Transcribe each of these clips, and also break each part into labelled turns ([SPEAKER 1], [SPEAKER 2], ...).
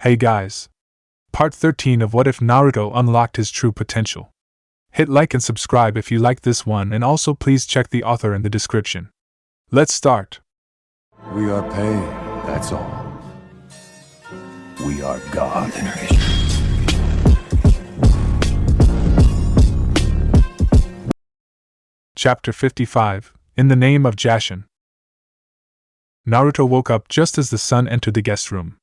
[SPEAKER 1] Hey guys! Part 13 of What If Naruto Unlocked His True Potential. Hit like and subscribe if you like this one, and also please check the author in the description. Let's start.
[SPEAKER 2] We are pain, that's all. We are God.
[SPEAKER 1] Chapter 55, In the Name of Jashin. Naruto woke up just as the sun entered the guest room.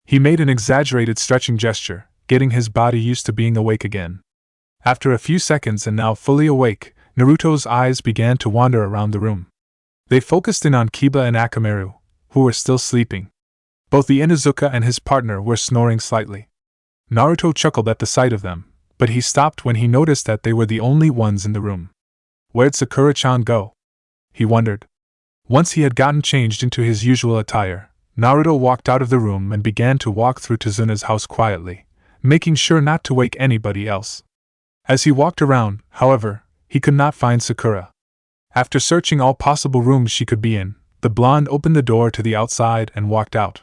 [SPEAKER 1] He made an exaggerated stretching gesture, getting his body used to being awake again. After a few seconds and now fully awake, Naruto's eyes began to wander around the room. They focused in on Kiba and Akamaru, who were still sleeping. Both the Inuzuka and his partner were snoring slightly. Naruto chuckled at the sight of them, but he stopped when he noticed that they were the only ones in the room. Where'd Sakura-chan go? He wondered. Once he had gotten changed into his usual attire, Naruto walked out of the room and began to walk through Tazuna's house quietly, making sure not to wake anybody else. As he walked around, however, he could not find Sakura. After searching all possible rooms she could be in, the blonde opened the door to the outside and walked out.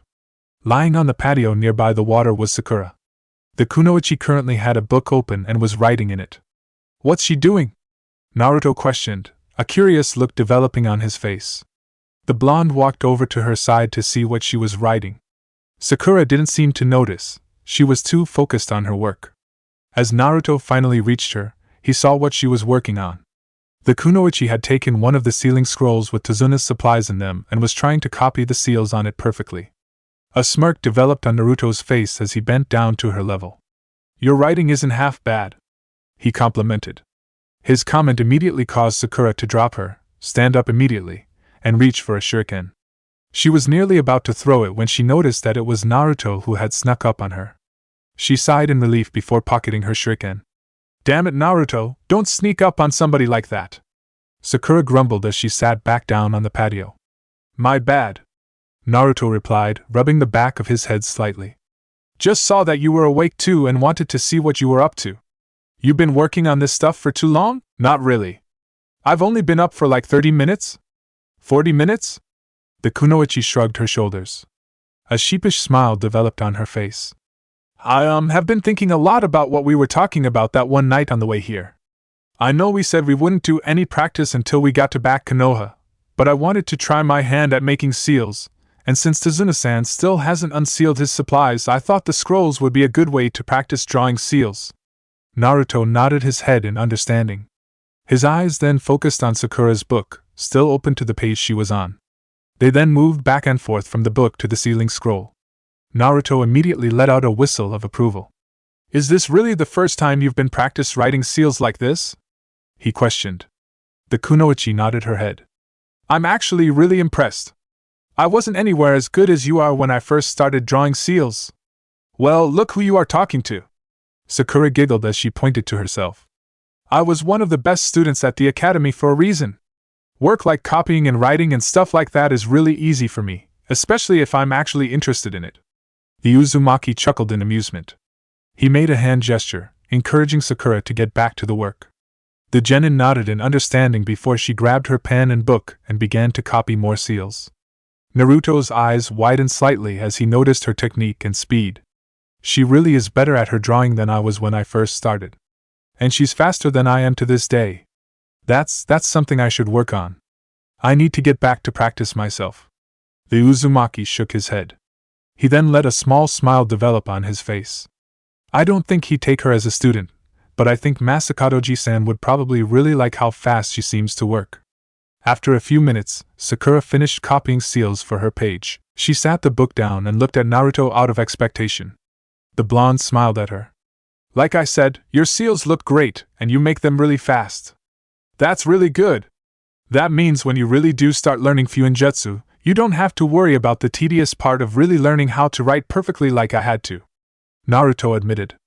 [SPEAKER 1] Lying on the patio nearby the water was Sakura. The kunoichi currently had a book open and was writing in it. "What's she doing?" Naruto questioned, a curious look developing on his face. The blonde walked over to her side to see what she was writing. Sakura didn't seem to notice, she was too focused on her work. As Naruto finally reached her, he saw what she was working on. The kunoichi had taken one of the sealing scrolls with Tazuna's supplies in them and was trying to copy the seals on it perfectly. A smirk developed on Naruto's face as he bent down to her level. "Your writing isn't half bad," he complimented. His comment immediately caused Sakura to drop her, stand up immediately, and reach for a shuriken. She was nearly about to throw it when she noticed that it was Naruto who had snuck up on her. She sighed in relief before pocketing her shuriken. "Damn it, Naruto, don't sneak up on somebody like that!" Sakura grumbled as she sat back down on the patio. "My bad," Naruto replied, rubbing the back of his head slightly. "Just saw that you were awake too and wanted to see what you were up to. You been working on this stuff for too long?" "Not really. I've only been up for like 30 minutes? 40 minutes? The kunoichi shrugged her shoulders. A sheepish smile developed on her face. I have been thinking a lot about what we were talking about that one night on the way here. I know we said we wouldn't do any practice until we got to back Konoha, but I wanted to try my hand at making seals, and since Tazuna-san still hasn't unsealed his supplies, I thought the scrolls would be a good way to practice drawing seals." Naruto nodded his head in understanding. His eyes then focused on Sakura's book, still open to the page she was on. They then moved back and forth from the book to the sealing scroll. Naruto immediately let out a whistle of approval. "Is this really the first time you've been practice writing seals like this?" he questioned. The kunoichi nodded her head. "I'm actually really impressed. I wasn't anywhere as good as you are when I first started drawing seals." "Well, look who you are talking to." Sakura giggled as she pointed to herself. "I was one of the best students at the academy for a reason. Work like copying and writing and stuff like that is really easy for me, especially if I'm actually interested in it." The Uzumaki chuckled in amusement. He made a hand gesture, encouraging Sakura to get back to the work. The genin nodded in understanding before she grabbed her pen and book and began to copy more seals. Naruto's eyes widened slightly as he noticed her technique and speed. "She really is better at her drawing than I was when I first started. And she's faster than I am to this day. That's something I should work on. I need to get back to practice myself." The Uzumaki shook his head. He then let a small smile develop on his face. "I don't think he'd take her as a student, but I think Masakadoji-san would probably really like how fast she seems to work." After a few minutes, Sakura finished copying seals for her page. She sat the book down and looked at Naruto out of expectation. The blonde smiled at her. "Like I said, your seals look great, and you make them really fast. That's really good. That means when you really do start learning Fuinjutsu, you don't have to worry about the tedious part of really learning how to write perfectly like I had to," Naruto admitted.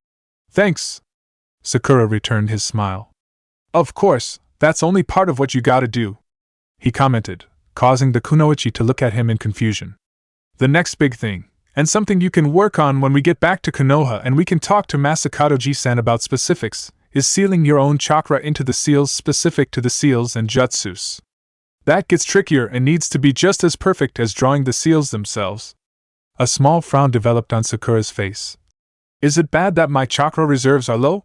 [SPEAKER 1] "Thanks," Sakura returned his smile. "Of course, that's only part of what you gotta do," he commented, causing the kunoichi to look at him in confusion. "The next big thing, and something you can work on when we get back to Konoha and we can talk to Masakadoji-san about specifics, is sealing your own chakra into the seals specific to the seals and jutsus. That gets trickier and needs to be just as perfect as drawing the seals themselves. A small frown developed on Sakura's face. Is it bad that my chakra reserves are low?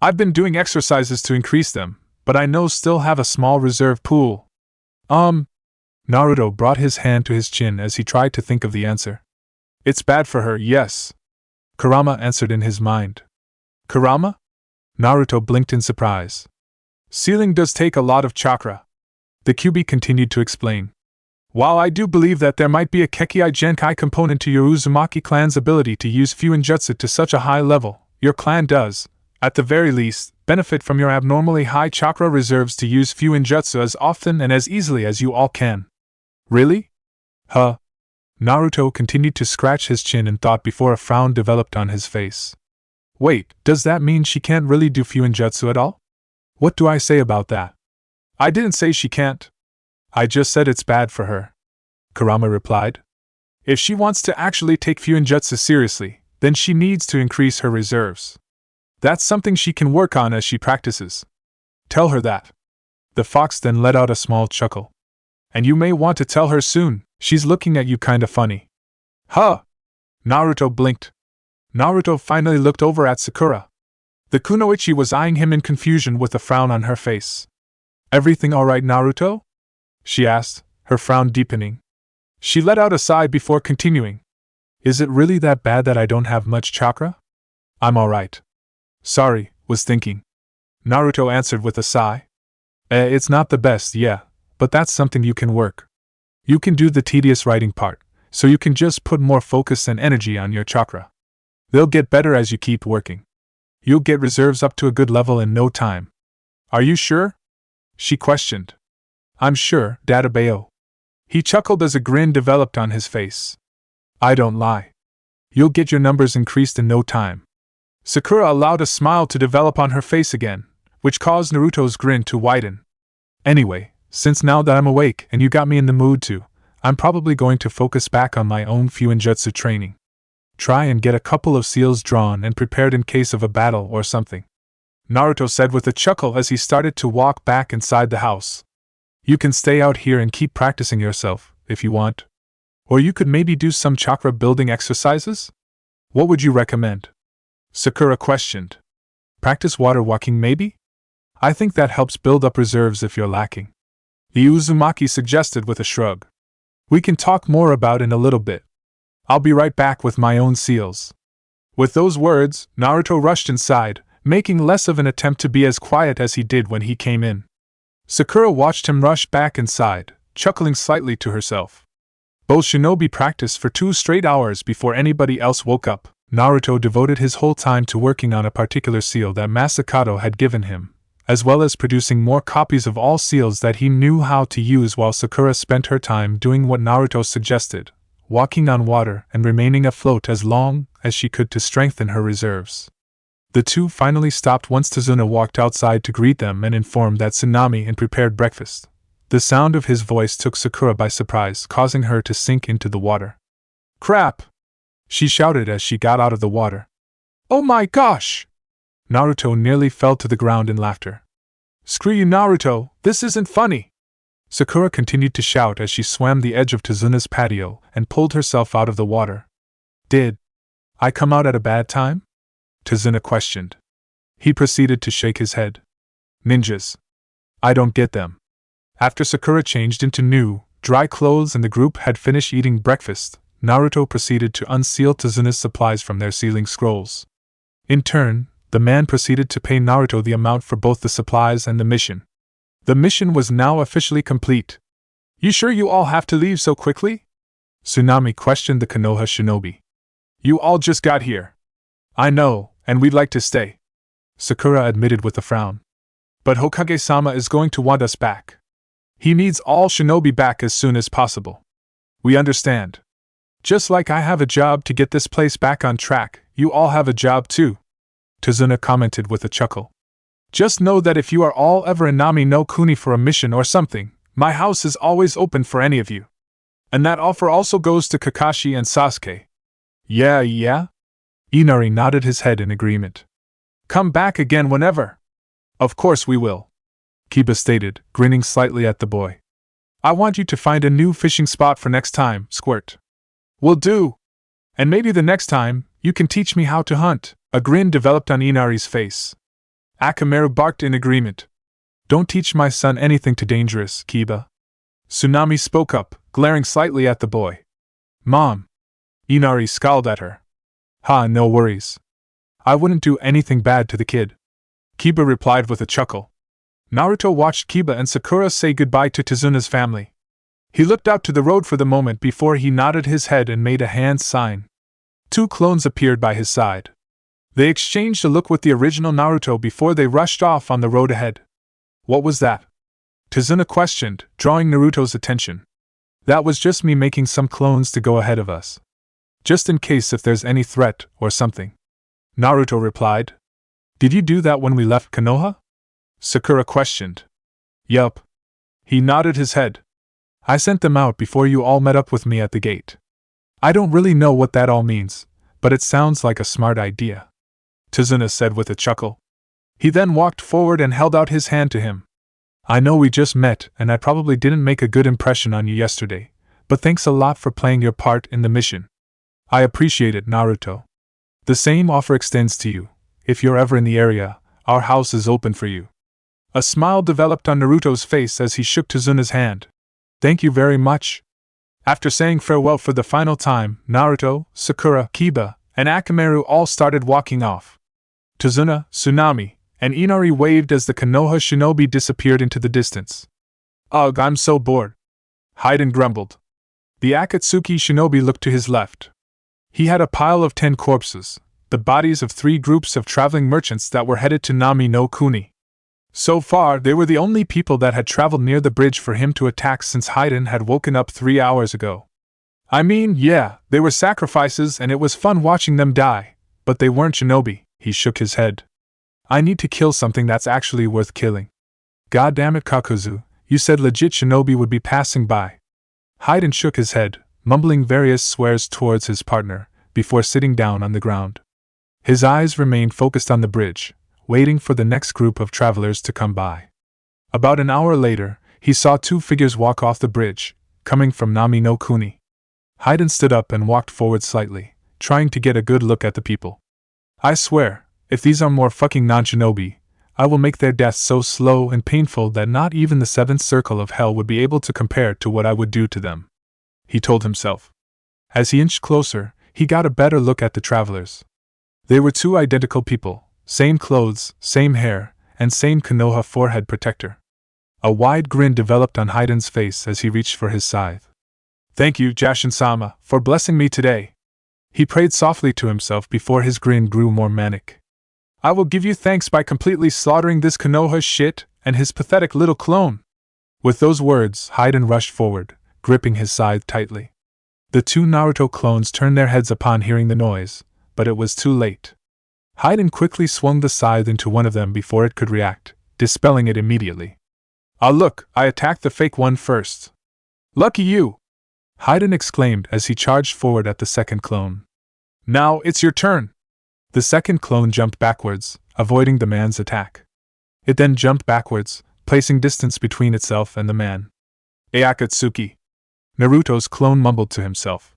[SPEAKER 1] I've been doing exercises to increase them, but I still have a small reserve pool. Naruto brought his hand to his chin as he tried to think of the answer. It's bad for her, yes. Kurama answered in his mind. Kurama? Naruto blinked in surprise. Sealing does take a lot of chakra. The Kyuubi continued to explain. While I do believe that there might be a Kekkai Genkai component to your Uzumaki clan's ability to use Fuinjutsu to such a high level, your clan does, at the very least, benefit from your abnormally high chakra reserves to use Fuinjutsu as often and as easily as you all can. Really? Huh? Naruto continued to scratch his chin in thought before a frown developed on his face. Wait, does that mean she can't really do Fuinjutsu at all? What do I say about that? I didn't say she can't. I just said it's bad for her. Kurama replied. If she wants to actually take Fuinjutsu seriously, then she needs to increase her reserves. That's something she can work on as she practices. Tell her that. The fox then let out a small chuckle. And you may want to tell her soon, she's looking at you kinda funny. Huh? Naruto blinked. Naruto finally looked over at Sakura. The kunoichi was eyeing him in confusion with a frown on her face. Everything alright, Naruto? She asked, her frown deepening. She let out a sigh before continuing. Is it really that bad that I don't have much chakra? I'm alright. Sorry, was thinking. Naruto answered with a sigh. It's not the best, yeah, but that's something you can work. You can do the tedious writing part, so you can just put more focus and energy on your chakra. They'll get better as you keep working. You'll get reserves up to a good level in no time. Are you sure? She questioned. I'm sure, Databeo. He chuckled as a grin developed on his face. I don't lie. You'll get your numbers increased in no time. Sakura allowed a smile to develop on her face again, which caused Naruto's grin to widen. Anyway, since now that I'm awake and you got me in the mood to, I'm probably going to focus back on my own Fuinjutsu training. Try and get a couple of seals drawn and prepared in case of a battle or something. Naruto said with a chuckle as he started to walk back inside the house. You can stay out here and keep practicing yourself, if you want. Or you could maybe do some chakra building exercises? What would you recommend? Sakura questioned. Practice water walking maybe? I think that helps build up reserves if you're lacking. The Uzumaki suggested with a shrug. We can talk more about in a little bit. I'll be right back with my own seals. With those words, Naruto rushed inside, making less of an attempt to be as quiet as he did when he came in. Sakura watched him rush back inside, chuckling slightly to herself. Both shinobi practiced for 2 straight hours before anybody else woke up. Naruto devoted his whole time to working on a particular seal that Masakato had given him, as well as producing more copies of all seals that he knew how to use, while Sakura spent her time doing what Naruto suggested, walking on water and remaining afloat as long as she could to strengthen her reserves. The two finally stopped once Tazuna walked outside to greet them and inform that Tsunami had prepared breakfast. The sound of his voice took Sakura by surprise, causing her to sink into the water. Crap! She shouted as she got out of the water. Oh my gosh! Naruto nearly fell to the ground in laughter. Screw you, Naruto, this isn't funny! Sakura continued to shout as she swam the edge of Tazuna's patio and pulled herself out of the water. Did I come out at a bad time? Tazuna questioned. He proceeded to shake his head. Ninjas. I don't get them. After Sakura changed into new, dry clothes and the group had finished eating breakfast, Naruto proceeded to unseal Tazuna's supplies from their sealing scrolls. In turn, the man proceeded to pay Naruto the amount for both the supplies and the mission. The mission was now officially complete. You sure you all have to leave so quickly? Tsunami questioned the Konoha shinobi. You all just got here. I know, and we'd like to stay. Sakura admitted with a frown. But Hokage-sama is going to want us back. He needs all shinobi back as soon as possible. We understand. Just like I have a job to get this place back on track, you all have a job too. Tazuna commented with a chuckle. Just know that if you are all ever in Nami no Kuni for a mission or something, my house is always open for any of you. And that offer also goes to Kakashi and Sasuke. Yeah? Inari nodded his head in agreement. Come back again whenever. Of course we will. Kiba stated, grinning slightly at the boy. I want you to find a new fishing spot for next time, Squirt. Will do. And maybe the next time, you can teach me how to hunt. A grin developed on Inari's face. Akamaru barked in agreement. Don't teach my son anything too dangerous, Kiba. Tsunami spoke up, glaring slightly at the boy. Mom. Inari scowled at her. Ha, no worries. I wouldn't do anything bad to the kid. Kiba replied with a chuckle. Naruto watched Kiba and Sakura say goodbye to Tizuna's family. He looked out to the road for the moment before he nodded his head and made a hand sign. 2 clones appeared by his side. They exchanged a look with the original Naruto before they rushed off on the road ahead. What was that? Tizuna questioned, drawing Naruto's attention. That was just me making some clones to go ahead of us. Just in case if there's any threat or something. Naruto replied. Did you do that when we left Konoha? Sakura questioned. Yup. He nodded his head. I sent them out before you all met up with me at the gate. I don't really know what that all means, but it sounds like a smart idea. Tizuna said with a chuckle. He then walked forward and held out his hand to him. I know we just met and I probably didn't make a good impression on you yesterday, but thanks a lot for playing your part in the mission. I appreciate it, Naruto. The same offer extends to you. If you're ever in the area, our house is open for you. A smile developed on Naruto's face as he shook Tizuna's hand. Thank you very much. After saying farewell for the final time, Naruto, Sakura, Kiba, and Akamaru all started walking off. Tizuna, Tsunami, and Inari waved as the Konoha shinobi disappeared into the distance. Ugh, I'm so bored. Hayden grumbled. The Akatsuki shinobi looked to his left. He had a pile of 10 corpses, the bodies of 3 groups of traveling merchants that were headed to Nami no Kuni. So far, they were the only people that had traveled near the bridge for him to attack since Hayden had woken up 3 hours ago. I mean, yeah, they were sacrifices and it was fun watching them die, but they weren't shinobi. He shook his head. I need to kill something that's actually worth killing. God damn it, Kakuzu, you said legit shinobi would be passing by. Hayden shook his head, mumbling various swears towards his partner, before sitting down on the ground. His eyes remained focused on the bridge, waiting for the next group of travelers to come by. About an hour later, he saw 2 figures walk off the bridge, coming from Nami no Kuni. Hayden stood up and walked forward slightly, trying to get a good look at the people. I swear, if these are more fucking non-shinobi, I will make their deaths so slow and painful that not even the 7th circle of hell would be able to compare to what I would do to them. He told himself. As he inched closer, he got a better look at the travelers. They were 2 identical people, same clothes, same hair, and same Konoha forehead protector. A wide grin developed on Hayden's face as he reached for his scythe. Thank you, Jashin-sama, for blessing me today. He prayed softly to himself before his grin grew more manic. I will give you thanks by completely slaughtering this Konoha shit and his pathetic little clone. With those words, Hayden rushed forward, gripping his scythe tightly. The 2 Naruto clones turned their heads upon hearing the noise, but it was too late. Hayden quickly swung the scythe into one of them before it could react, dispelling it immediately. Ah look, I attacked the fake one first. Lucky you! Hayden exclaimed as he charged forward at the second clone. Now it's your turn! The second clone jumped backwards, avoiding the man's attack. It then jumped backwards, placing distance between itself and the man. Akatsuki! Naruto's clone mumbled to himself.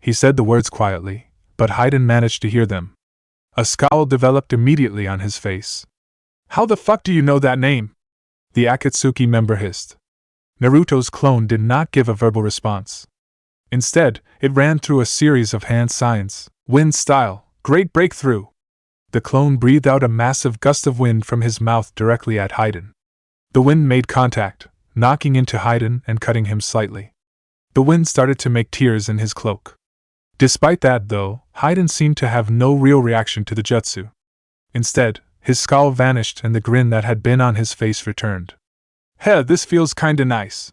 [SPEAKER 1] He said the words quietly, but Hayden managed to hear them. A scowl developed immediately on his face. How the fuck do you know that name? The Akatsuki member hissed. Naruto's clone did not give a verbal response. Instead, it ran through a series of hand signs, wind style, great breakthrough. The clone breathed out a massive gust of wind from his mouth directly at Hayden. The wind made contact, knocking into Hayden and cutting him slightly. The wind started to make tears in his cloak. Despite that, though, Hayden seemed to have no real reaction to the jutsu. Instead, his scowl vanished and the grin that had been on his face returned. Heh, this feels kinda nice.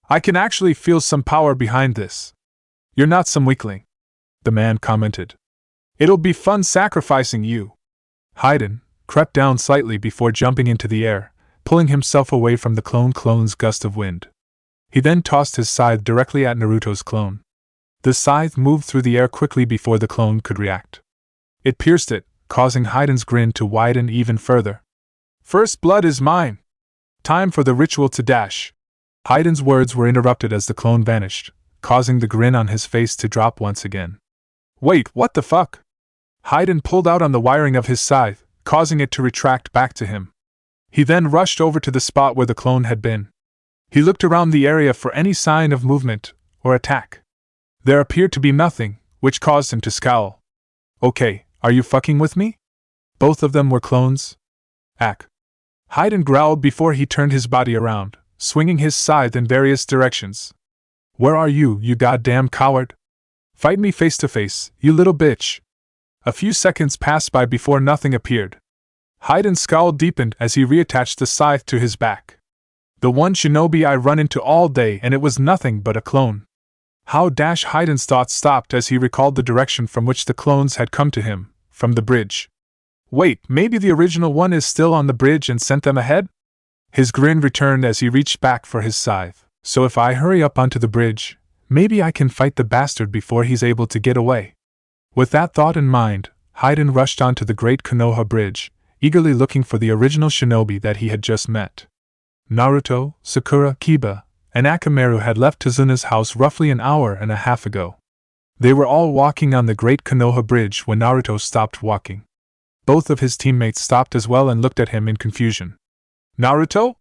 [SPEAKER 1] I can actually feel some power behind this. You're not some weakling, the man commented. It'll be fun sacrificing you. Hayden crept down slightly before jumping into the air, pulling himself away from the clone's gust of wind. He then tossed his scythe directly at Naruto's clone. The scythe moved through the air quickly before the clone could react. It pierced it, causing Hayden's grin to widen even further. First blood is mine! Time for the ritual to dash! Hayden's words were interrupted as the clone vanished, causing the grin on his face to drop once again. Wait, what the fuck? Hayden pulled out on the wiring of his scythe, causing it to retract back to him. He then rushed over to the spot where the clone had been. He looked around the area for any sign of movement or attack. There appeared to be nothing, which caused him to scowl. Okay, are you fucking with me? Both of them were clones? Ack. Hayden growled before he turned his body around, swinging his scythe in various directions. Where are you, you goddamn coward? Fight me face to face, you little bitch. A few seconds passed by before nothing appeared. Hayden's scowl deepened as he reattached the scythe to his back. The one shinobi I run into all day, and it was nothing but a clone. How Hayden's thoughts stopped as he recalled the direction from which the clones had come to him, from the bridge. Wait, maybe the original one is still on the bridge and sent them ahead? His grin returned as he reached back for his scythe. So if I hurry up onto the bridge, maybe I can fight the bastard before he's able to get away. With that thought in mind, Hayden rushed onto the Great Konoha Bridge, eagerly looking for the original shinobi that he had just met. Naruto, Sakura, Kiba, and Akamaru had left Tazuna's house roughly an hour and a half ago. They were all walking on the Great Konoha Bridge when Naruto stopped walking. Both of his teammates stopped as well and looked at him in confusion. Naruto?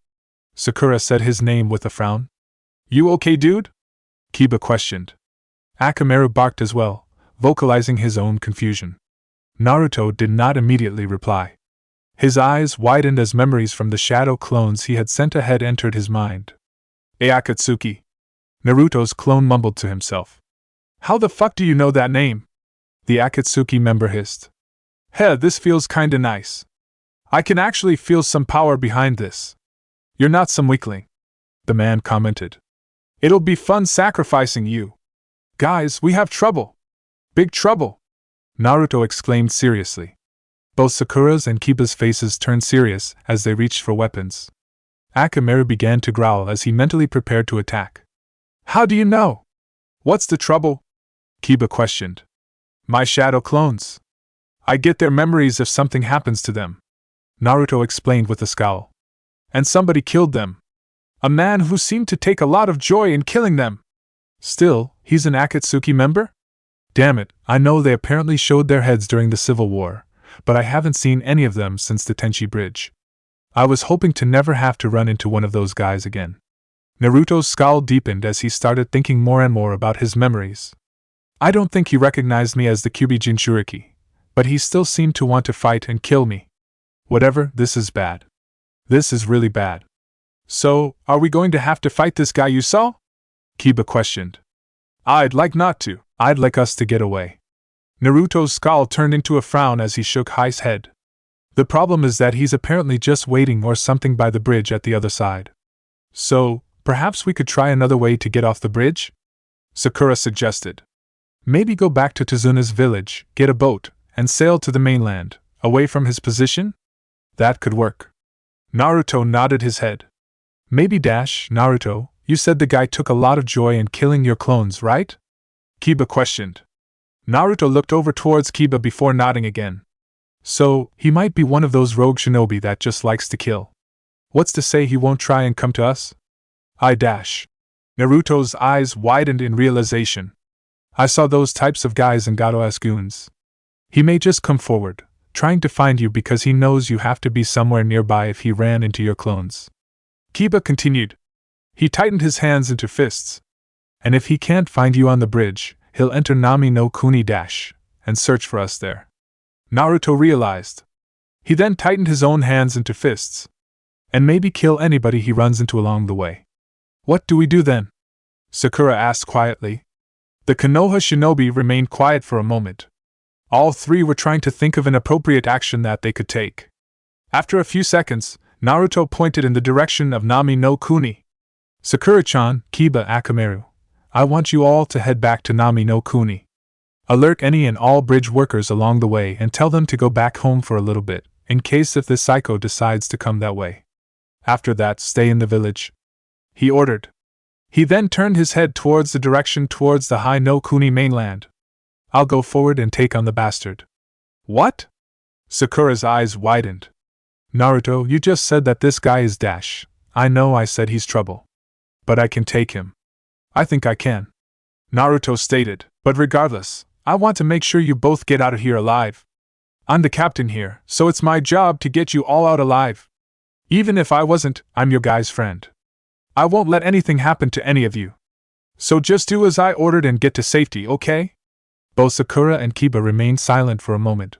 [SPEAKER 1] Sakura said his name with a frown. You okay, dude? Kiba questioned. Akamaru barked as well, vocalizing his own confusion. Naruto did not immediately reply. His eyes widened as memories from the shadow clones he had sent ahead entered his mind. Akatsuki. Naruto's clone mumbled to himself. How the fuck do you know that name? The Akatsuki member hissed. Heh, this feels kinda nice. I can actually feel some power behind this. You're not some weakling, the man commented. It'll be fun sacrificing you. Guys, we have trouble. Big trouble, Naruto exclaimed seriously. Both Sakura's and Kiba's faces turned serious as they reached for weapons. Akamaru began to growl as he mentally prepared to attack. How do you know? What's the trouble? Kiba questioned. My shadow clones. I get their memories if something happens to them, Naruto explained with a scowl. And somebody killed them. A man who seemed to take a lot of joy in killing them. Still, he's an Akatsuki member? Damn it, I know they apparently showed their heads during the Civil War, but I haven't seen any of them since the Tenchi Bridge. I was hoping to never have to run into one of those guys again. Naruto's scowl deepened as he started thinking more and more about his memories. I don't think he recognized me as the Kyuubi Jinchuriki, but he still seemed to want to fight and kill me. Whatever, this is bad. This is really bad. So, are we going to have to fight this guy you saw? Kiba questioned. I'd like not to. I'd like us to get away. Naruto's scowl turned into a frown as he shook Hai's head. The problem is that he's apparently just waiting or something by the bridge at the other side. So, perhaps we could try another way to get off the bridge? Sakura suggested. Maybe go back to Tazuna's village, get a boat, and sail to the mainland, away from his position? That could work. Naruto nodded his head. Maybe Naruto, you said the guy took a lot of joy in killing your clones, right? Kiba questioned. Naruto looked over towards Kiba before nodding again. So, he might be one of those rogue shinobi that just likes to kill. What's to say he won't try and come to us? Naruto's eyes widened in realization. I saw those types of guys in Gato-esque goons. He may just come forward, trying to find you because he knows you have to be somewhere nearby if he ran into your clones. Kiba continued. He tightened his hands into fists. And if he can't find you on the bridge, he'll enter Nami no Kuni and search for us there. Naruto realized. He then tightened his own hands into fists. And maybe kill anybody he runs into along the way. What do we do then? Sakura asked quietly. The Konoha shinobi remained quiet for a moment. All three were trying to think of an appropriate action that they could take. After a few seconds, Naruto pointed in the direction of Nami no Kuni. Sakura-chan, Kiba, Akamaru, I want you all to head back to Nami no Kuni. Alert any and all bridge workers along the way and tell them to go back home for a little bit, in case if this psycho decides to come that way. After that, stay in the village, he ordered. He then turned his head towards the direction towards the High no Kuni mainland. I'll go forward and take on the bastard. What? Sakura's eyes widened. Naruto, you just said that this guy is I know I said he's trouble. But I can take him. I think I can. Naruto stated, but regardless, I want to make sure you both get out of here alive. I'm the captain here, so it's my job to get you all out alive. Even if I wasn't, I'm your guy's friend. I won't let anything happen to any of you. So just do as I ordered and get to safety, okay? Both Sakura and Kiba remained silent for a moment.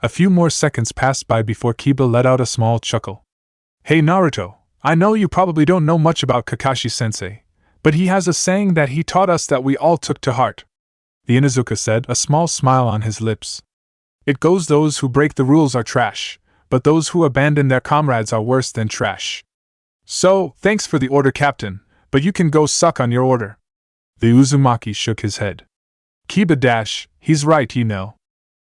[SPEAKER 1] A few more seconds passed by before Kiba let out a small chuckle. Hey Naruto, I know you probably don't know much about Kakashi-sensei, but he has a saying that he taught us that we all took to heart. The Inuzuka said, a small smile on his lips. It goes, those who break the rules are trash, but those who abandon their comrades are worse than trash. So, thanks for the order, Captain, but you can go suck on your order. The Uzumaki shook his head. Kiba he's right, you know.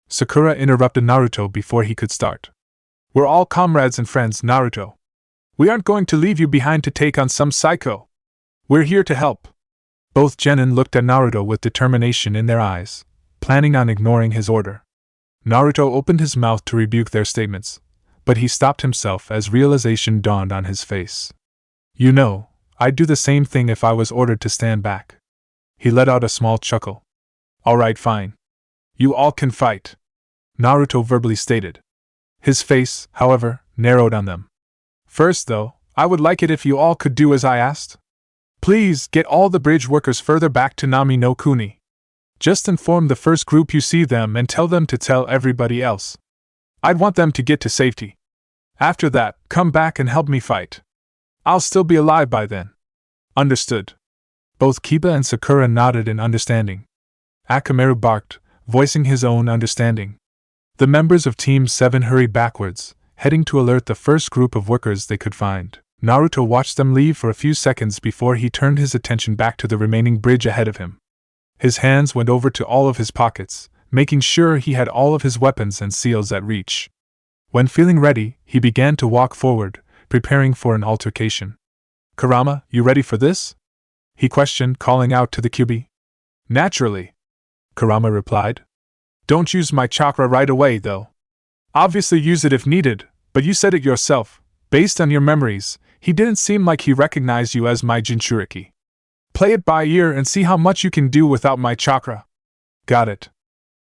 [SPEAKER 1] Sakura interrupted Naruto before he could start. We're all comrades and friends, Naruto. We aren't going to leave you behind to take on some psycho. We're here to help. Both genin looked at Naruto with determination in their eyes, planning on ignoring his order. Naruto opened his mouth to rebuke their statements, but he stopped himself as realization dawned on his face. You know, I'd do the same thing if I was ordered to stand back. He let out a small chuckle. Alright, fine. You all can fight, Naruto verbally stated. His face, however, narrowed on them. First, though, I would like it if you all could do as I asked. Please get all the bridge workers further back to Nami no Kuni. Just inform the first group you see them and tell them to tell everybody else. I'd want them to get to safety. After that, come back and help me fight. I'll still be alive by then. Understood. Both Kiba and Sakura nodded in understanding. Akamaru barked, voicing his own understanding. The members of Team 7 hurried backwards, heading to alert the first group of workers they could find. Naruto watched them leave for a few seconds before he turned his attention back to the remaining bridge ahead of him. His hands went over to all of his pockets, making sure he had all of his weapons and seals at reach. When feeling ready, he began to walk forward, preparing for an altercation. Kurama, you ready for this? He questioned, calling out to the Kyuubi. Naturally, Kurama replied. Don't use my chakra right away, though. Obviously use it if needed, but you said it yourself. Based on your memories, he didn't seem like he recognized you as my Jinchuriki. Play it by ear and see how much you can do without my chakra. Got it.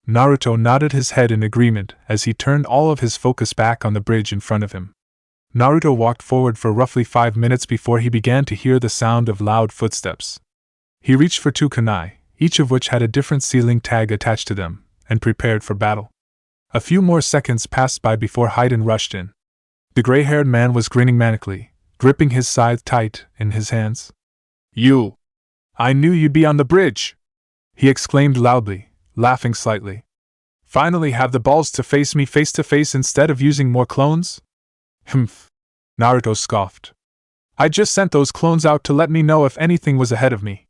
[SPEAKER 1] Naruto nodded his head in agreement as he turned all of his focus back on the bridge in front of him. Naruto walked forward for roughly 5 minutes before he began to hear the sound of loud footsteps. He reached for 2 kunai, each of which had a different sealing tag attached to them, and prepared for battle. A few more seconds passed by before Haiden rushed in. The gray-haired man was grinning manically, gripping his scythe tight in his hands. You! I knew you'd be on the bridge! He exclaimed loudly, laughing slightly. Finally have the balls to face me face to face instead of using more clones? Humph! Naruto scoffed. I just sent those clones out to let me know if anything was ahead of me.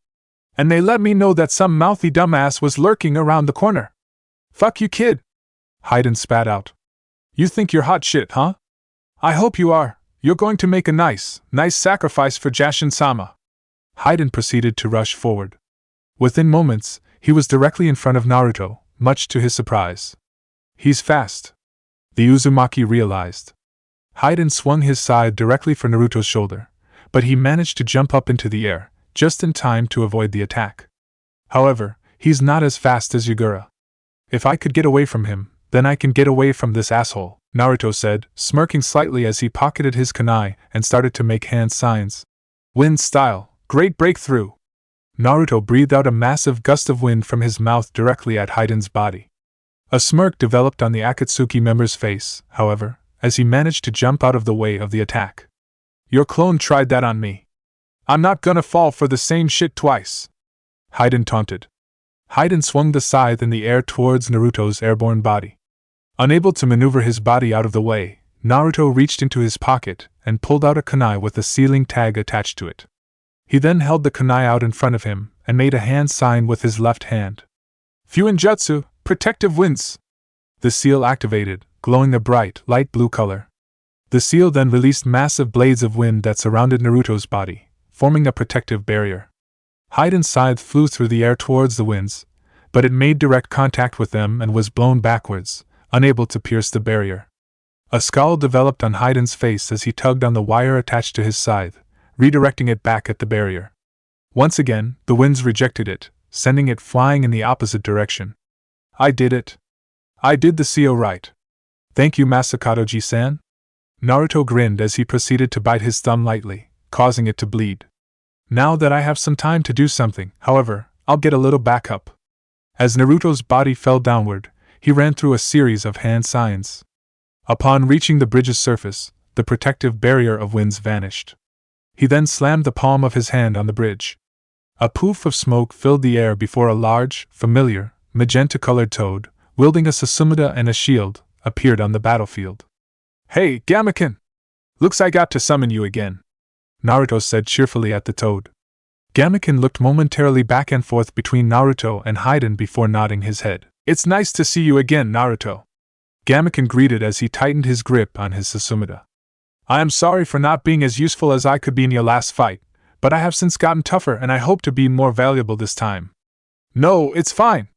[SPEAKER 1] And they let me know that some mouthy dumbass was lurking around the corner. Fuck you, kid! Haiden spat out. You think you're hot shit, huh? I hope you are. You're going to make a nice sacrifice for Jashin-sama. Haiden proceeded to rush forward. Within moments, he was directly in front of Naruto, much to his surprise. He's fast, the Uzumaki realized. Haiden swung his scythe directly for Naruto's shoulder, but he managed to jump up into the air, just in time to avoid the attack. However, he's not as fast as Yagura. If I could get away from him, then I can get away from this asshole, Naruto said, smirking slightly as he pocketed his kunai and started to make hand signs. Wind style, great breakthrough. Naruto breathed out a massive gust of wind from his mouth directly at Haiden's body. A smirk developed on the Akatsuki member's face, however, as he managed to jump out of the way of the attack. Your clone tried that on me. I'm not gonna fall for the same shit twice, Haiden taunted. Haiden swung the scythe in the air towards Naruto's airborne body. Unable to maneuver his body out of the way, Naruto reached into his pocket and pulled out a kunai with a sealing tag attached to it. He then held the kunai out in front of him and made a hand sign with his left hand. Fuinjutsu, protective winds! The seal activated, glowing a bright, light blue color. The seal then released massive blades of wind that surrounded Naruto's body, forming a protective barrier. Haiden's scythe flew through the air towards the winds, but it made direct contact with them and was blown backwards, unable to pierce the barrier. A scowl developed on Haiden's face as he tugged on the wire attached to his scythe, redirecting it back at the barrier. Once again, the winds rejected it, sending it flying in the opposite direction. I did it. I did the CO right. Thank you, Masakato-ji-san. Naruto grinned as he proceeded to bite his thumb lightly, causing it to bleed. Now that I have some time to do something, however, I'll get a little backup. As Naruto's body fell downward, he ran through a series of hand signs. Upon reaching the bridge's surface, the protective barrier of winds vanished. He then slammed the palm of his hand on the bridge. A poof of smoke filled the air before a large, familiar, magenta-colored toad, wielding a Susumuda and a shield, appeared on the battlefield. Hey, Gamaken! Looks I got to summon you again, Naruto said cheerfully at the toad. Gamaken looked momentarily back and forth between Naruto and Haiden before nodding his head. It's nice to see you again, Naruto. Gamaken greeted as he tightened his grip on his Susumuda. I am sorry for not being as useful as I could be in your last fight, but I have since gotten tougher and I hope to be more valuable this time. No, it's fine.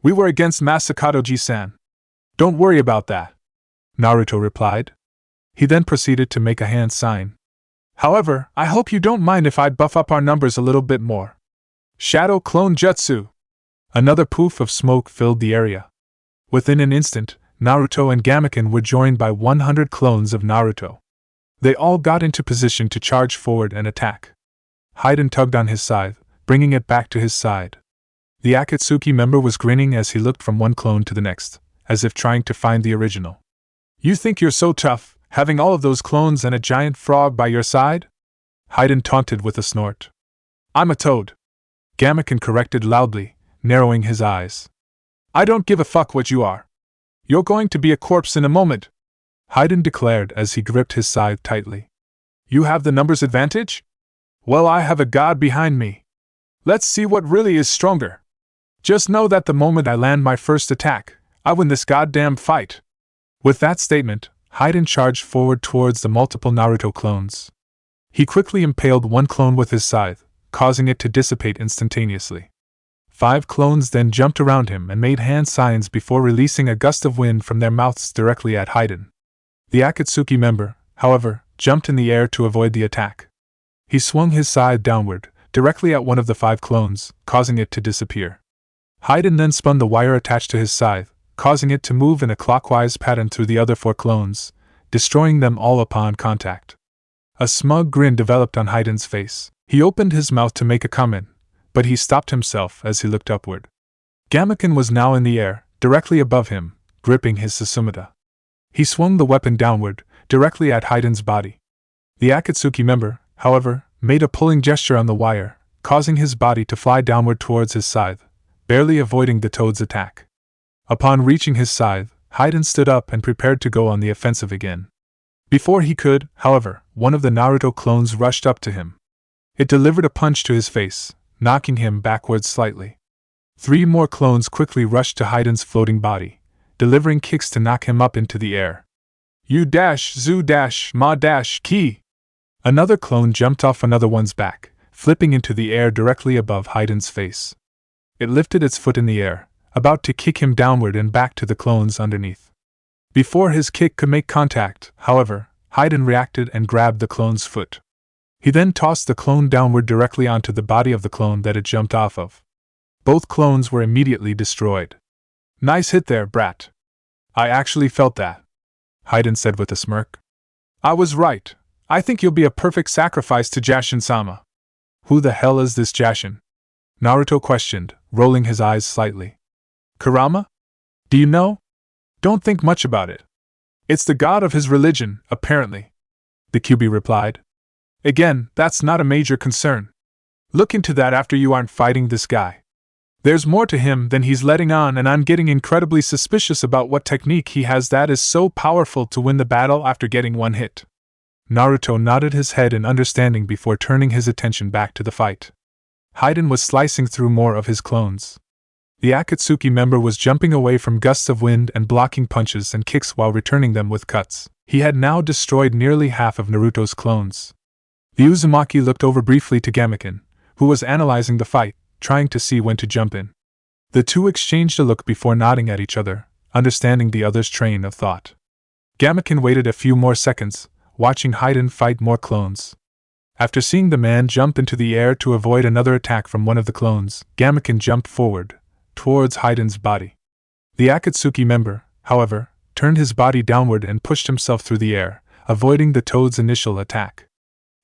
[SPEAKER 1] We were against Masakato-ji-san. Don't worry about that, Naruto replied. He then proceeded to make a hand sign. However, I hope you don't mind if I buff up our numbers a little bit more. Shadow Clone Jutsu! Another poof of smoke filled the area. Within an instant, Naruto and Gamaken were joined by 100 clones of Naruto. They all got into position to charge forward and attack. Haiden tugged on his scythe, bringing it back to his side. The Akatsuki member was grinning as he looked from one clone to the next, as if trying to find the original. You think you're so tough, having all of those clones and a giant frog by your side? Haiden taunted with a snort. I'm a toad, Gamaken corrected loudly, narrowing his eyes. I don't give a fuck what you are. You're going to be a corpse in a moment, Haiden declared as he gripped his scythe tightly. You have the numbers advantage? Well, I have a god behind me. Let's see what really is stronger. Just know that the moment I land my first attack, I win this goddamn fight. With that statement, Haiden charged forward towards the multiple Naruto clones. He quickly impaled one clone with his scythe, causing it to dissipate instantaneously. 5 clones then jumped around him and made hand signs before releasing a gust of wind from their mouths directly at Haiden. The Akatsuki member, however, jumped in the air to avoid the attack. He swung his scythe downward, directly at one of the 5 clones, causing it to disappear. Haiden then spun the wire attached to his scythe, causing it to move in a clockwise pattern through the other 4 clones, destroying them all upon contact. A smug grin developed on Haiden's face. He opened his mouth to make a comment, but he stopped himself as he looked upward. Gamaken was now in the air, directly above him, gripping his Susumuda. He swung the weapon downward, directly at Haiden's body. The Akatsuki member, however, made a pulling gesture on the wire, causing his body to fly downward towards his scythe, barely avoiding the toad's attack. Upon reaching his scythe, Haiden stood up and prepared to go on the offensive again. Before he could, however, one of the Naruto clones rushed up to him. It delivered a punch to his face, knocking him backwards slightly. 3 more clones quickly rushed to Haiden's floating body, delivering kicks to knock him up into the air. You dash, zoo dash, ma dash, ki! Another clone jumped off another one's back, flipping into the air directly above Haiden's face. It lifted its foot in the air, about to kick him downward and back to the clones underneath. Before his kick could make contact, however, Haiden reacted and grabbed the clone's foot. He then tossed the clone downward directly onto the body of the clone that it jumped off of. Both clones were immediately destroyed. Nice hit there, brat. I actually felt that, Haiden said with a smirk. I was right. I think you'll be a perfect sacrifice to Jashin-sama. Who the hell is this Jashin? Naruto questioned, rolling his eyes slightly. Kurama? Do you know? Don't think much about it. It's the god of his religion, apparently, the Kyuubi replied. Again, that's not a major concern. Look into that after you aren't fighting this guy. There's more to him than he's letting on, and I'm getting incredibly suspicious about what technique he has that is so powerful to win the battle after getting one hit. Naruto nodded his head in understanding before turning his attention back to the fight. Haiden was slicing through more of his clones. The Akatsuki member was jumping away from gusts of wind and blocking punches and kicks while returning them with cuts. He had now destroyed nearly half of Naruto's clones. The Uzumaki looked over briefly to Gamaken, who was analyzing the fight, trying to see when to jump in. The two exchanged a look before nodding at each other, understanding the other's train of thought. Gamaken waited a few more seconds, watching Haiden fight more clones. After seeing the man jump into the air to avoid another attack from one of the clones, Gamaken jumped forward, towards Haiden's body. The Akatsuki member, however, turned his body downward and pushed himself through the air, avoiding the toad's initial attack.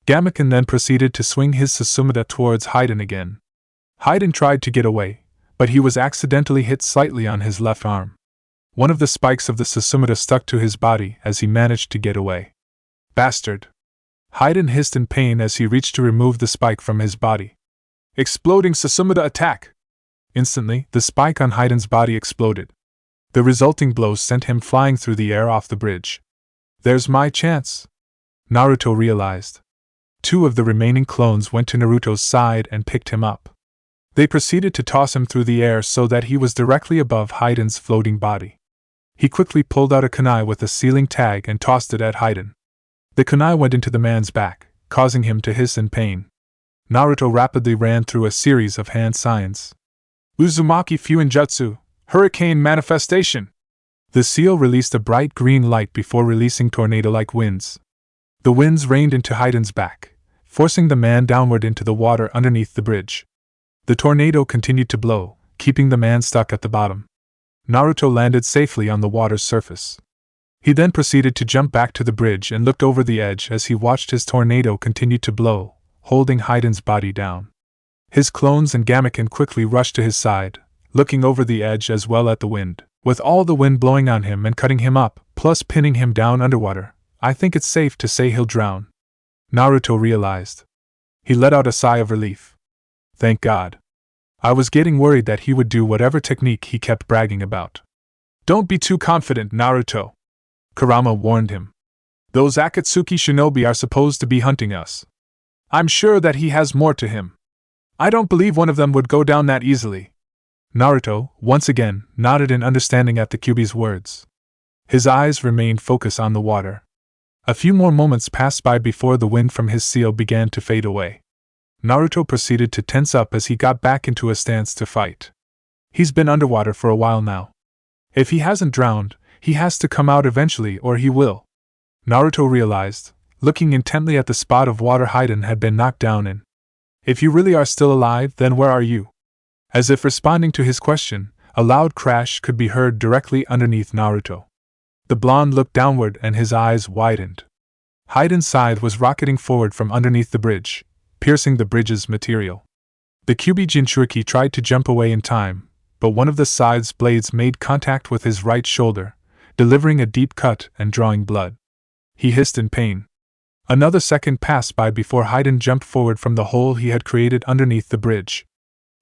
[SPEAKER 1] Gamaken then proceeded to swing his Susumida towards Haiden again. Haiden tried to get away, but he was accidentally hit slightly on his left arm. One of the spikes of the Susumida stuck to his body as he managed to get away. Bastard! Haiden hissed in pain as he reached to remove the spike from his body. Exploding Susumida attack! Instantly, the spike on Haiden's body exploded. The resulting blow sent him flying through the air off the bridge. There's my chance, Naruto realized. Two of the remaining clones went to Naruto's side and picked him up. They proceeded to toss him through the air so that he was directly above Haiden's floating body. He quickly pulled out a kunai with a sealing tag and tossed it at Haiden. The kunai went into the man's back, causing him to hiss in pain. Naruto rapidly ran through a series of hand signs. Uzumaki Fuinjutsu, Hurricane Manifestation! The seal released a bright green light before releasing tornado-like winds. The winds rained into Haiden's back, forcing the man downward into the water underneath the bridge. The tornado continued to blow, keeping the man stuck at the bottom. Naruto landed safely on the water's surface. He then proceeded to jump back to the bridge and looked over the edge as he watched his tornado continue to blow, holding Haiden's body down. His clones and Gamaken quickly rushed to his side, looking over the edge as well at the wind. With all the wind blowing on him and cutting him up, plus pinning him down underwater, I think it's safe to say he'll drown, Naruto realized. He let out a sigh of relief. Thank God. I was getting worried that he would do whatever technique he kept bragging about. Don't be too confident, Naruto, Kurama warned him. Those Akatsuki shinobi are supposed to be hunting us. I'm sure that he has more to him. I don't believe one of them would go down that easily. Naruto, once again, nodded in understanding at the Kyuubi's words. His eyes remained focused on the water. A few more moments passed by before the wind from his seal began to fade away. Naruto proceeded to tense up as he got back into a stance to fight. He's been underwater for a while now. If he hasn't drowned, he has to come out eventually or he will, Naruto realized, looking intently at the spot of water Haiden had been knocked down in. If you really are still alive, then where are you? As if responding to his question, a loud crash could be heard directly underneath Naruto. The blonde looked downward and his eyes widened. Haiden's scythe was rocketing forward from underneath the bridge, piercing the bridge's material. The Kyuubi Jinchuriki tried to jump away in time, but one of the scythe's blades made contact with his right shoulder, delivering a deep cut and drawing blood. He hissed in pain. Another second passed by before Haiden jumped forward from the hole he had created underneath the bridge.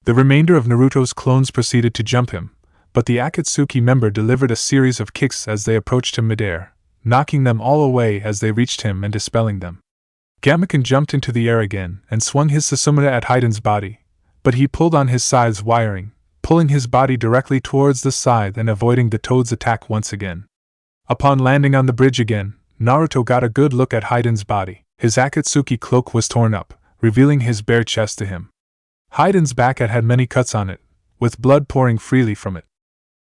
[SPEAKER 1] The remainder of Naruto's clones proceeded to jump him, but the Akatsuki member delivered a series of kicks as they approached him midair, knocking them all away as they reached him and dispelling them. Gamaken jumped into the air again and swung his Susumida at Haiden's body, but he pulled on his scythe's wiring, pulling his body directly towards the scythe and avoiding the toad's attack once again. Upon landing on the bridge again, Naruto got a good look at Haiden's body. His Akatsuki cloak was torn up, revealing his bare chest to him. Haiden's back had many cuts on it, with blood pouring freely from it.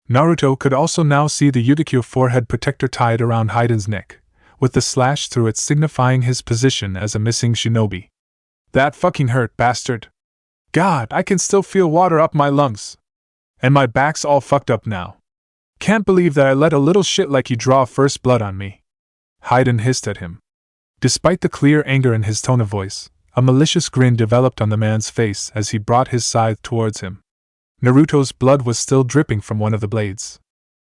[SPEAKER 1] Naruto could also now see the Utikyo forehead protector tied around Haiden's neck, with the slash through it signifying his position as a missing shinobi. That fucking hurt, bastard. God, I can still feel water up my lungs. And my back's all fucked up now. Can't believe that I let a little shit like you draw first blood on me. Haiden hissed at him. Despite the clear anger in his tone of voice, a malicious grin developed on the man's face as he brought his scythe towards him. Naruto's blood was still dripping from one of the blades.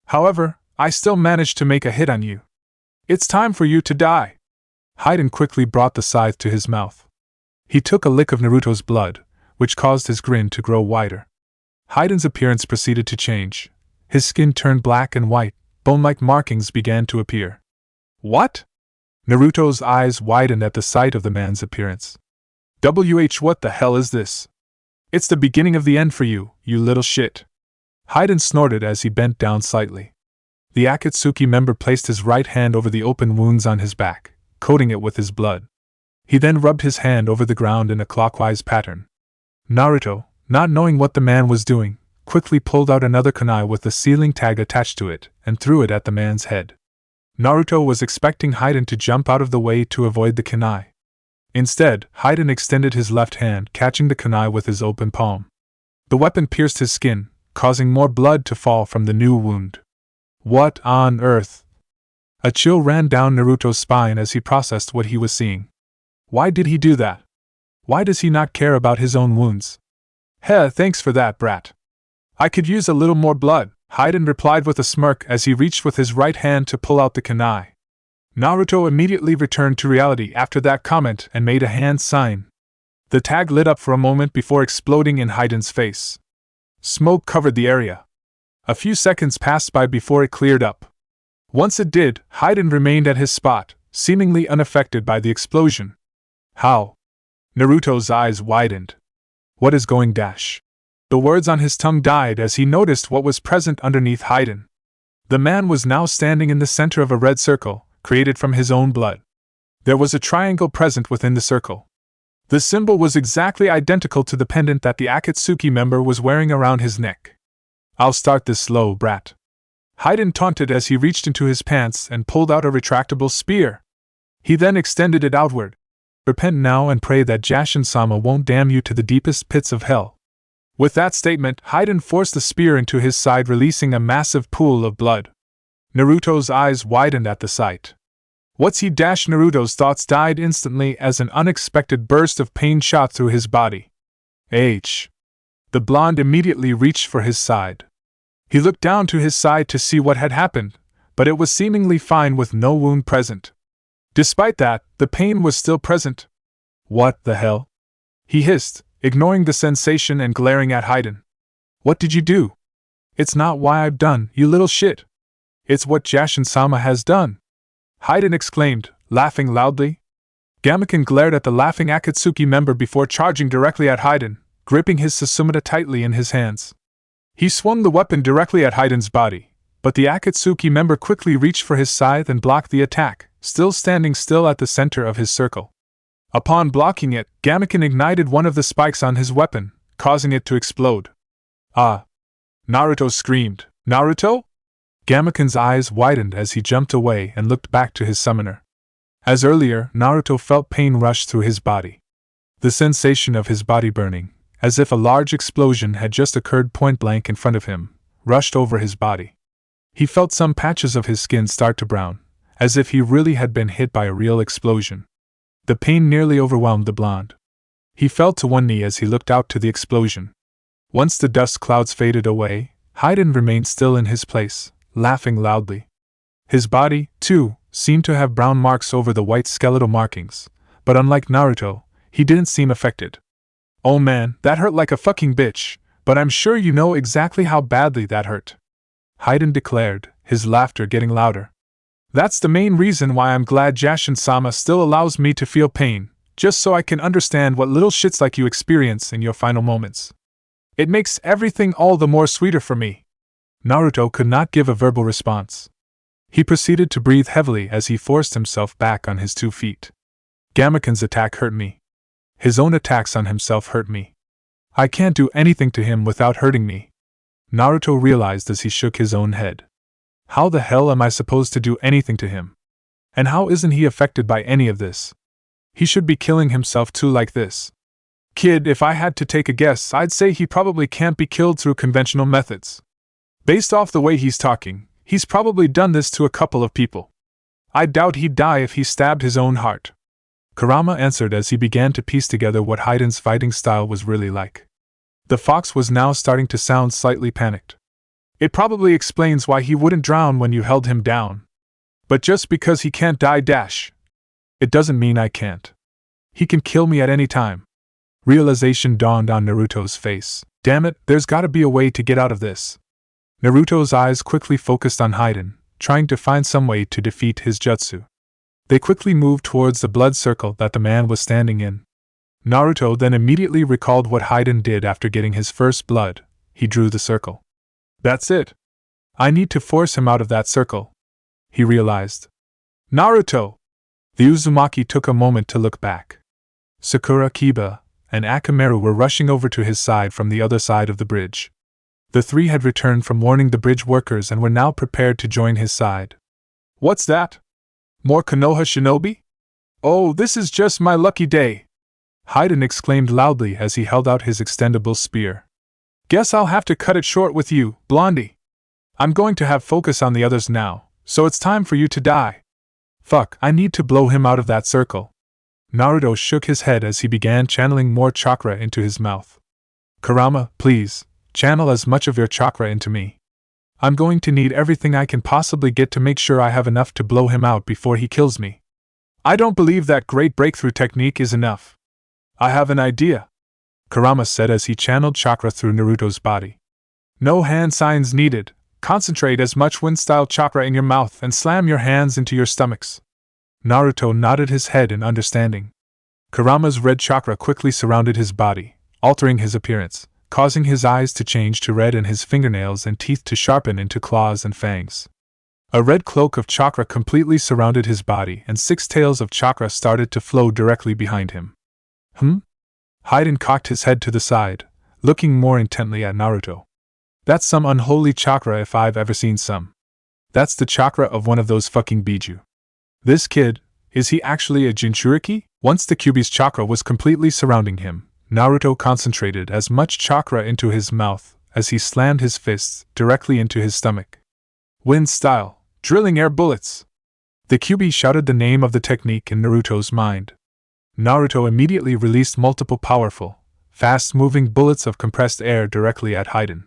[SPEAKER 1] However, I still managed to make a hit on you. It's time for you to die. Haiden quickly brought the scythe to his mouth. He took a lick of Naruto's blood, which caused his grin to grow wider. Haiden's appearance proceeded to change. His skin turned black and white, bone-like markings began to appear. What? Naruto's eyes widened at the sight of the man's appearance. What the hell is this? It's the beginning of the end for you, you little shit. Haiden snorted as he bent down slightly. The Akatsuki member placed his right hand over the open wounds on his back, coating it with his blood. He then rubbed his hand over the ground in a clockwise pattern. Naruto, not knowing what the man was doing, quickly pulled out another kunai with the sealing tag attached to it and threw it at the man's head. Naruto was expecting Haiden to jump out of the way to avoid the kunai. Instead, Haiden extended his left hand, catching the kunai with his open palm. The weapon pierced his skin, causing more blood to fall from the new wound. What on earth? A chill ran down Naruto's spine as he processed what he was seeing. Why did he do that? Why does he not care about his own wounds? Heh, thanks for that, brat. I could use a little more blood, Haiden replied with a smirk as he reached with his right hand to pull out the kunai. Naruto immediately returned to reality after that comment and made a hand sign. The tag lit up for a moment before exploding in Haiden's face. Smoke covered the area. A few seconds passed by before it cleared up. Once it did, Haiden remained at his spot, seemingly unaffected by the explosion. How? Naruto's eyes widened. What is going dash? The words on his tongue died as he noticed what was present underneath Haiden. The man was now standing in the center of a red circle, created from his own blood. There was a triangle present within the circle. The symbol was exactly identical to the pendant that the Akatsuki member was wearing around his neck. I'll start this slow, brat. Haiden taunted as he reached into his pants and pulled out a retractable spear. He then extended it outward. Repent now and pray that Jashin-sama won't damn you to the deepest pits of hell. With that statement, Haiden forced the spear into his side, releasing a massive pool of blood. Naruto's eyes widened at the sight. What's he dash? Naruto's thoughts died instantly as an unexpected burst of pain shot through his body. H. The blonde immediately reached for his side. He looked down to his side to see what had happened, but it was seemingly fine with no wound present. Despite that, the pain was still present. What the hell? He hissed, ignoring the sensation and glaring at Haiden. What did you do? It's not why I've done, you little shit. It's what Jashin-sama has done. Haiden exclaimed, laughing loudly. Gamaken glared at the laughing Akatsuki member before charging directly at Haiden, gripping his Susumata tightly in his hands. He swung the weapon directly at Haiden's body, but the Akatsuki member quickly reached for his scythe and blocked the attack, still standing still at the center of his circle. Upon blocking it, Gamaken ignited one of the spikes on his weapon, causing it to explode. Ah! Naruto screamed. Naruto? Gamaken's eyes widened as he jumped away and looked back to his summoner. As earlier, Naruto felt pain rush through his body. The sensation of his body burning, as if a large explosion had just occurred point-blank in front of him, rushed over his body. He felt some patches of his skin start to brown, as if he really had been hit by a real explosion. The pain nearly overwhelmed the blonde. He fell to one knee as he looked out to the explosion. Once the dust clouds faded away, Haiden remained still in his place, laughing loudly. His body, too, seemed to have brown marks over the white skeletal markings, but unlike Naruto, he didn't seem affected. Oh man, that hurt like a fucking bitch, but I'm sure you know exactly how badly that hurt. Haiden declared, his laughter getting louder. That's the main reason why I'm glad Jashin-sama still allows me to feel pain, just so I can understand what little shits like you experience in your final moments. It makes everything all the more sweeter for me. Naruto could not give a verbal response. He proceeded to breathe heavily as he forced himself back on his 2 feet. Gamaken's attack hurt me. His own attacks on himself hurt me. I can't do anything to him without hurting me. Naruto realized as he shook his own head. How the hell am I supposed to do anything to him? And how isn't he affected by any of this? He should be killing himself too like this. Kid, if I had to take a guess, I'd say he probably can't be killed through conventional methods. Based off the way he's talking, he's probably done this to a couple of people. I doubt he'd die if he stabbed his own heart. Kurama answered as he began to piece together what Haiden's fighting style was really like. The fox was now starting to sound slightly panicked. It probably explains why he wouldn't drown when you held him down. But just because he can't die it doesn't mean I can't. He can kill me at any time. Realization dawned on Naruto's face. Damn it, there's gotta be a way to get out of this. Naruto's eyes quickly focused on Haiden, trying to find some way to defeat his jutsu. They quickly moved towards the blood circle that the man was standing in. Naruto then immediately recalled what Haiden did after getting his first blood. He drew the circle. That's it. I need to force him out of that circle, he realized. Naruto! The Uzumaki took a moment to look back. Sakura, Kiba, and Akamaru were rushing over to his side from the other side of the bridge. The 3 had returned from warning the bridge workers and were now prepared to join his side. What's that? More Konoha shinobi? Oh, this is just my lucky day! Haiden exclaimed loudly as he held out his extendable spear. Guess I'll have to cut it short with you, Blondie. I'm going to have focus on the others now, so it's time for you to die. Fuck, I need to blow him out of that circle. Naruto shook his head as he began channeling more chakra into his mouth. Kurama, please, channel as much of your chakra into me. I'm going to need everything I can possibly get to make sure I have enough to blow him out before he kills me. I don't believe that great breakthrough technique is enough. I have an idea, Kurama said as he channeled chakra through Naruto's body. No hand signs needed. Concentrate as much wind-style chakra in your mouth and slam your hands into your stomachs. Naruto nodded his head in understanding. Kurama's red chakra quickly surrounded his body, altering his appearance, causing his eyes to change to red and his fingernails and teeth to sharpen into claws and fangs. A red cloak of chakra completely surrounded his body and 6 tails of chakra started to flow directly behind him. Hayden cocked his head to the side, looking more intently at Naruto. That's some unholy chakra if I've ever seen some. That's the chakra of one of those fucking Biju. This kid, is he actually a Jinchuriki? Once the Kyuubi's chakra was completely surrounding him, Naruto concentrated as much chakra into his mouth as he slammed his fists directly into his stomach. Wind style, drilling air bullets. The Kyuubi shouted the name of the technique in Naruto's mind. Naruto immediately released multiple powerful, fast-moving bullets of compressed air directly at Hayden.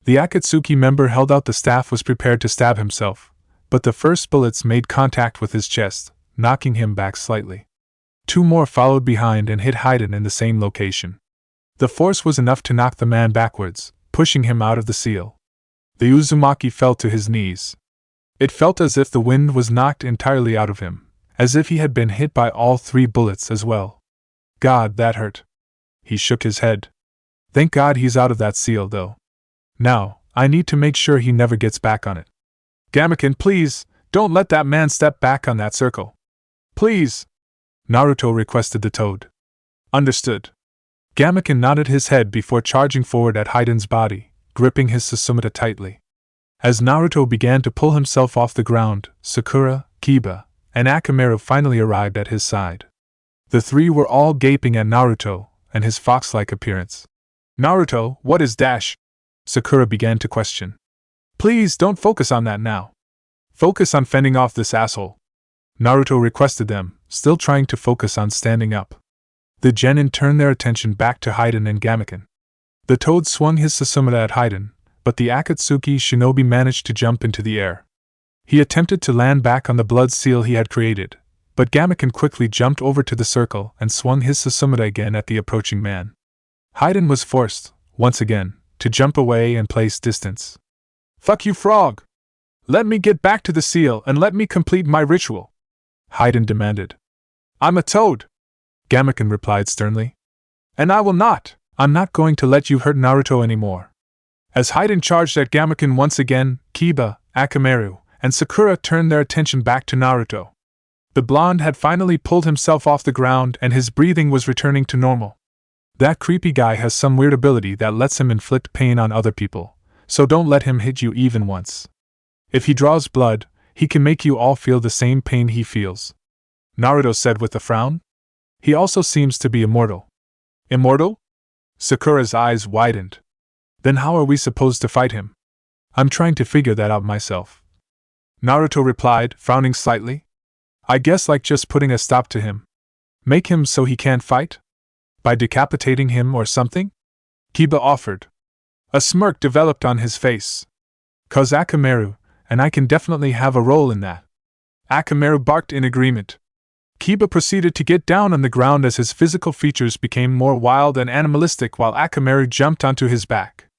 [SPEAKER 1] The Akatsuki member held out the staff was prepared to stab himself, but the first bullets made contact with his chest, knocking him back slightly. 2 more followed behind and hit Hayden in the same location. The force was enough to knock the man backwards, pushing him out of the seal. The Uzumaki fell to his knees. It felt as if the wind was knocked entirely out of him, as if he had been hit by all 3 bullets as well. God, that hurt. He shook his head. Thank God he's out of that seal, though. Now, I need to make sure he never gets back on it. Gamaken, please, don't let that man step back on that circle. Please! Naruto requested the toad. Understood. Gamaken nodded his head before charging forward at Hayden's body, gripping his Susumita tightly. As Naruto began to pull himself off the ground, Sakura, Kiba, and Akamaru finally arrived at his side. The 3 were all gaping at Naruto and his fox-like appearance. Naruto, what is dash? Sakura began to question. Please don't focus on that now. Focus on fending off this asshole. Naruto requested them, still trying to focus on standing up. The genin turned their attention back to Hayden and Gamaken. The toad swung his Susumita at Hayden, but the Akatsuki shinobi managed to jump into the air. He attempted to land back on the blood seal he had created, but Gamaken quickly jumped over to the circle and swung his Susumita again at the approaching man. Hayden was forced, once again, to jump away and place distance. Fuck you, frog! Let me get back to the seal and let me complete my ritual, Hayden demanded. I'm a toad, Gamaken replied sternly. And I will not! I'm not going to let you hurt Naruto anymore. As Hayden charged at Gamaken once again, Kiba, Akamaru, and Sakura turned their attention back to Naruto. The blonde had finally pulled himself off the ground and his breathing was returning to normal. That creepy guy has some weird ability that lets him inflict pain on other people, so don't let him hit you even once. If he draws blood, he can make you all feel the same pain he feels, Naruto said with a frown. He also seems to be immortal. Immortal? Sakura's eyes widened. Then how are we supposed to fight him? I'm trying to figure that out myself. Naruto replied, frowning slightly. I guess like just putting a stop to him. Make him so he can't fight? By decapitating him or something? Kiba offered. A smirk developed on his face. 'Cause Akamaru, and I can definitely have a role in that. Akamaru barked in agreement. Kiba proceeded to get down on the ground as his physical features became more wild and animalistic while Akamaru jumped onto his back.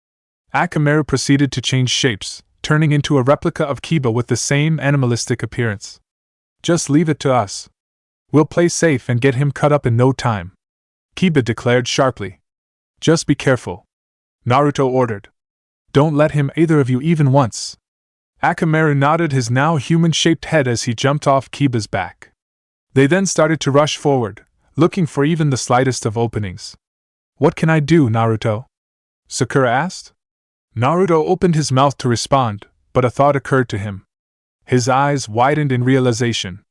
[SPEAKER 1] Akamaru proceeded to change shapes, turning into a replica of Kiba with the same animalistic appearance. Just leave it to us. We'll play safe and get him cut up in no time, Kiba declared sharply. Just be careful, Naruto ordered. Don't let him either of you even once. Akamaru nodded his now human-shaped head as he jumped off Kiba's back. They then started to rush forward, looking for even the slightest of openings. What can I do, Naruto? Sakura asked. Naruto opened his mouth to respond, but a thought occurred to him. His eyes widened in realization.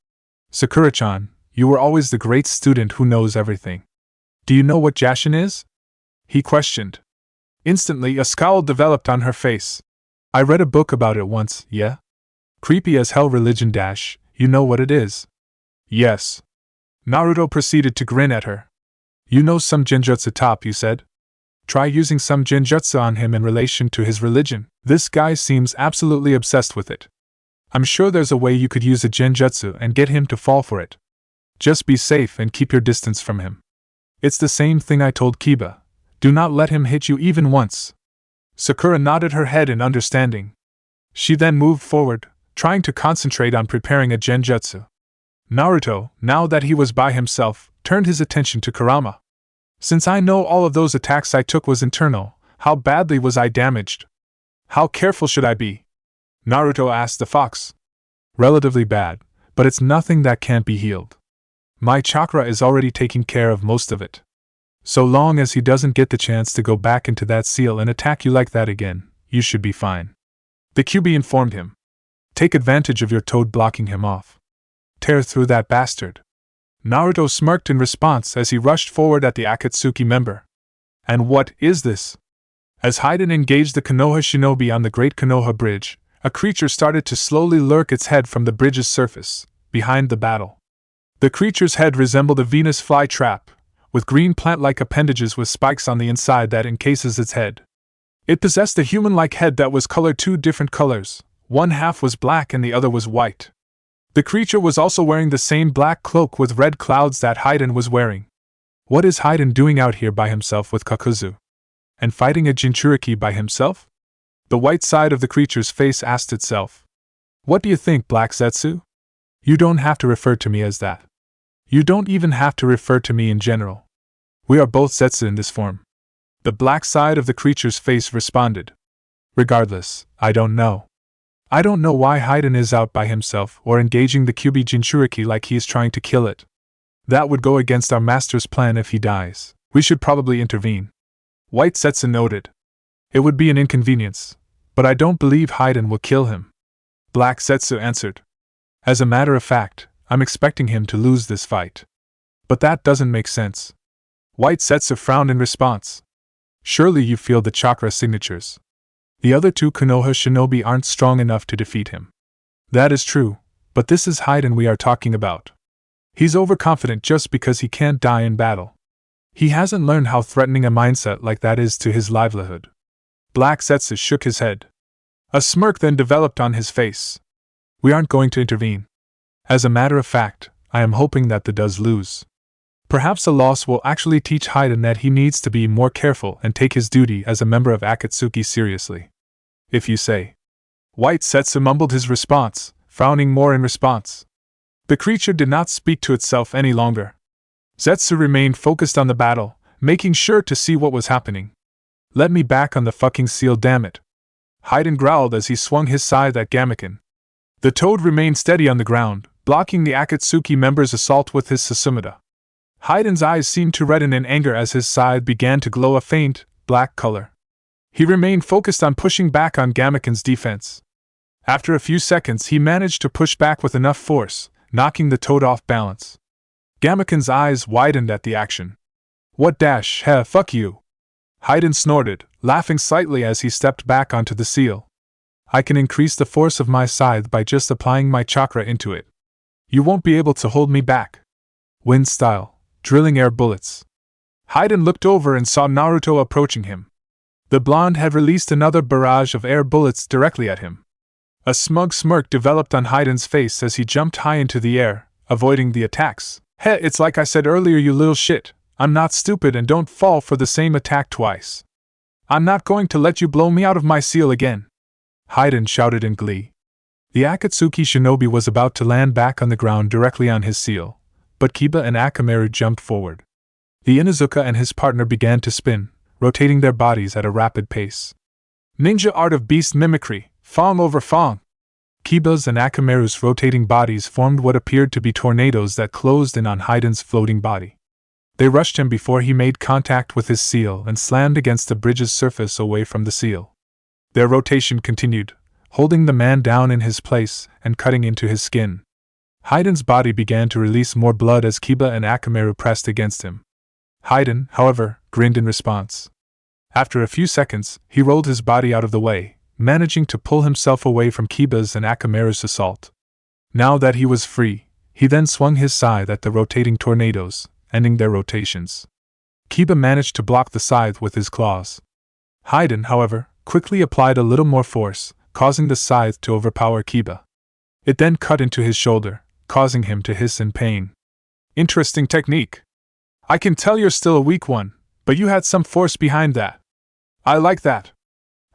[SPEAKER 1] Sakura-chan, you were always the great student who knows everything. Do you know what Jashin is? He questioned. Instantly, a scowl developed on her face. I read a book about it once, yeah? Creepy as hell religion dash, you know what it is. Yes. Naruto proceeded to grin at her. You know some genjutsu top, you said? Try using some genjutsu on him in relation to his religion. This guy seems absolutely obsessed with it. I'm sure there's a way you could use a genjutsu and get him to fall for it. Just be safe and keep your distance from him. It's the same thing I told Kiba. Do not let him hit you even once. Sakura nodded her head in understanding. She then moved forward, trying to concentrate on preparing a genjutsu. Naruto, now that he was by himself, turned his attention to Kurama. Since I know all of those attacks I took was internal, how badly was I damaged? How careful should I be? Naruto asked the fox. Relatively bad, but it's nothing that can't be healed. My chakra is already taking care of most of it. So long as he doesn't get the chance to go back into that seal and attack you like that again, you should be fine. The QB informed him. Take advantage of your toad blocking him off. Tear through that bastard. Naruto smirked in response as he rushed forward at the Akatsuki member. And what is this? As Haiden engaged the Konoha shinobi on the Great Konoha Bridge, a creature started to slowly lurk its head from the bridge's surface, behind the battle. The creature's head resembled a Venus flytrap, with green plant-like appendages with spikes on the inside that encases its head. It possessed a human-like head that was colored two different colors, one half was black and the other was white. The creature was also wearing the same black cloak with red clouds that Haiden was wearing. What is Haiden doing out here by himself with Kakuzu? And fighting a Jinchuriki by himself? The white side of the creature's face asked itself. What do you think, Black Zetsu? You don't have to refer to me as that. You don't even have to refer to me in general. We are both Zetsu in this form. The black side of the creature's face responded. Regardless, I don't know. I don't know why Haiden is out by himself or engaging the QB Jinchuriki like he is trying to kill it. That would go against our master's plan if he dies. We should probably intervene. White Zetsu noted. It would be an inconvenience, but I don't believe Haiden will kill him. Black Zetsu answered. As a matter of fact, I'm expecting him to lose this fight. But that doesn't make sense. White Zetsu frowned in response. Surely you feel the chakra signatures. The other two Konoha shinobi aren't strong enough to defeat him. That is true, but this is Haiden we are talking about. He's overconfident just because he can't die in battle. He hasn't learned how threatening a mindset like that is to his livelihood. Black Zetsu shook his head. A smirk then developed on his face. We aren't going to intervene. As a matter of fact, I am hoping that the does lose. Perhaps the loss will actually teach Haiden that he needs to be more careful and take his duty as a member of Akatsuki seriously. If you say. White Zetsu mumbled his response, frowning more in response. The creature did not speak to itself any longer. Zetsu remained focused on the battle, making sure to see what was happening. Let me back on the fucking seal, damn it. Haiden growled as he swung his scythe at Gamaken. The toad remained steady on the ground, blocking the Akatsuki member's assault with his Susumida. Haiden's eyes seemed to redden in anger as his scythe began to glow a faint, black color. He remained focused on pushing back on Gamaken's defense. After a few seconds he managed to push back with enough force, knocking the toad off balance. Gamaken's eyes widened at the action. What dash, heh, fuck you. Haiden snorted, laughing slightly as he stepped back onto the seal. I can increase the force of my scythe by just applying my chakra into it. You won't be able to hold me back. Wind style, drilling air bullets. Haiden looked over and saw Naruto approaching him. The blonde had released another barrage of air bullets directly at him. A smug smirk developed on Haiden's face as he jumped high into the air, avoiding the attacks. Heh, it's like I said earlier, you little shit. I'm not stupid and don't fall for the same attack twice. I'm not going to let you blow me out of my seal again. Haiden shouted in glee. The Akatsuki shinobi was about to land back on the ground directly on his seal, but Kiba and Akamaru jumped forward. The Inuzuka and his partner began to spin, rotating their bodies at a rapid pace. Ninja art of beast mimicry, Fong over Fong. Kiba's and Akamaru's rotating bodies formed what appeared to be tornadoes that closed in on Haiden's floating body. They rushed him before he made contact with his seal and slammed against the bridge's surface away from the seal. Their rotation continued, holding the man down in his place and cutting into his skin. Haiden's body began to release more blood as Kiba and Akamaru pressed against him. Haiden, however, grinned in response. After a few seconds, he rolled his body out of the way, managing to pull himself away from Kiba's and Akamaru's assault. Now that he was free, he then swung his scythe at the rotating tornadoes, ending their rotations. Kiba managed to block the scythe with his claws. Haiden, however, quickly applied a little more force, causing the scythe to overpower Kiba. It then cut into his shoulder, causing him to hiss in pain. Interesting technique. I can tell you're still a weak one, but you had some force behind that. I like that.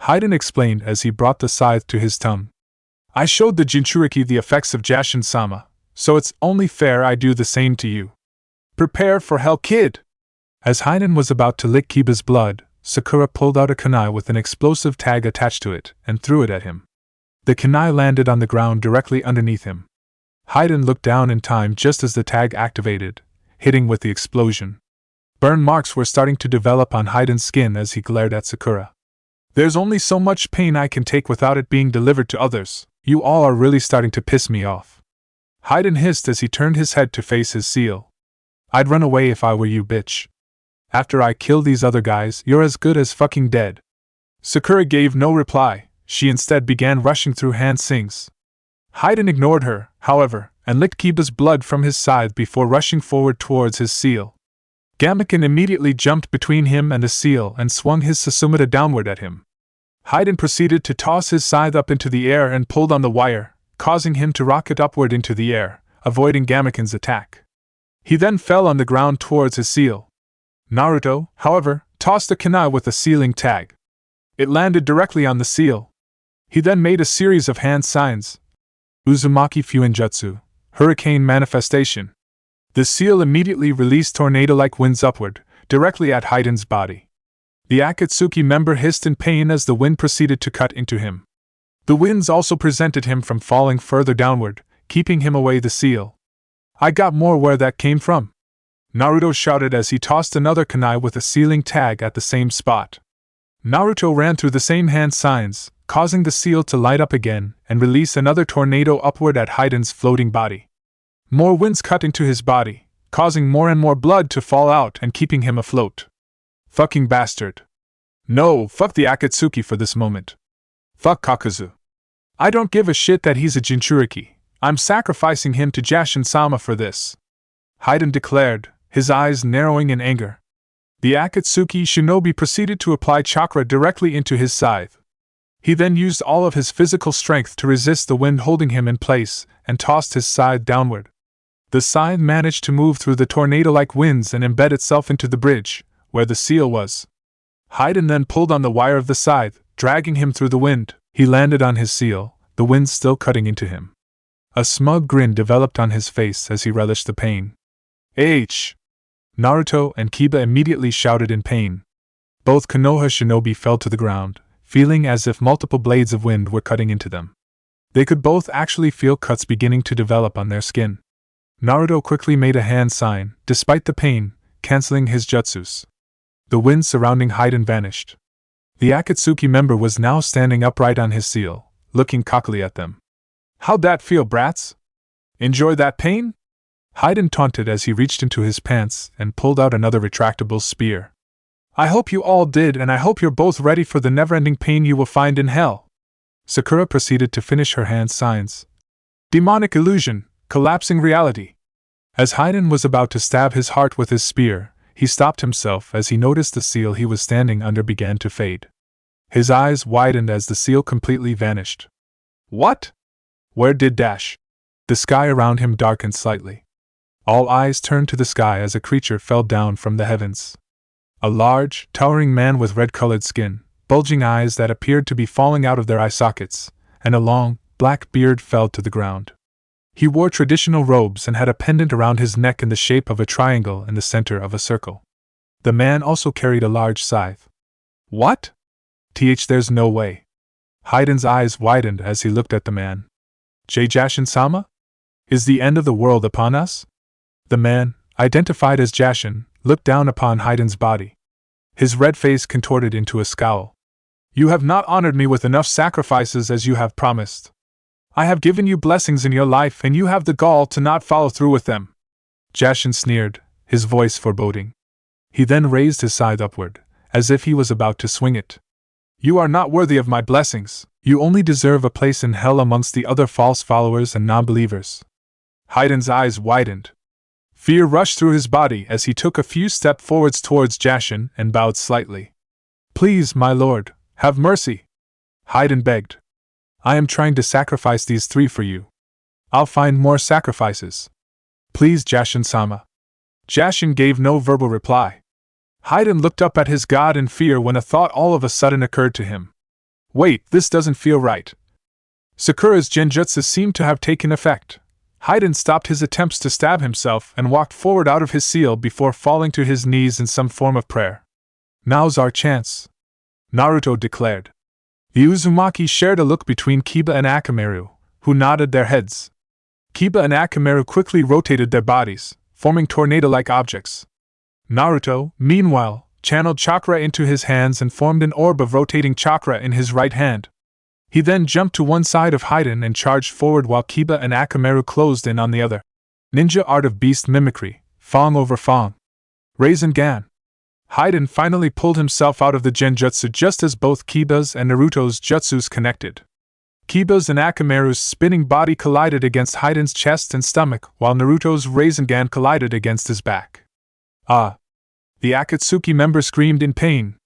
[SPEAKER 1] Haiden explained as he brought the scythe to his tongue. I showed the Jinchuriki the effects of Jashin-sama, so it's only fair I do the same to you. Prepare for hell, kid! As Haiden was about to lick Kiba's blood, Sakura pulled out a kunai with an explosive tag attached to it and threw it at him. The kunai landed on the ground directly underneath him. Haiden looked down in time just as the tag activated, hitting with the explosion. Burn marks were starting to develop on Haiden's skin as he glared at Sakura. There's only so much pain I can take without it being delivered to others. You all are really starting to piss me off. Haiden hissed as he turned his head to face his seal. I'd run away if I were you, bitch. After I kill these other guys, you're as good as fucking dead. Sakura gave no reply. She instead began rushing through hand sings. Haiden ignored her, however, and licked Kiba's blood from his scythe before rushing forward towards his seal. Gamaken immediately jumped between him and the seal and swung his Susumita downward at him. Haiden proceeded to toss his scythe up into the air and pulled on the wire, causing him to rocket upward into the air, avoiding Gamaken's attack. He then fell on the ground towards his seal. Naruto, however, tossed a kunai with a sealing tag. It landed directly on the seal. He then made a series of hand signs. Uzumaki Fuinjutsu, Hurricane Manifestation. The seal immediately released tornado-like winds upward, directly at Haiden's body. The Akatsuki member hissed in pain as the wind proceeded to cut into him. The winds also prevented him from falling further downward, keeping him away the seal. I got more where that came from. Naruto shouted as he tossed another kunai with a sealing tag at the same spot. Naruto ran through the same hand signs, causing the seal to light up again and release another tornado upward at Haiden's floating body. More winds cut into his body, causing more and more blood to fall out and keeping him afloat. Fucking bastard. No, fuck the Akatsuki for this moment. Fuck Kakuzu. I don't give a shit that he's a Jinchuriki. I'm sacrificing him to Jashin-sama for this. Haiden declared, his eyes narrowing in anger. The Akatsuki shinobi proceeded to apply chakra directly into his scythe. He then used all of his physical strength to resist the wind holding him in place and tossed his scythe downward. The scythe managed to move through the tornado-like winds and embed itself into the bridge, where the seal was. Haiden then pulled on the wire of the scythe, dragging him through the wind. He landed on his seal, the wind still cutting into him. A smug grin developed on his face as he relished the pain. H! Naruto and Kiba immediately shouted in pain. Both Konoha shinobi fell to the ground, feeling as if multiple blades of wind were cutting into them. They could both actually feel cuts beginning to develop on their skin. Naruto quickly made a hand sign, despite the pain, canceling his jutsus. The wind surrounding Haiden vanished. The Akatsuki member was now standing upright on his seal, looking cockily at them. How'd that feel, brats? Enjoy that pain? Haiden taunted as he reached into his pants and pulled out another retractable spear. I hope you all did, and I hope you're both ready for the never-ending pain you will find in hell. Sakura proceeded to finish her hand signs. Demonic illusion, collapsing reality. As Haiden was about to stab his heart with his spear, he stopped himself as he noticed the seal he was standing under began to fade. His eyes widened as the seal completely vanished. What? Where did dash? The sky around him darkened slightly. All eyes turned to the sky as a creature fell down from the heavens. A large, towering man with red-colored skin, bulging eyes that appeared to be falling out of their eye sockets, and a long, black beard fell to the ground. He wore traditional robes and had a pendant around his neck in the shape of a triangle in the center of a circle. The man also carried a large scythe. What? There's no way. Haiden's eyes widened as he looked at the man. Jashin-sama? Is the end of the world upon us? The man, identified as Jashin, looked down upon Haiden's body. His red face contorted into a scowl. You have not honored me with enough sacrifices as you have promised. I have given you blessings in your life and you have the gall to not follow through with them. Jashin sneered, his voice foreboding. He then raised his scythe upward, as if he was about to swing it. You are not worthy of my blessings. You only deserve a place in hell amongst the other false followers and non-believers. Hayden's eyes widened. Fear rushed through his body as he took a few steps forwards towards Jashin and bowed slightly. Please, my lord, have mercy. Hayden begged. I am trying to sacrifice these 3 for you. I'll find more sacrifices. Please, Jashin-sama. Jashin gave no verbal reply. Hayden looked up at his god in fear when a thought all of a sudden occurred to him. Wait, this doesn't feel right. Sakura's genjutsu seemed to have taken effect. Hayden stopped his attempts to stab himself and walked forward out of his seal before falling to his knees in some form of prayer. Now's our chance, Naruto declared. The Uzumaki shared a look between Kiba and Akamaru, who nodded their heads. Kiba and Akamaru quickly rotated their bodies, forming tornado-like objects. Naruto, meanwhile, channeled chakra into his hands and formed an orb of rotating chakra in his right hand. He then jumped to one side of Hayden and charged forward while Kiba and Akamaru closed in on the other. Ninja art of beast mimicry, Fong over Fong. Rasengan. Hayden finally pulled himself out of the genjutsu just as both Kiba's and Naruto's jutsus connected. Kiba's and Akamaru's spinning body collided against Hayden's chest and stomach, while Naruto's Rasengan collided against his back. Ah! The Akatsuki member screamed in pain.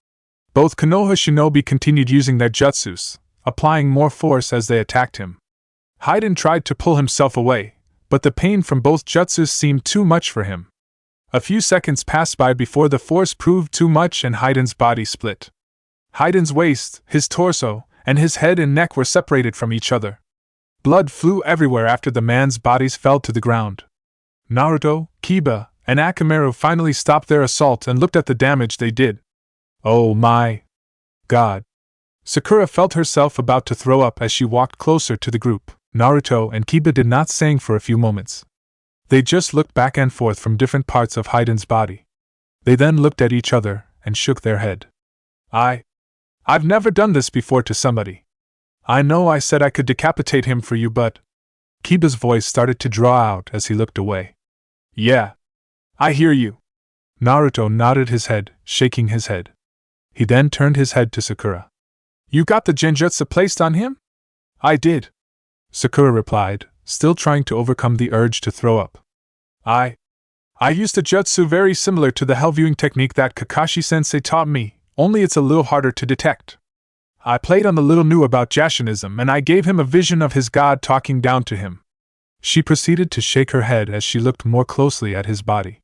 [SPEAKER 1] Both Konoha shinobi continued using their jutsus, applying more force as they attacked him. Hayden tried to pull himself away, but the pain from both jutsus seemed too much for him. A few seconds passed by before the force proved too much and Hayden's body split. Hayden's waist, his torso, and his head and neck were separated from each other. Blood flew everywhere after the man's bodies fell to the ground. Naruto, Kiba, and Akamaru finally stopped their assault and looked at the damage they did. Oh my God! Sakura felt herself about to throw up as she walked closer to the group. Naruto and Kiba did not say for a few moments. They just looked back and forth from different parts of Hayden's body. They then looked at each other and shook their head. I've never done this before to somebody. I know I said I could decapitate him for you, but... Kiba's voice started to draw out as he looked away. Yeah. I hear you. Naruto nodded his head, shaking his head. He then turned his head to Sakura. You got the genjutsu placed on him? I did. Sakura replied, still trying to overcome the urge to throw up. I used a jutsu very similar to the hell viewing technique that Kakashi-sensei taught me, only it's a little harder to detect. I played on the little knew about Jashinism and I gave him a vision of his god talking down to him. She proceeded to shake her head as she looked more closely at his body.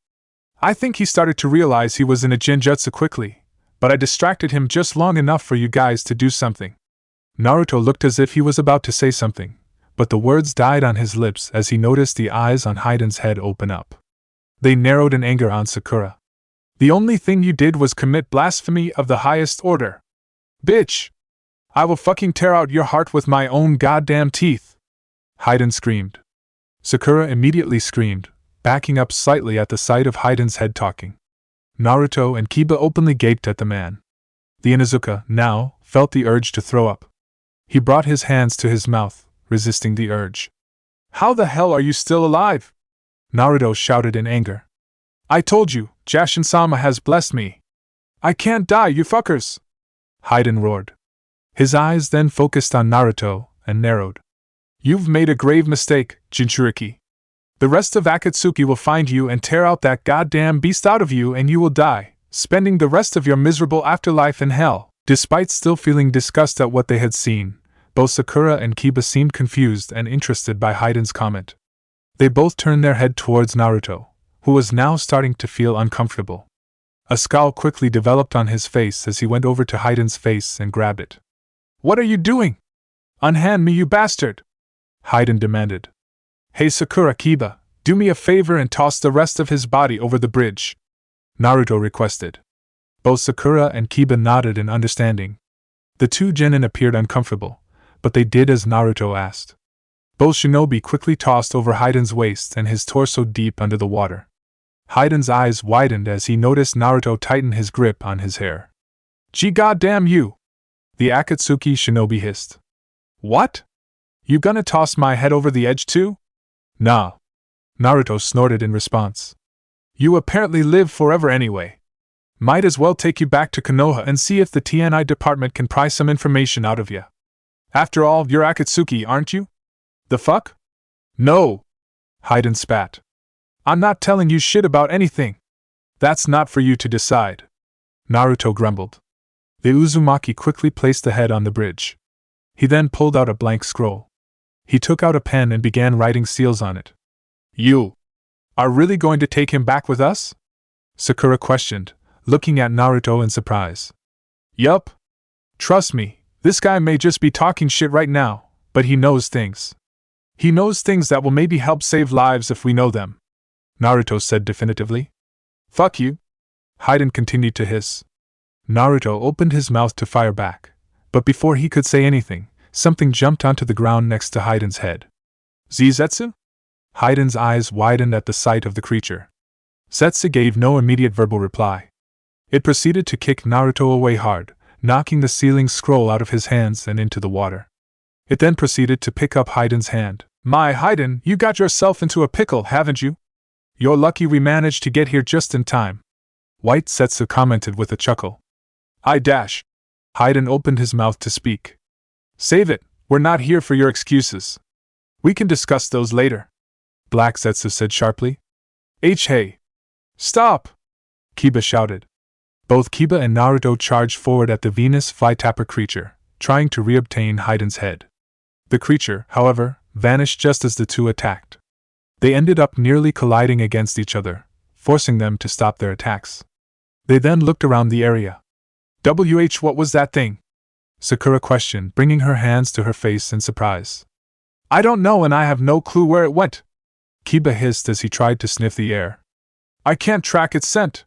[SPEAKER 1] I think he started to realize he was in a genjutsu quickly, but I distracted him just long enough for you guys to do something. Naruto looked as if he was about to say something, but the words died on his lips as he noticed the eyes on Hayden's head open up. They narrowed in anger on Sakura. The only thing you did was commit blasphemy of the highest order. Bitch! I will fucking tear out your heart with my own goddamn teeth! Hayden screamed. Sakura immediately screamed, backing up slightly at the sight of Hayden's head talking. Naruto and Kiba openly gaped at the man. The Inuzuka, now, felt the urge to throw up. He brought his hands to his mouth, resisting the urge. How the hell are you still alive? Naruto shouted in anger. I told you, Jashin-sama has blessed me. I can't die, you fuckers! Hayden roared. His eyes then focused on Naruto and narrowed. You've made a grave mistake, Jinchuriki. The rest of Akatsuki will find you and tear out that goddamn beast out of you and you will die, spending the rest of your miserable afterlife in hell. Despite still feeling disgust at what they had seen, both Sakura and Kiba seemed confused and interested by Hayden's comment. They both turned their head towards Naruto, who was now starting to feel uncomfortable. A scowl quickly developed on his face as he went over to Hayden's face and grabbed it. What are you doing? Unhand me, you bastard! Hayden demanded. Hey Sakura, Kiba, do me a favor and toss the rest of his body over the bridge, Naruto requested. Both Sakura and Kiba nodded in understanding. The two genin appeared uncomfortable, but they did as Naruto asked. Both shinobi quickly tossed over Hayden's waist and his torso deep under the water. Hayden's eyes widened as he noticed Naruto tighten his grip on his hair. Gee goddamn you! The Akatsuki shinobi hissed. What? You gonna toss my head over the edge too? Nah. Naruto snorted in response. You apparently live forever anyway. Might as well take you back to Konoha and see if the TNI department can pry some information out of you. After all, you're Akatsuki, aren't you? The fuck? No! Hayden spat. I'm not telling you shit about anything. That's not for you to decide. Naruto grumbled. The Uzumaki quickly placed the head on the bridge. He then pulled out a blank scroll. He took out a pen and began writing seals on it. You are really going to take him back with us? Sakura questioned, looking at Naruto in surprise. Yup. Trust me, this guy may just be talking shit right now, but he knows things. He knows things that will maybe help save lives if we know them, Naruto said definitively. Fuck you. Hayden continued to hiss. Naruto opened his mouth to fire back, but before he could say anything, something jumped onto the ground next to Hayden's head. Zetsu? Hayden's eyes widened at the sight of the creature. Zetsu gave no immediate verbal reply. It proceeded to kick Naruto away hard, knocking the sealing scroll out of his hands and into the water. It then proceeded to pick up Hayden's hand. My Hayden, you got yourself into a pickle, haven't you? You're lucky we managed to get here just in time. White Zetsu commented with a chuckle. Hayden opened his mouth to speak. Save it, we're not here for your excuses. We can discuss those later. Black Zetsu said sharply. Hey! Stop! Kiba shouted. Both Kiba and Naruto charged forward at the Venus flytapper creature, trying to reobtain Hayden's head. The creature, however, vanished just as the two attacked. They ended up nearly colliding against each other, forcing them to stop their attacks. They then looked around the area. What was that thing? Sakura questioned, bringing her hands to her face in surprise. I don't know and I have no clue where it went. Kiba hissed as he tried to sniff the air. I can't track its scent.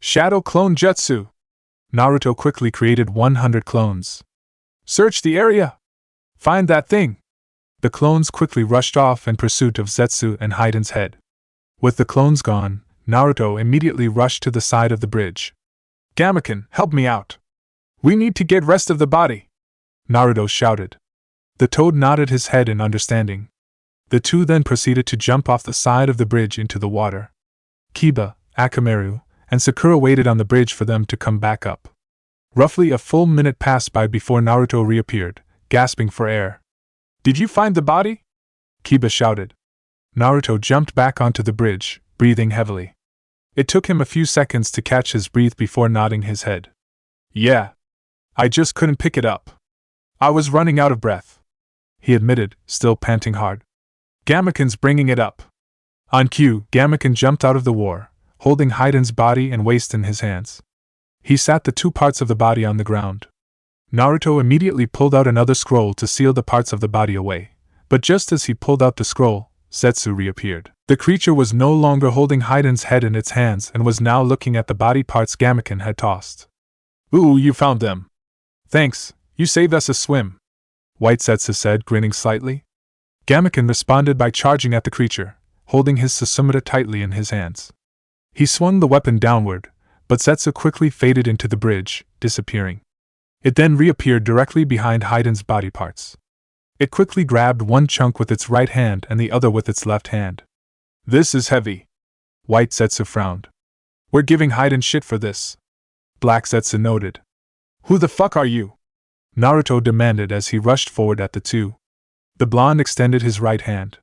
[SPEAKER 1] Shadow Clone Jutsu. Naruto quickly created 100 clones. Search the area. Find that thing. The clones quickly rushed off in pursuit of Zetsu and Hayden's head. With the clones gone, Naruto immediately rushed to the side of the bridge. Gamaken, help me out. We need to get rest of the body. Naruto shouted. The toad nodded his head in understanding. The two then proceeded to jump off the side of the bridge into the water. Kiba, Akamaru, and Sakura waited on the bridge for them to come back up. Roughly a full minute passed by before Naruto reappeared, gasping for air. Did you find the body? Kiba shouted. Naruto jumped back onto the bridge, breathing heavily. It took him a few seconds to catch his breath before nodding his head. Yeah. I just couldn't pick it up. I was running out of breath. He admitted, still panting hard. Gamaken's bringing it up. On cue, Gamaken jumped out of the war, holding Hayden's body and waist in his hands. He sat the two parts of the body on the ground. Naruto immediately pulled out another scroll to seal the parts of the body away, but just as he pulled out the scroll, Zetsu reappeared. The creature was no longer holding Hayden's head in its hands and was now looking at the body parts Gamaken had tossed. Ooh, you found them. Thanks, you saved us a swim. White Zetsu said, grinning slightly. Gamaken responded by charging at the creature, holding his Susumu tightly in his hands. He swung the weapon downward, but Zetsu quickly faded into the bridge, disappearing. It then reappeared directly behind Hayden's body parts. It quickly grabbed one chunk with its right hand and the other with its left hand. This is heavy. White Zetsu frowned. We're giving Hayden shit for this. Black Zetsu noted. Who the fuck are you? Naruto demanded as he rushed forward at the two. The blonde extended his right hand.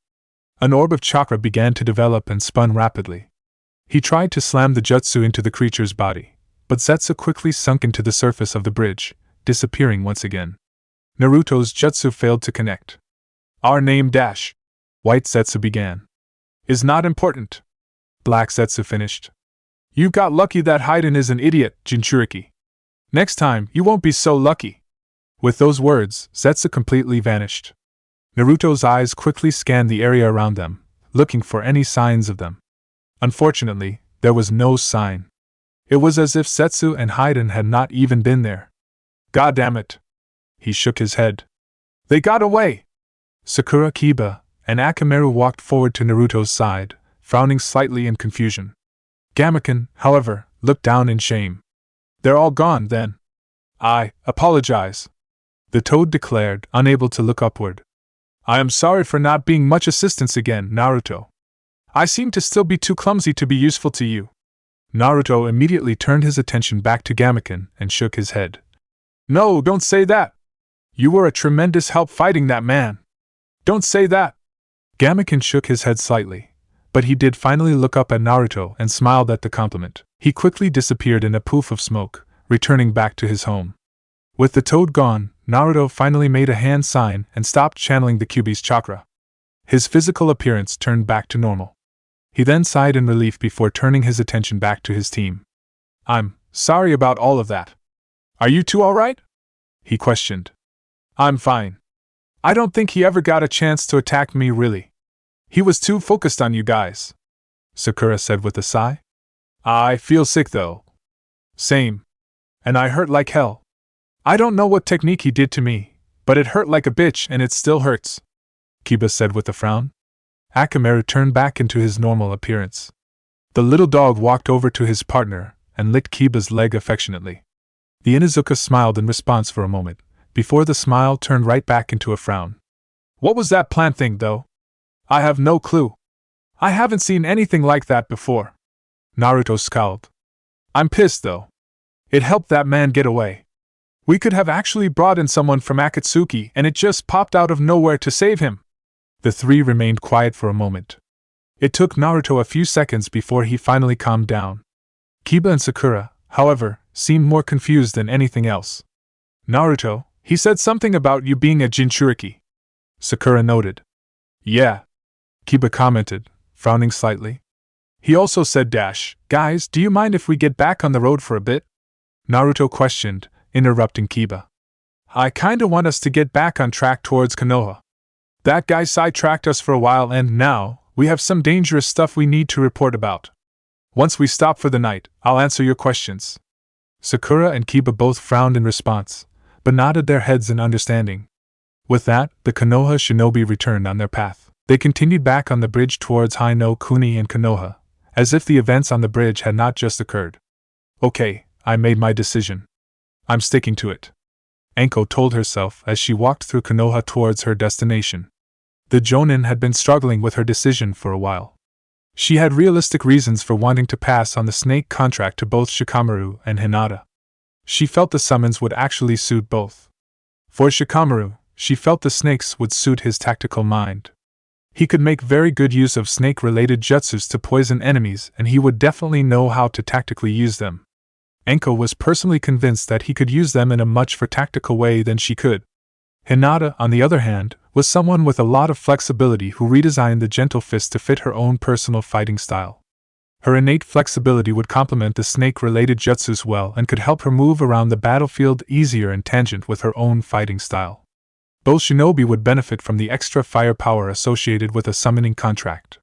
[SPEAKER 1] An orb of chakra began to develop and spun rapidly. He tried to slam the jutsu into the creature's body, but Zetsu quickly sunk into the surface of the bridge, disappearing once again. Naruto's jutsu failed to connect. Our name dash, White Zetsu began, is not important. Black Zetsu finished. You got lucky that Hayden is an idiot, Jinchuriki. Next time, you won't be so lucky. With those words, Zetsu completely vanished. Naruto's eyes quickly scanned the area around them, looking for any signs of them. Unfortunately, there was no sign. It was as if Zetsu and Hayden had not even been there. God damn it. He shook his head. They got away! Sakura, Kiba, and Akamaru walked forward to Naruto's side, frowning slightly in confusion. Gamaken, however, looked down in shame. They're all gone, then. I apologize, the toad declared, unable to look upward. I am sorry for not being much assistance again, Naruto. I seem to still be too clumsy to be useful to you. Naruto immediately turned his attention back to Gamaken and shook his head. No, don't say that! You were a tremendous help fighting that man! Don't say that! Gamaken shook his head slightly, but he did finally look up at Naruto and smiled at the compliment. He quickly disappeared in a poof of smoke, returning back to his home. With the toad gone, Naruto finally made a hand sign and stopped channeling the Kyuubi's chakra. His physical appearance turned back to normal. He then sighed in relief before turning his attention back to his team. I'm sorry about all of that. Are you two alright? He questioned. I'm fine. I don't think he ever got a chance to attack me really. He was too focused on you guys, Sakura said with a sigh. I feel sick though. Same. And I hurt like hell. I don't know what technique he did to me, but it hurt like a bitch and it still hurts, Kiba said with a frown. Akamaru turned back into his normal appearance. The little dog walked over to his partner and licked Kiba's leg affectionately. The Inuzuka smiled in response for a moment, before the smile turned right back into a frown. What was that plant thing, though? I have no clue. I haven't seen anything like that before. Naruto scowled. I'm pissed, though. It helped that man get away. We could have actually brought in someone from Akatsuki and it just popped out of nowhere to save him. The three remained quiet for a moment. It took Naruto a few seconds before he finally calmed down. Kiba and Sakura, however, seemed more confused than anything else. Naruto, he said something about you being a Jinchuriki, Sakura noted. Yeah, Kiba commented, frowning slightly. He also said guys, do you mind if we get back on the road for a bit? Naruto questioned, interrupting Kiba. I kinda want us to get back on track towards Konoha. That guy sidetracked us for a while and now, we have some dangerous stuff we need to report about. Once we stop for the night, I'll answer your questions. Sakura and Kiba both frowned in response, but nodded their heads in understanding. With that, the Konoha shinobi returned on their path. They continued back on the bridge towards Haino Kuni and Konoha, as if the events on the bridge had not just occurred. Okay, I made my decision. I'm sticking to it, Anko told herself as she walked through Konoha towards her destination. The Jonin had been struggling with her decision for a while. She had realistic reasons for wanting to pass on the snake contract to both Shikamaru and Hinata. She felt the summons would actually suit both. For Shikamaru, she felt the snakes would suit his tactical mind. He could make very good use of snake-related jutsus to poison enemies and he would definitely know how to tactically use them. Anko was personally convinced that he could use them in a much more tactical way than she could. Hinata, on the other hand, was someone with a lot of flexibility who redesigned the gentle fist to fit her own personal fighting style. Her innate flexibility would complement the snake-related jutsus well and could help her move around the battlefield easier and tangent with her own fighting style. Both shinobi would benefit from the extra firepower associated with a summoning contract.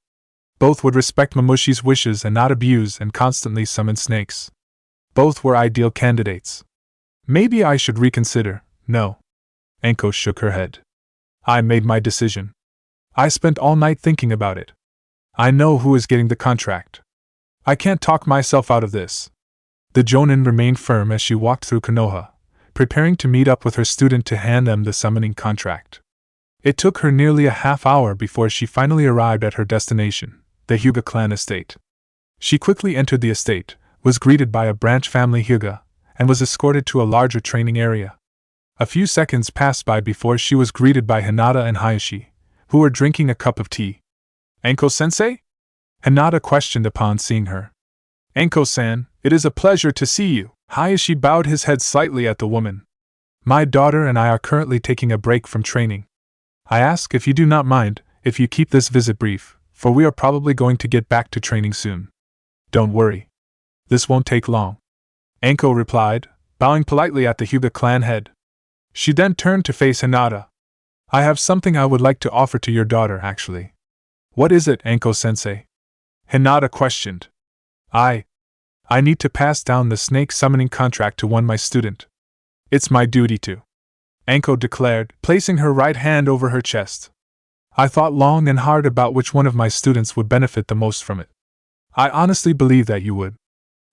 [SPEAKER 1] Both would respect Mamushi's wishes and not abuse and constantly summon snakes. Both were ideal candidates. Maybe I should reconsider. No. Anko shook her head. I made my decision. I spent all night thinking about it. I know who is getting the contract. I can't talk myself out of this. The Jonin remained firm as she walked through Konoha, preparing to meet up with her student to hand them the summoning contract. It took her nearly a half hour before she finally arrived at her destination, the Hyuga clan estate. She quickly entered the estate, was greeted by a branch family Hyuga, and was escorted to a larger training area. A few seconds passed by before she was greeted by Hinata and Hayashi, who were drinking a cup of tea. Anko-sensei? Hinata questioned upon seeing her. Anko-san, it is a pleasure to see you. Hayashi bowed his head slightly at the woman. My daughter and I are currently taking a break from training. I ask if you do not mind if you keep this visit brief, for we are probably going to get back to training soon. Don't worry. This won't take long. Anko replied, bowing politely at the Hyuga clan head. She then turned to face Hinata. I have something I would like to offer to your daughter, actually. What is it, Anko-sensei? Hinata questioned. I need to pass down the snake summoning contract to my student. It's my duty to. Anko declared, placing her right hand over her chest. I thought long and hard about which one of my students would benefit the most from it. I honestly believe that you would.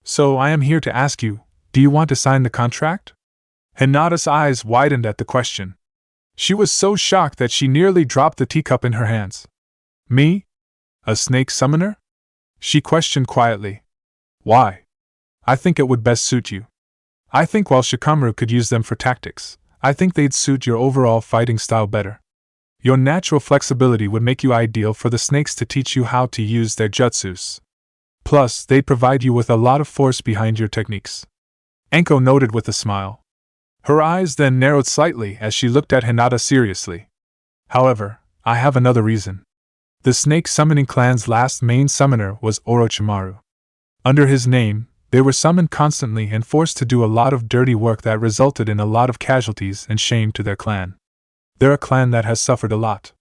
[SPEAKER 1] So I am here to ask you, do you want to sign the contract? Hinata's eyes widened at the question. She was so shocked that she nearly dropped the teacup in her hands. Me? A snake summoner? She questioned quietly. Why? I think it would best suit you. I think while Shikamaru could use them for tactics, I think they'd suit your overall fighting style better. Your natural flexibility would make you ideal for the snakes to teach you how to use their jutsus. Plus, they'd provide you with a lot of force behind your techniques. Anko noted with a smile. Her eyes then narrowed slightly as she looked at Hinata seriously. However, I have another reason. The snake summoning clan's last main summoner was Orochimaru. Under his name, they were summoned constantly and forced to do a lot of dirty work that resulted in a lot of casualties and shame to their clan. They're a clan that has suffered a lot.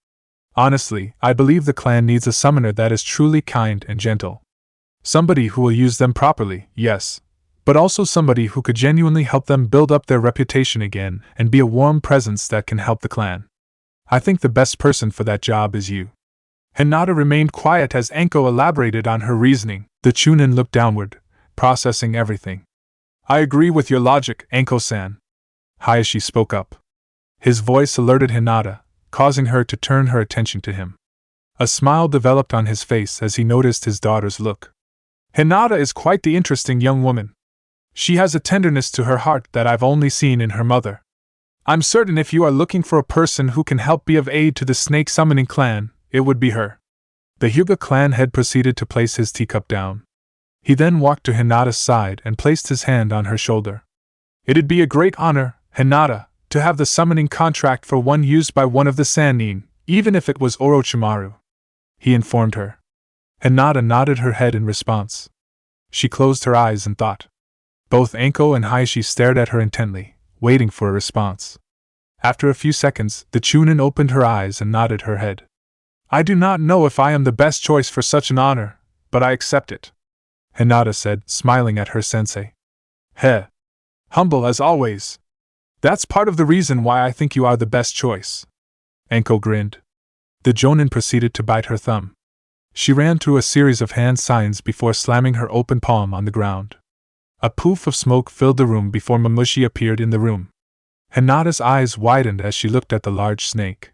[SPEAKER 1] Honestly, I believe the clan needs a summoner that is truly kind and gentle. Somebody who will use them properly, yes, but also somebody who could genuinely help them build up their reputation again and be a warm presence that can help the clan. I think the best person for that job is you. Hinata remained quiet as Anko elaborated on her reasoning. The Chunin looked downward, processing everything. I agree with your logic, Anko-san. Hayashi spoke up. His voice alerted Hinata, causing her to turn her attention to him. A smile developed on his face as he noticed his daughter's look. Hinata is quite the interesting young woman. She has a tenderness to her heart that I've only seen in her mother. I'm certain if you are looking for a person who can help be of aid to the snake summoning clan, it would be her. The Hyuga clan head proceeded to place his teacup down. He then walked to Hinata's side and placed his hand on her shoulder. It'd be a great honor, Hinata, to have the summoning contract for one used by one of the Sannin, even if it was Orochimaru. He informed her. Hinata nodded her head in response. She closed her eyes and thought. Both Anko and Hayashi stared at her intently, waiting for a response. After a few seconds, the Chunin opened her eyes and nodded her head. I do not know if I am the best choice for such an honor, but I accept it, Hinata said, smiling at her sensei. Heh. Humble as always. That's part of the reason why I think you are the best choice. Anko grinned. The Jonin proceeded to bite her thumb. She ran through a series of hand signs before slamming her open palm on the ground. A poof of smoke filled the room before Mamushi appeared in the room. Hinata's eyes widened as she looked at the large snake.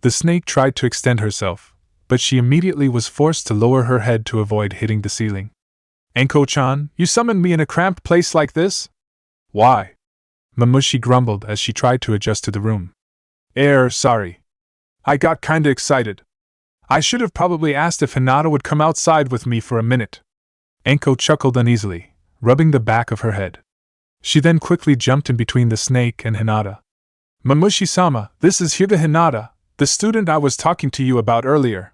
[SPEAKER 1] The snake tried to extend herself, but she immediately was forced to lower her head to avoid hitting the ceiling. Anko-chan, you summoned me in a cramped place like this? Why? Mamushi grumbled as she tried to adjust to the room. Sorry. I got kinda excited. I should have probably asked if Hinata would come outside with me for a minute. Anko chuckled uneasily, rubbing the back of her head. She then quickly jumped in between the snake and Hinata. Mamushi-sama, this is Hyuga Hinata, the student I was talking to you about earlier.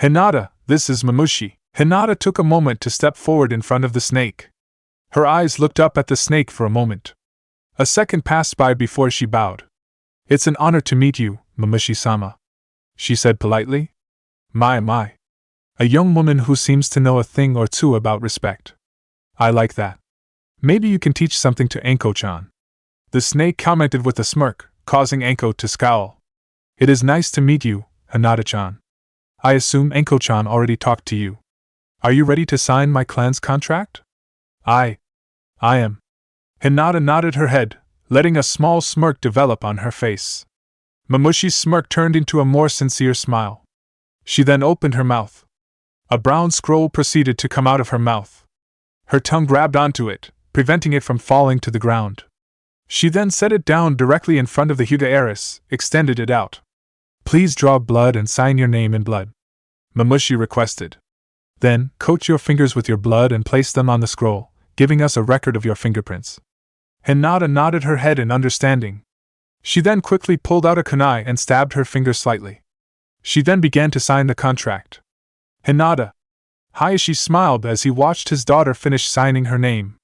[SPEAKER 1] Hinata, this is Mamushi. Hinata took a moment to step forward in front of the snake. Her eyes looked up at the snake for a moment. A second passed by before she bowed. It's an honor to meet you, Mamushi-sama, she said politely. My. A young woman who seems to know a thing or two about respect. I like that. Maybe you can teach something to Anko-chan. The snake commented with a smirk, causing Anko to scowl. It is nice to meet you, Hinata-chan. I assume Anko-chan already talked to you. Are you ready to sign my clan's contract? I am. Hinata nodded her head, letting a small smirk develop on her face. Mamushi's smirk turned into a more sincere smile. She then opened her mouth. A brown scroll proceeded to come out of her mouth. Her tongue grabbed onto it, preventing it from falling to the ground. She then set it down directly in front of the Hyuga heiress, extended it out. Please draw blood and sign your name in blood, Mamushi requested. Then, coat your fingers with your blood and place them on the scroll, giving us a record of your fingerprints. Hinata nodded her head in understanding. She then quickly pulled out a kunai and stabbed her finger slightly. She then began to sign the contract. Hinata. Hayashi smiled as he watched his daughter finish signing her name.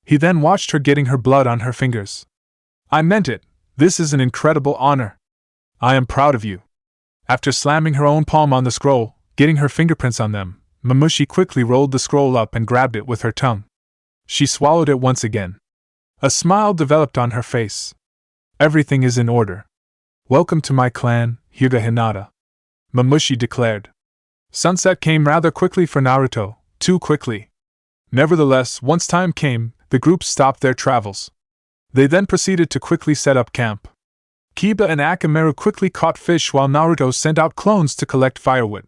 [SPEAKER 1] He then watched her getting her blood on her fingers. I meant it. This is an incredible honor. I am proud of you. After slamming her own palm on the scroll, getting her fingerprints on them, Mamushi quickly rolled the scroll up and grabbed it with her tongue. She swallowed it once again. A smile developed on her face. Everything is in order. Welcome to my clan, Hyuga Hinata, Mamushi declared. Sunset came rather quickly for Naruto, too quickly. Nevertheless, once time came, the group stopped their travels. They then proceeded to quickly set up camp. Kiba and Akamaru quickly caught fish while Naruto sent out clones to collect firewood.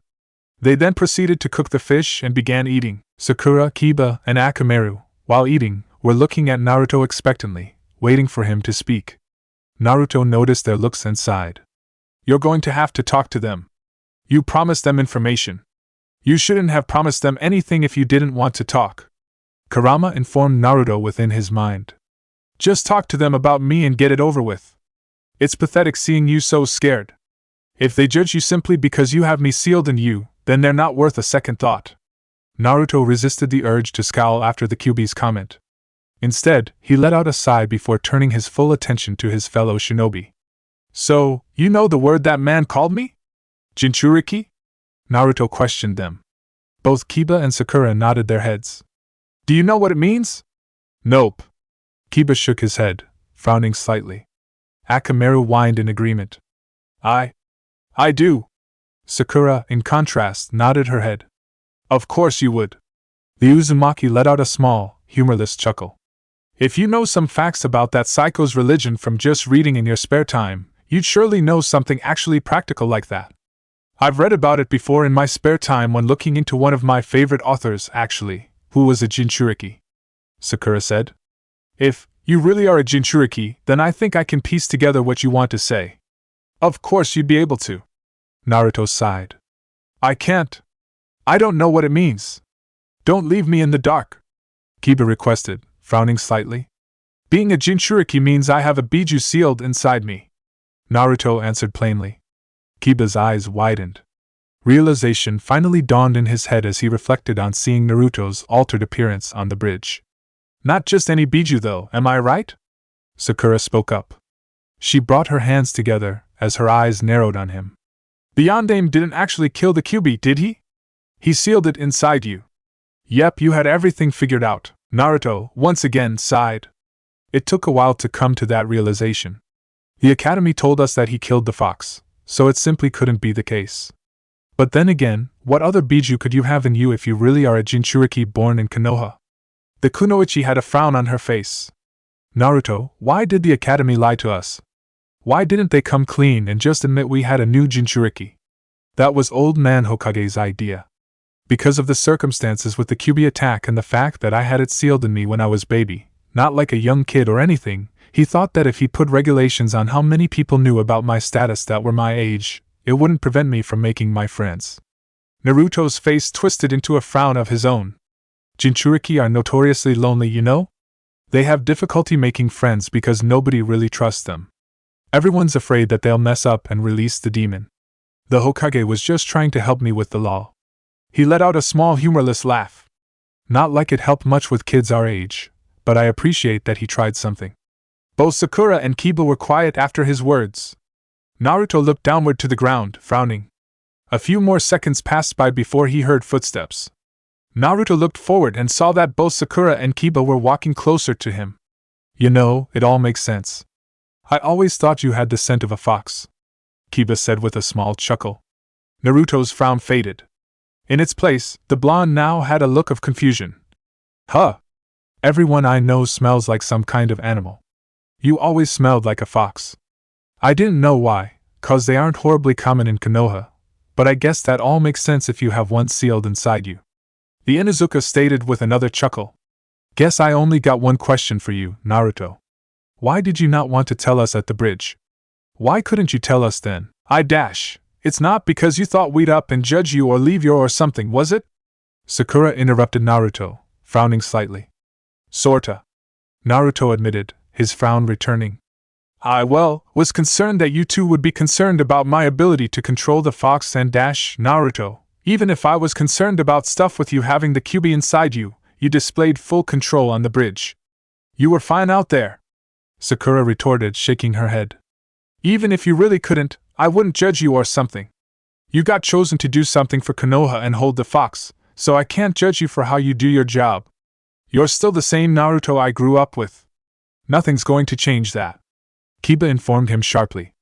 [SPEAKER 1] They then proceeded to cook the fish and began eating. Sakura, Kiba, and Akamaru, while eating, were looking at Naruto expectantly, waiting for him to speak. Naruto noticed their looks and sighed. You're going to have to talk to them. You promised them information. You shouldn't have promised them anything if you didn't want to talk. Kurama informed Naruto within his mind. Just talk to them about me and get it over with. It's pathetic seeing you so scared. If they judge you simply because you have me sealed in you, then they're not worth a second thought. Naruto resisted the urge to scowl after the Kyuubi's comment. Instead, he let out a sigh before turning his full attention to his fellow shinobi. So, you know the word that man called me? Jinchuriki? Naruto questioned them. Both Kiba and Sakura nodded their heads. Do you know what it means? Nope. Kiba shook his head, frowning slightly. Akamaru whined in agreement. I do. Sakura, in contrast, nodded her head. Of course you would. The Uzumaki let out a small, humorless chuckle. If you know some facts about that psycho's religion from just reading in your spare time, you'd surely know something actually practical like that. I've read about it before in my spare time when looking into one of my favorite authors, actually, who was a Jinchuriki. Sakura said. If you really are a Jinchuriki, then I think I can piece together what you want to say. Of course you'd be able to. Naruto sighed. I can't. I don't know what it means. Don't leave me in the dark. Kiba requested, frowning slightly. Being a Jinchuriki means I have a Biju sealed inside me. Naruto answered plainly. Kiba's eyes widened. Realization finally dawned in his head as he reflected on seeing Naruto's altered appearance on the bridge. Not just any Biju though, am I right? Sakura spoke up. She brought her hands together as her eyes narrowed on him. The Yondaime didn't actually kill the Kyuubi, did he? He sealed it inside you. Yep, you had everything figured out. Naruto, once again, sighed. It took a while to come to that realization. The Academy told us that he killed the fox, so it simply couldn't be the case. But then again, what other Biju could you have in you if you really are a Jinchuriki born in Konoha? The Kunoichi had a frown on her face. Naruto, why did the Academy lie to us? Why didn't they come clean and just admit we had a new Jinchuriki? That was Old Man Hokage's idea. Because of the circumstances with the Kyuubi attack and the fact that I had it sealed in me when I was baby, not like a young kid or anything, he thought that if he put regulations on how many people knew about my status that were my age, it wouldn't prevent me from making my friends. Naruto's face twisted into a frown of his own. Jinchuriki are notoriously lonely, you know? They have difficulty making friends because nobody really trusts them. Everyone's afraid that they'll mess up and release the demon. The Hokage was just trying to help me with the law. He let out a small humorless laugh. Not like it helped much with kids our age, but I appreciate that he tried something. Both Sakura and Kiba were quiet after his words. Naruto looked downward to the ground, frowning. A few more seconds passed by before he heard footsteps. Naruto looked forward and saw that both Sakura and Kiba were walking closer to him. You know, it all makes sense. I always thought you had the scent of a fox, Kiba said with a small chuckle. Naruto's frown faded. In its place, the blonde now had a look of confusion. Huh! Everyone I know smells like some kind of animal. You always smelled like a fox. I didn't know why, 'cause they aren't horribly common in Konoha, but I guess that all makes sense if you have one sealed inside you. The Inuzuka stated with another chuckle. Guess I only got one question for you, Naruto. Why did you not want to tell us at the bridge? Why couldn't you tell us then? It's not because you thought we'd up and judge you or leave you or something, was it? Sakura interrupted Naruto, frowning slightly. Sorta. Naruto admitted, his frown returning. I was concerned that you two would be concerned about my ability to control the fox and Naruto. Even if I was concerned about stuff with you having the Kyuubi inside you, you displayed full control on the bridge. You were fine out there, Sakura retorted, shaking her head. Even if you really couldn't, I wouldn't judge you or something. You got chosen to do something for Konoha and hold the fox, so I can't judge you for how you do your job. You're still the same Naruto I grew up with. Nothing's going to change that, Kiba informed him sharply.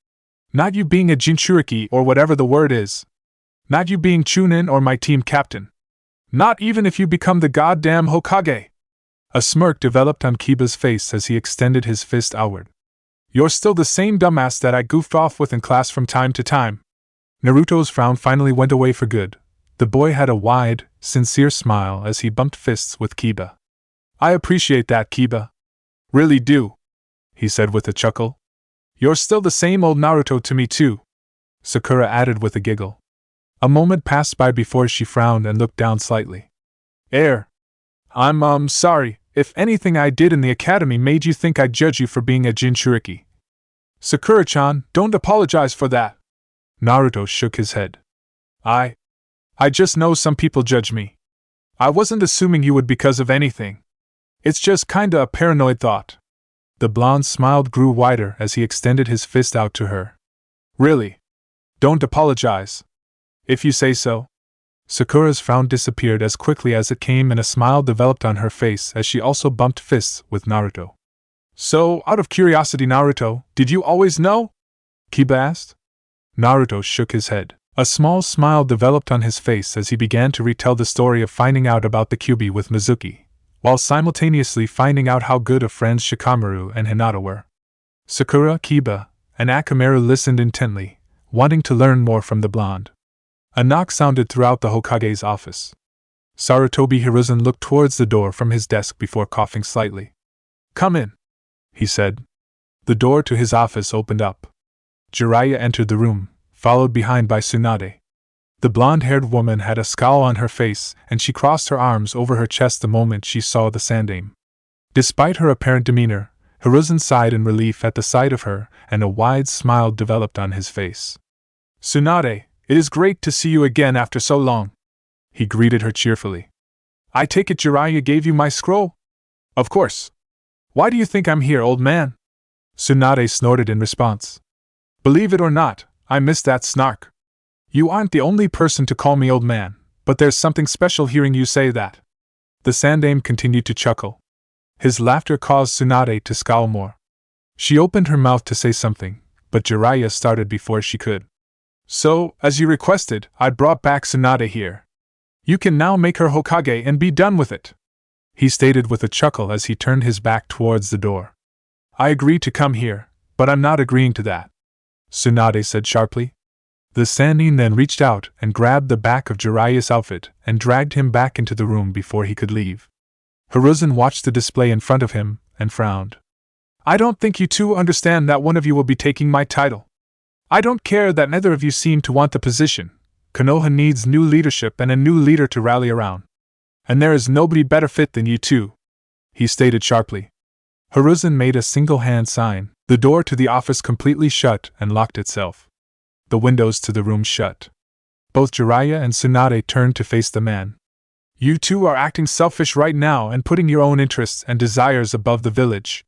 [SPEAKER 1] Not you being a Jinchuriki or whatever the word is. Not you being Chunin or my team captain. Not even if you become the goddamn Hokage. A smirk developed on Kiba's face as he extended his fist outward. You're still the same dumbass that I goofed off with in class from time to time. Naruto's frown finally went away for good. The boy had a wide, sincere smile as he bumped fists with Kiba. I appreciate that, Kiba. Really do, he said with a chuckle. You're still the same old Naruto to me too, Sakura added with a giggle. A moment passed by before she frowned and looked down slightly. I'm sorry, if anything I did in the academy made you think I'd judge you for being a Jinchuriki. Sakura-chan, don't apologize for that. Naruto shook his head. I just know some people judge me. I wasn't assuming you would because of anything. It's just kinda a paranoid thought. The blonde's smile grew wider as he extended his fist out to her. Really? Don't apologize. If you say so. Sakura's frown disappeared as quickly as it came and a smile developed on her face as she also bumped fists with Naruto. So, out of curiosity, Naruto, did you always know? Kiba asked. Naruto shook his head. A small smile developed on his face as he began to retell the story of finding out about the Kyuubi with Mizuki, while simultaneously finding out how good of friends Shikamaru and Hinata were. Sakura, Kiba, and Akamaru listened intently, wanting to learn more from the blonde. A knock sounded throughout the Hokage's office. Sarutobi Hiruzen looked towards the door from his desk before coughing slightly. Come in, he said. The door to his office opened up. Jiraiya entered the room, followed behind by Tsunade. The blonde-haired woman had a scowl on her face, and she crossed her arms over her chest the moment she saw the Sandaime. Despite her apparent demeanor, Hiruzen sighed in relief at the sight of her, and a wide smile developed on his face. Tsunade, it is great to see you again after so long, he greeted her cheerfully. I take it Jiraiya gave you my scroll? Of course. Why do you think I'm here, old man? Tsunade snorted in response. Believe it or not, I miss that snark. You aren't the only person to call me old man, but there's something special hearing you say that. The Sandaime continued to chuckle. His laughter caused Tsunade to scowl more. She opened her mouth to say something, but Jiraiya started before she could. So, as you requested, I brought back Tsunade here. You can now make her Hokage and be done with it, he stated with a chuckle as he turned his back towards the door. I agreed to come here, but I'm not agreeing to that, Tsunade said sharply. The Sandaime then reached out and grabbed the back of Jiraiya's outfit and dragged him back into the room before he could leave. Hiruzen watched the display in front of him and frowned. I don't think you two understand that one of you will be taking my title. I don't care that neither of you seem to want the position. Konoha needs new leadership and a new leader to rally around. And there is nobody better fit than you two, he stated sharply. Hiruzen made a single-hand sign. The door to the office completely shut and locked itself. The windows to the room shut. Both Jiraiya and Tsunade turned to face the man. You two are acting selfish right now and putting your own interests and desires above the village.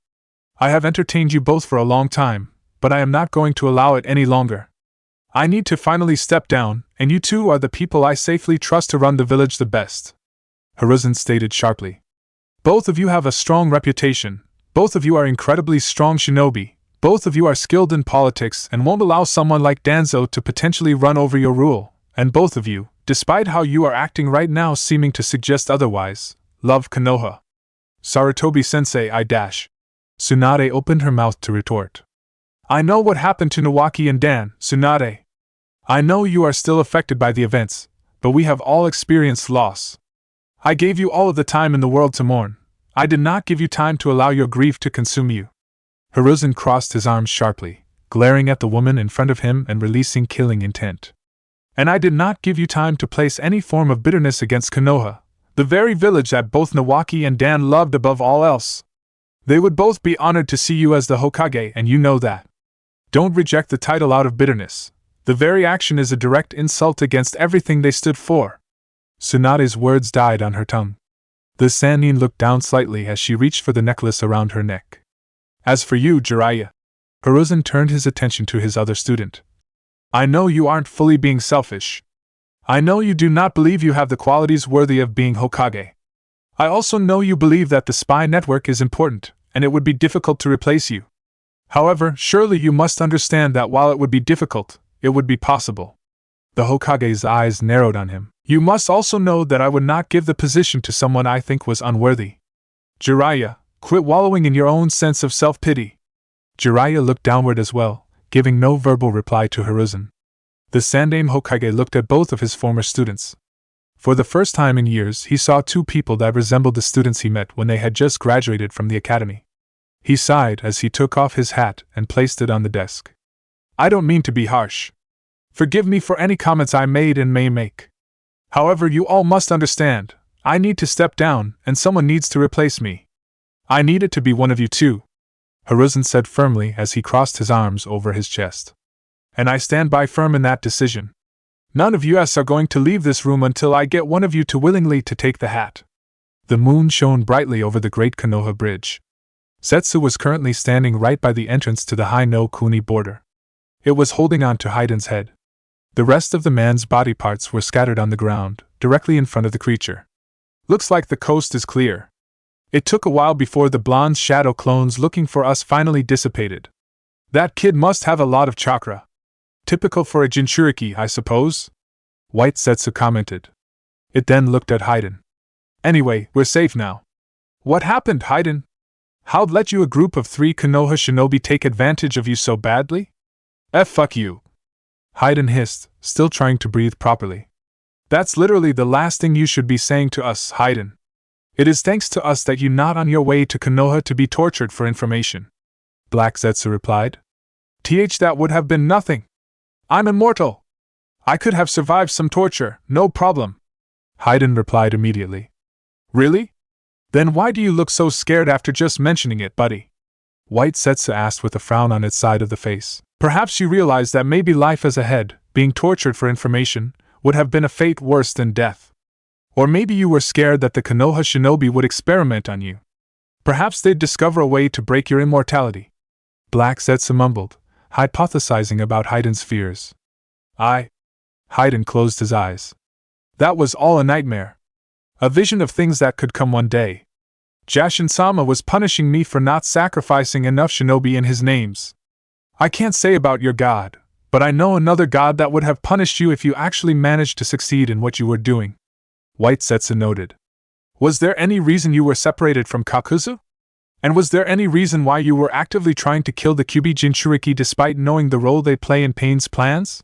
[SPEAKER 1] I have entertained you both for a long time, but I am not going to allow it any longer. I need to finally step down, and you two are the people I safely trust to run the village the best, Hiruzen stated sharply. Both of you have a strong reputation, both of you are incredibly strong shinobi, both of you are skilled in politics and won't allow someone like Danzo to potentially run over your rule, and both of you, despite how you are acting right now seeming to suggest otherwise, love Konoha. Sarutobi-sensei Tsunade opened her mouth to retort. I know what happened to Nawaki and Dan, Tsunade. I know you are still affected by the events, but we have all experienced loss. I gave you all of the time in the world to mourn. I did not give you time to allow your grief to consume you. Hiruzen crossed his arms sharply, glaring at the woman in front of him and releasing killing intent. And I did not give you time to place any form of bitterness against Konoha, the very village that both Nawaki and Dan loved above all else. They would both be honored to see you as the Hokage, and you know that. Don't reject the title out of bitterness. The very action is a direct insult against everything they stood for. Tsunade's words died on her tongue. The Sandaime looked down slightly as she reached for the necklace around her neck. As for you, Jiraiya, Hiruzen turned his attention to his other student. I know you aren't fully being selfish. I know you do not believe you have the qualities worthy of being Hokage. I also know you believe that the spy network is important, and it would be difficult to replace you. However, surely you must understand that while it would be difficult, it would be possible. The Hokage's eyes narrowed on him. You must also know that I would not give the position to someone I think was unworthy. Jiraiya, quit wallowing in your own sense of self-pity. Jiraiya looked downward as well, giving no verbal reply to Hiruzen. The Sandaime Hokage looked at both of his former students. For the first time in years, he saw two people that resembled the students he met when they had just graduated from the academy. He sighed as he took off his hat and placed it on the desk. I don't mean to be harsh. Forgive me for any comments I made and may make. However, you all must understand, I need to step down and someone needs to replace me. I need it to be one of you two, Hiruzen said firmly as he crossed his arms over his chest. And I stand by firm in that decision. None of us are going to leave this room until I get one of you to willingly to take the hat. The moon shone brightly over the great Konoha Bridge. Zetsu was currently standing right by the entrance to the High no Kuni border. It was holding on to Haiden's head. The rest of the man's body parts were scattered on the ground, directly in front of the creature. Looks like the coast is clear. It took a while before the blonde shadow clones looking for us finally dissipated. That kid must have a lot of chakra. Typical for a Jinchuriki, I suppose? White Zetsu commented. It then looked at Haiden. Anyway, we're safe now. What happened, Haiden? How'd let you a group of 3 Konoha shinobi take advantage of you so badly? Fuck you. Haiden hissed, still trying to breathe properly. That's literally the last thing you should be saying to us, Haiden. It is thanks to us that you're not on your way to Konoha to be tortured for information. Black Zetsu replied. That would have been nothing. I'm immortal. I could have survived some torture, no problem. Haiden replied immediately. Really? Then why do you look so scared after just mentioning it, buddy? White Zetsu asked with a frown on its side of the face. Perhaps you realize that maybe life as ahead, being tortured for information, would have been a fate worse than death. Or maybe you were scared that the Konoha shinobi would experiment on you. Perhaps they'd discover a way to break your immortality. Black Zetsu mumbled, hypothesizing about Haiden's fears. Haiden closed his eyes. That was all a nightmare. A vision of things that could come one day. Jashin-sama was punishing me for not sacrificing enough shinobi in his names. I can't say about your god, but I know another god that would have punished you if you actually managed to succeed in what you were doing. White Zetsu noted. Was there any reason you were separated from Kakuzu? And was there any reason why you were actively trying to kill the Kyuubi Jinchuriki despite knowing the role they play in Pain's plans?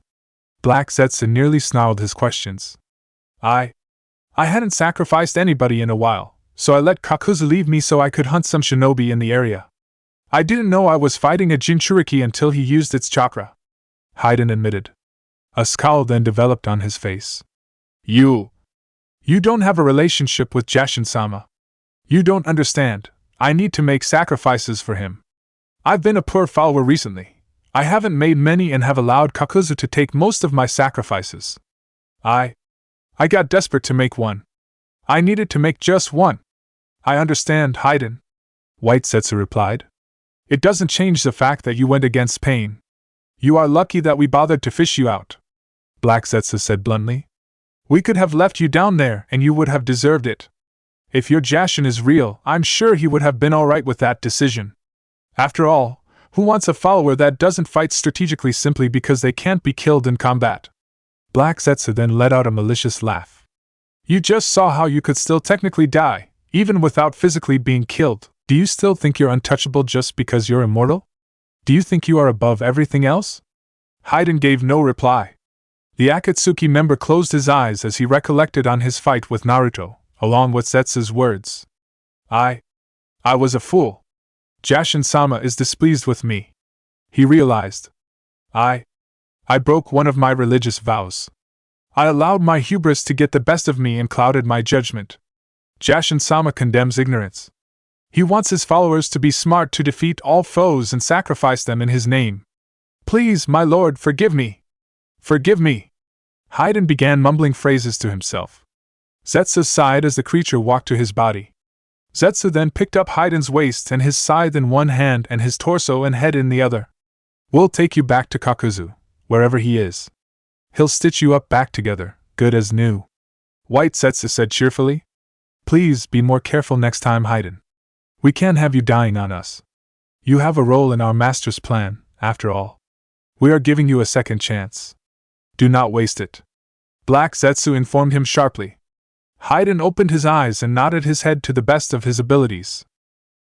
[SPEAKER 1] Black Zetsu nearly snarled his questions. I hadn't sacrificed anybody in a while, so I let Kakuzu leave me so I could hunt some shinobi in the area. I didn't know I was fighting a Jinchuriki until he used its chakra. Haiden admitted. A scowl then developed on his face. You don't have a relationship with Jashin-sama. You don't understand. I need to make sacrifices for him. I've been a poor follower recently. I haven't made many and have allowed Kakuzu to take most of my sacrifices. I got desperate to make one. I needed to make just one. I understand, Haiden. White Zetsu replied. It doesn't change the fact that you went against Pain. You are lucky that we bothered to fish you out. Black Zetsu said bluntly. We could have left you down there and you would have deserved it. If your Jashin is real, I'm sure he would have been alright with that decision. After all, who wants a follower that doesn't fight strategically simply because they can't be killed in combat? Black Zetsu then let out a malicious laugh. You just saw how you could still technically die, even without physically being killed. Do you still think you're untouchable just because you're immortal? Do you think you are above everything else? Haiden gave no reply. The Akatsuki member closed his eyes as he recollected on his fight with Naruto, along with Zetsu's words. I was a fool. Jashin-sama is displeased with me. He realized. I broke one of my religious vows. I allowed my hubris to get the best of me and clouded my judgment. Jashin-sama condemns ignorance. He wants his followers to be smart to defeat all foes and sacrifice them in his name. Please, my lord, forgive me. Forgive me. Haiden began mumbling phrases to himself. Zetsu sighed as the creature walked to his body. Zetsu then picked up Haiden's waist and his scythe in one hand and his torso and head in the other. We'll take you back to Kakuzu, wherever he is. He'll stitch you up back together, good as new. White Zetsu said cheerfully. Please be more careful next time, Haiden. We can't have you dying on us. You have a role in our master's plan, after all. We are giving you a second chance. Do not waste it. Black Zetsu informed him sharply. Haiden opened his eyes and nodded his head to the best of his abilities.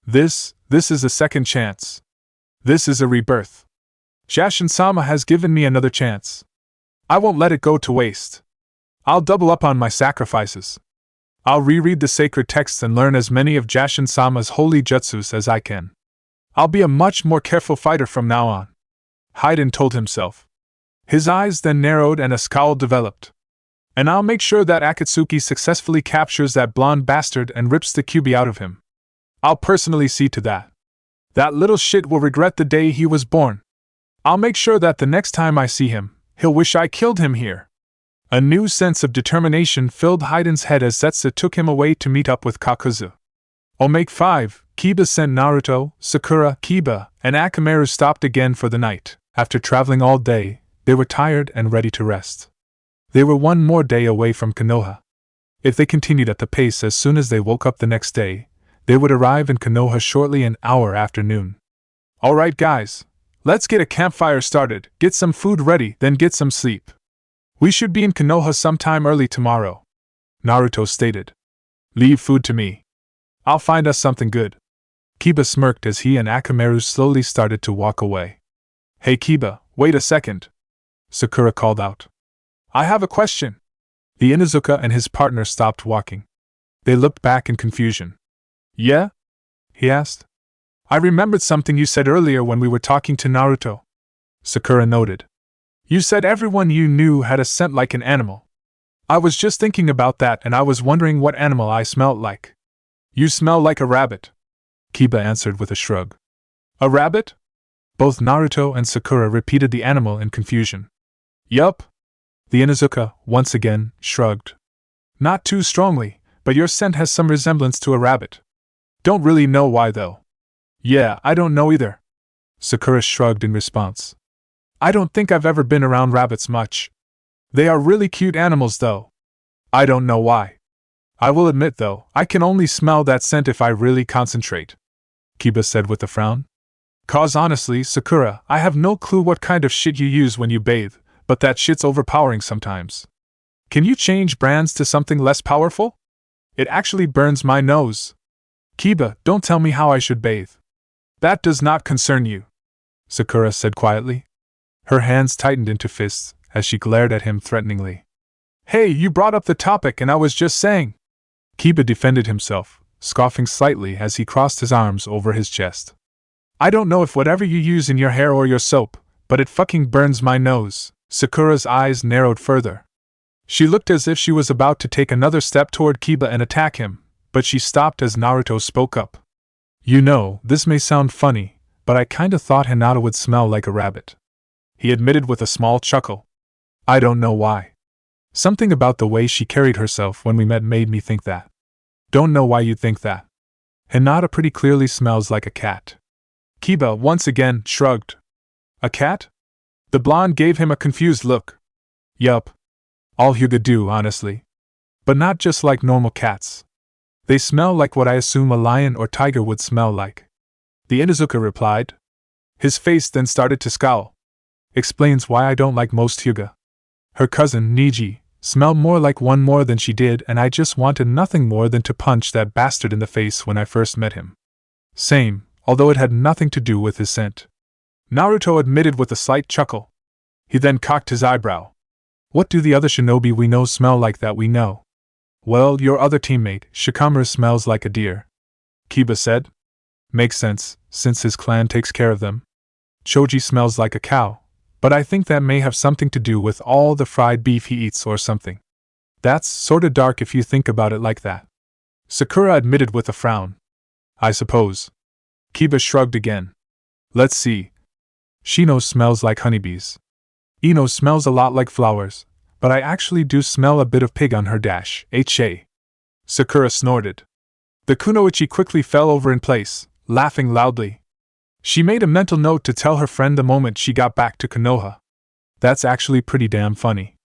[SPEAKER 1] This is a second chance. This is a rebirth. Jashin-sama has given me another chance. I won't let it go to waste. I'll double up on my sacrifices. I'll reread the sacred texts and learn as many of Jashin-sama's holy jutsus as I can. I'll be a much more careful fighter from now on, Haiden told himself. His eyes then narrowed and a scowl developed. And I'll make sure that Akatsuki successfully captures that blonde bastard and rips the Kyuubi out of him. I'll personally see to that. That little shit will regret the day he was born. I'll make sure that the next time I see him, he'll wish I killed him here. A new sense of determination filled Haiden's head as Zetsu took him away to meet up with Kakuzu. Omake 5, Kiba sent Naruto, Sakura, Kiba, and Akamaru stopped again for the night. After traveling all day, they were tired and ready to rest. They were one more day away from Konoha. If they continued at the pace as soon as they woke up the next day, they would arrive in Konoha shortly an hour after noon. Alright guys, let's get a campfire started, get some food ready, then get some sleep. We should be in Konoha sometime early tomorrow, Naruto stated. Leave food to me. I'll find us something good. Kiba smirked as he and Akamaru slowly started to walk away. Hey Kiba, wait a second, Sakura called out. I have a question. The Inuzuka and his partner stopped walking. They looked back in confusion. Yeah? He asked. I remembered something you said earlier when we were talking to Naruto, Sakura noted. You said everyone you knew had a scent like an animal. I was just thinking about that and I was wondering what animal I smelled like. You smell like a rabbit, Kiba answered with a shrug. A rabbit? Both Naruto and Sakura repeated the animal in confusion. Yup. The Inuzuka, once again, shrugged. Not too strongly, but your scent has some resemblance to a rabbit. Don't really know why though. Yeah, I don't know either. Sakura shrugged in response. I don't think I've ever been around rabbits much. They are really cute animals though. I don't know why. I will admit though, I can only smell that scent if I really concentrate, Kiba said with a frown. 'Cause honestly, Sakura, I have no clue what kind of shit you use when you bathe, but that shit's overpowering sometimes. Can you change brands to something less powerful? It actually burns my nose. Kiba, don't tell me how I should bathe. That does not concern you, Sakura said quietly. Her hands tightened into fists as she glared at him threateningly. Hey, you brought up the topic and I was just saying. Kiba defended himself, scoffing slightly as he crossed his arms over his chest. I don't know if whatever you use in your hair or your soap, but it fucking burns my nose. Sakura's eyes narrowed further. She looked as if she was about to take another step toward Kiba and attack him, but she stopped as Naruto spoke up. You know, this may sound funny, but I kinda thought Hinata would smell like a rabbit, he admitted with a small chuckle. I don't know why. Something about the way she carried herself when we met made me think that. Don't know why you'd think that. Hinata pretty clearly smells like a cat. Kiba once again shrugged. A cat? The blonde gave him a confused look. Yup. All Hyuga do, honestly. But not just like normal cats. They smell like what I assume a lion or tiger would smell like. The Inuzuka replied. His face then started to scowl. Explains why I don't like most Hyuga. Her cousin, Niji, smelled more like one more than she did and I just wanted nothing more than to punch that bastard in the face when I first met him. Same, although it had nothing to do with his scent. Naruto admitted with a slight chuckle. He then cocked his eyebrow. What do the other shinobi we know smell like that we know? Well, your other teammate, Shikamaru, smells like a deer, Kiba said. Makes sense, since his clan takes care of them. Choji smells like a cow, but I think that may have something to do with all the fried beef he eats or something. That's sorta dark if you think about it like that, Sakura admitted with a frown. I suppose. Kiba shrugged again. Let's see. Shino smells like honeybees. Ino smells a lot like flowers, but I actually do smell a bit of pig on her dash, ha. Sakura snorted. The kunoichi quickly fell over in place, laughing loudly. She made a mental note to tell her friend the moment she got back to Konoha. That's actually pretty damn funny,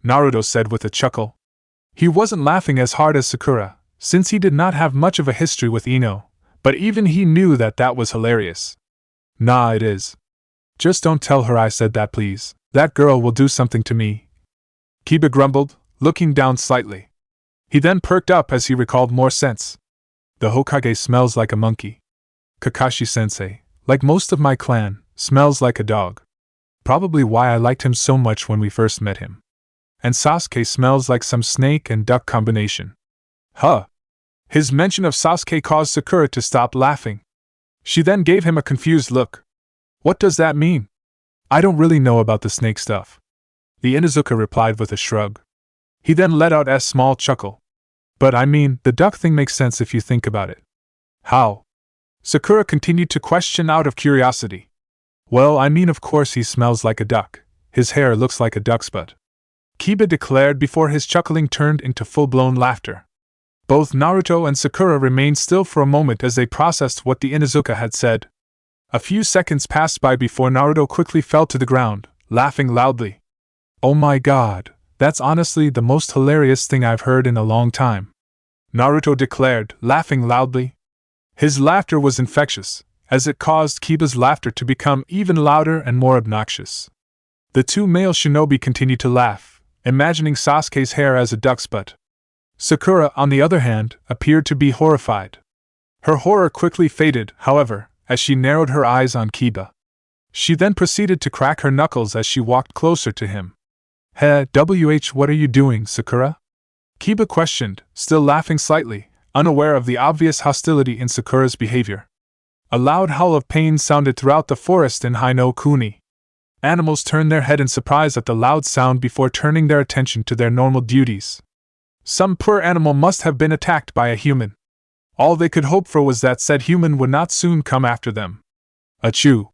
[SPEAKER 1] Naruto said with a chuckle. He wasn't laughing as hard as Sakura, since he did not have much of a history with Ino, but even he knew that that was hilarious. Nah, it is. Just don't tell her I said that, please. That girl will do something to me, Kiba grumbled, looking down slightly. He then perked up as he recalled more scents. The Hokage smells like a monkey. Kakashi-sensei, like most of my clan, smells like a dog. Probably why I liked him so much when we first met him. and Sasuke smells like some snake and duck combination. Huh. His mention of Sasuke caused Sakura to stop laughing. She then gave him a confused look. What does that mean? I don't really know about the snake stuff. The Inuzuka replied with a shrug. He then let out a small chuckle. But I mean, the duck thing makes sense if you think about it. How? Sakura continued to question out of curiosity. Well, I mean, of course he smells like a duck. His hair looks like a duck's butt. Kiba declared before his chuckling turned into full-blown laughter. Both Naruto and Sakura remained still for a moment as they processed what the Inuzuka had said. A few seconds passed by before Naruto quickly fell to the ground, laughing loudly. Oh my god, that's honestly the most hilarious thing I've heard in a long time. Naruto declared, laughing loudly. His laughter was infectious, as it caused Kiba's laughter to become even louder and more obnoxious. The two male shinobi continued to laugh, imagining Sasuke's hair as a duck's butt. Sakura, on the other hand, appeared to be horrified. Her horror quickly faded, however, as she narrowed her eyes on Kiba. She then proceeded to crack her knuckles as she walked closer to him. Hey, what are you doing, Sakura? Kiba questioned, still laughing slightly, unaware of the obvious hostility in Sakura's behavior. A loud howl of pain sounded throughout the forest in Haino Kuni. Animals turned their head in surprise at the loud sound before turning their attention to their normal duties. Some poor animal must have been attacked by a human. All they could hope for was that said human would not soon come after them. Achoo!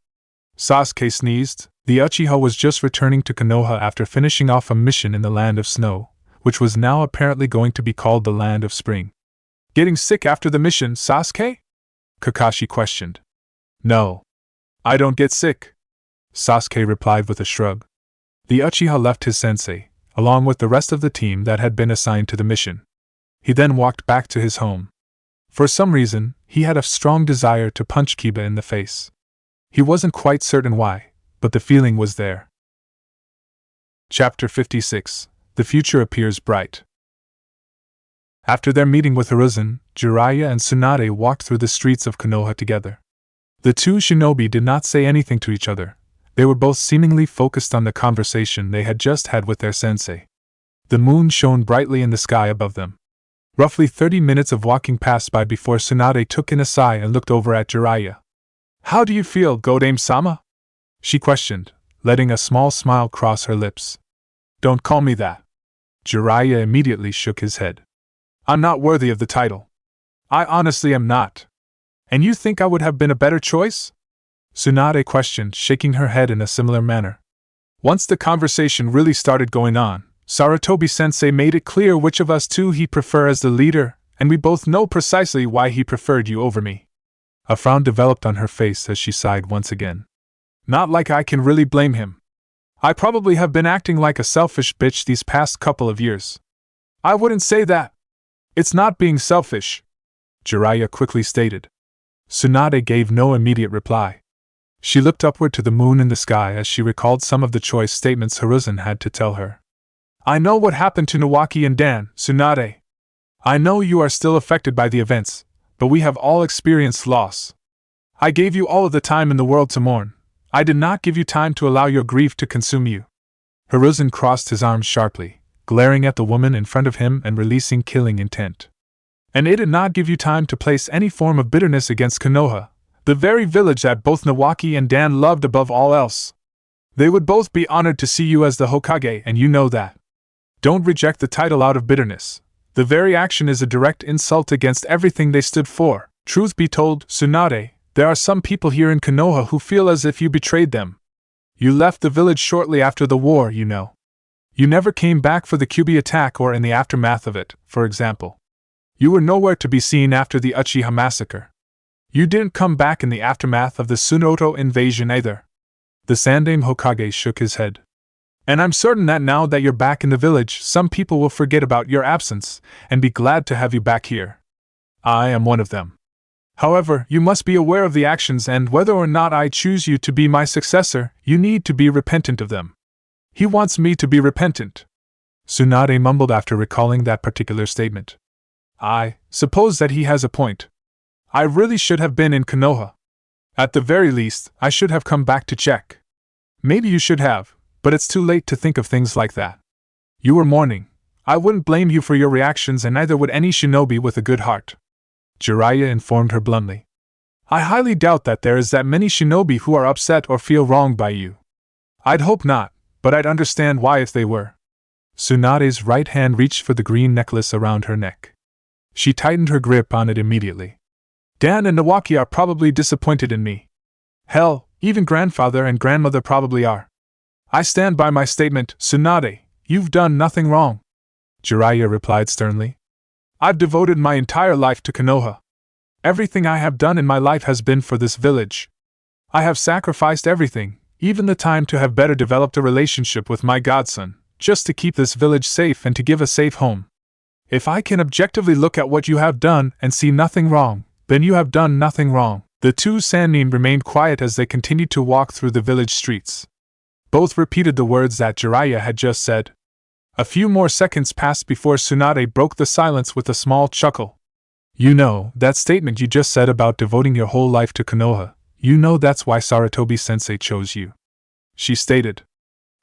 [SPEAKER 1] Sasuke sneezed. The Uchiha was just returning to Konoha after finishing off a mission in the Land of Snow, which was now apparently going to be called the Land of Spring. Getting sick after the mission, Sasuke? Kakashi questioned. No. I don't get sick, Sasuke replied with a shrug. The Uchiha left his sensei, along with the rest of the team that had been assigned to the mission. He then walked back to his home. For some reason, he had a strong desire to punch Kiba in the face. He wasn't quite certain why, but the feeling was there. Chapter 56. The Future Appears Bright. After their meeting with Hiruzen, Jiraiya and Tsunade walked through the streets of Konoha together. The two shinobi did not say anything to each other. They were both seemingly focused on the conversation they had just had with their sensei. The moon shone brightly in the sky above them. Roughly 30 minutes of walking passed by before Tsunade took in a sigh and looked over at Jiraiya. How do you feel, Godame-sama? She questioned, letting a small smile cross her lips. Don't call me that. Jiraiya immediately shook his head. I'm not worthy of the title. I honestly am not. And you think I would have been a better choice? Tsunade questioned, shaking her head in a similar manner. Once the conversation really started going on, Sarutobi-sensei made it clear which of us two he prefer as the leader, and we both know precisely why he preferred you over me. A frown developed on her face as she sighed once again. Not like I can really blame him. I probably have been acting like a selfish bitch these past couple of years. I wouldn't say that. It's not being selfish, Jiraiya quickly stated. Tsunade gave no immediate reply. She looked upward to the moon in the sky as she recalled some of the choice statements Hiruzen had to tell her. I know what happened to Nawaki and Dan, Tsunade. I know you are still affected by the events, but we have all experienced loss. I gave you all of the time in the world to mourn. I did not give you time to allow your grief to consume you. Hiruzen crossed his arms sharply, glaring at the woman in front of him and releasing killing intent. And it did not give you time to place any form of bitterness against Konoha, the very village that both Nawaki and Dan loved above all else. They would both be honored to see you as the Hokage, and you know that. Don't reject the title out of bitterness. The very action is a direct insult against everything they stood for. Truth be told, Tsunade, there are some people here in Konoha who feel as if you betrayed them. You left the village shortly after the war, you know. You never came back for the Kyuubi attack or in the aftermath of it, for example. You were nowhere to be seen after the Uchiha massacre. You didn't come back in the aftermath of the Tsunoto invasion either. The Sandaime Hokage shook his head. And I'm certain that now that you're back in the village, some people will forget about your absence and be glad to have you back here. I am one of them. However, you must be aware of the actions, and whether or not I choose you to be my successor, you need to be repentant of them. He wants me to be repentant, Tsunade mumbled after recalling that particular statement. I suppose that he has a point. I really should have been in Konoha. At the very least, I should have come back to check. Maybe you should have, but it's too late to think of things like that. You were mourning. I wouldn't blame you for your reactions, and neither would any shinobi with a good heart, Jiraiya informed her bluntly. I highly doubt that there is that many shinobi who are upset or feel wronged by you. I'd hope not, but I'd understand why if they were. Tsunade's right hand reached for the green necklace around her neck. She tightened her grip on it immediately. Dan and Nawaki are probably disappointed in me. Hell, even grandfather and grandmother probably are. I stand by my statement, Tsunade, you've done nothing wrong, Jiraiya replied sternly. I've devoted my entire life to Konoha. Everything I have done in my life has been for this village. I have sacrificed everything, even the time to have better developed a relationship with my godson, just to keep this village safe and to give a safe home. If I can objectively look at what you have done and see nothing wrong, then you have done nothing wrong. The two Sannin remained quiet as they continued to walk through the village streets. Both repeated the words that Jiraiya had just said. A few more seconds passed before Tsunade broke the silence with a small chuckle. You know, that statement you just said about devoting your whole life to Konoha, you know that's why Sarutobi-sensei chose you, she stated.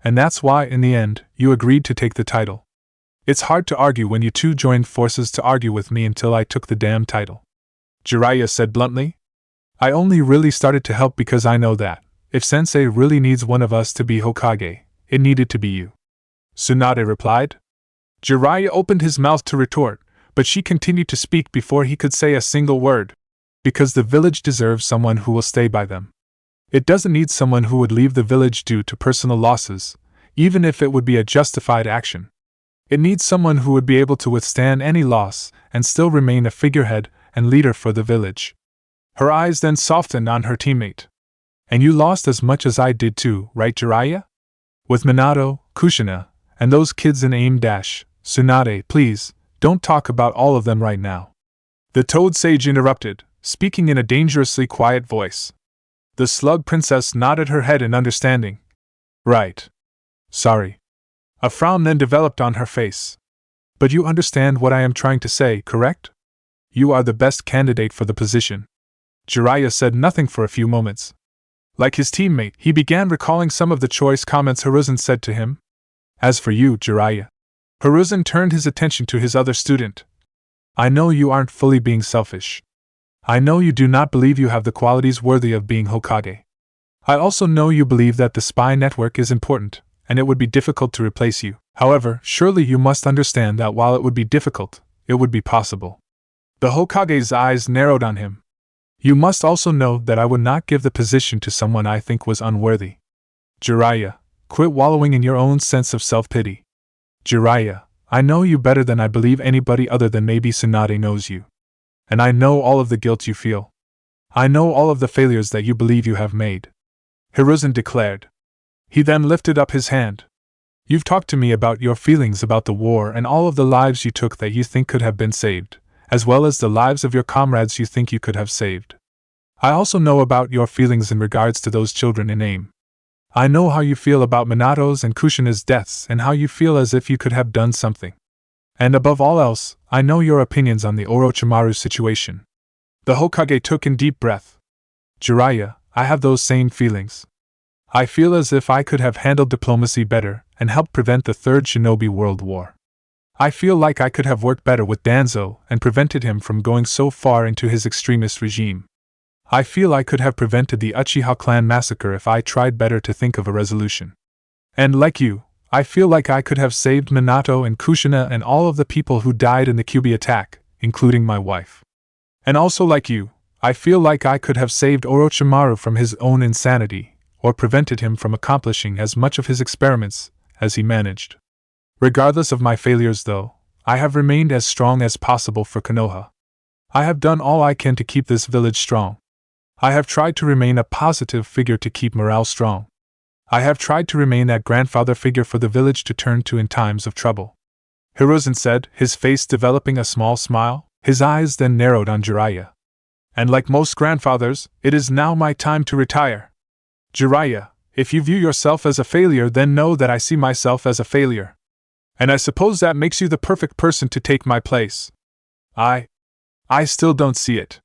[SPEAKER 1] And that's why, in the end, you agreed to take the title. It's hard to argue when you two joined forces to argue with me until I took the damn title, Jiraiya said bluntly. I only really started to help because I know that, if sensei really needs one of us to be Hokage, it needed to be you, Tsunade replied. Jiraiya opened his mouth to retort, but she continued to speak before he could say a single word. Because the village deserves someone who will stay by them. It doesn't need someone who would leave the village due to personal losses, even if it would be a justified action. It needs someone who would be able to withstand any loss and still remain a figurehead and leader for the village. Her eyes then softened on her teammate. And you lost as much as I did too, right, Jiraiya? With Minato, Kushina, and those kids in aim dash, Tsunade, please, don't talk about all of them right now. The Toad Sage interrupted, speaking in a dangerously quiet voice. The Slug Princess nodded her head in understanding. Right. Sorry. A frown then developed on her face. But you understand what I am trying to say, correct? You are the best candidate for the position. Jiraiya said nothing for a few moments. Like his teammate, he began recalling some of the choice comments Hiruzen said to him. As for you, Jiraiya. Hiruzen turned his attention to his other student. I know you aren't fully being selfish. I know you do not believe you have the qualities worthy of being Hokage. I also know you believe that the spy network is important, and it would be difficult to replace you. However, surely you must understand that while it would be difficult, it would be possible. The Hokage's eyes narrowed on him. You must also know that I would not give the position to someone I think was unworthy. Jiraiya, quit wallowing in your own sense of self-pity. Jiraiya, I know you better than I believe anybody other than maybe Tsunade knows you. And I know all of the guilt you feel. I know all of the failures that you believe you have made. Hiruzen declared. He then lifted up his hand. You've talked to me about your feelings about the war and all of the lives you took that you think could have been saved, as well as the lives of your comrades you think you could have saved. I also know about your feelings in regards to those children in aim. I know how you feel about Minato's and Kushina's deaths and how you feel as if you could have done something. And above all else, I know your opinions on the Orochimaru situation. The Hokage took a deep breath. Jiraiya, I have those same feelings. I feel as if I could have handled diplomacy better and helped prevent the Third Shinobi World War. I feel like I could have worked better with Danzo and prevented him from going so far into his extremist regime. I feel I could have prevented the Uchiha clan massacre if I tried better to think of a resolution. And like you, I feel like I could have saved Minato and Kushina and all of the people who died in the Kyuubi attack, including my wife. And also like you, I feel like I could have saved Orochimaru from his own insanity, or prevented him from accomplishing as much of his experiments as he managed. Regardless of my failures though, I have remained as strong as possible for Konoha. I have done all I can to keep this village strong. I have tried to remain a positive figure to keep morale strong. I have tried to remain that grandfather figure for the village to turn to in times of trouble. Hiruzen said, his face developing a small smile. His eyes then narrowed on Jiraiya. And like most grandfathers, it is now my time to retire. Jiraiya, if you view yourself as a failure, then know that I see myself as a failure. And I suppose that makes you the perfect person to take my place. I still don't see it.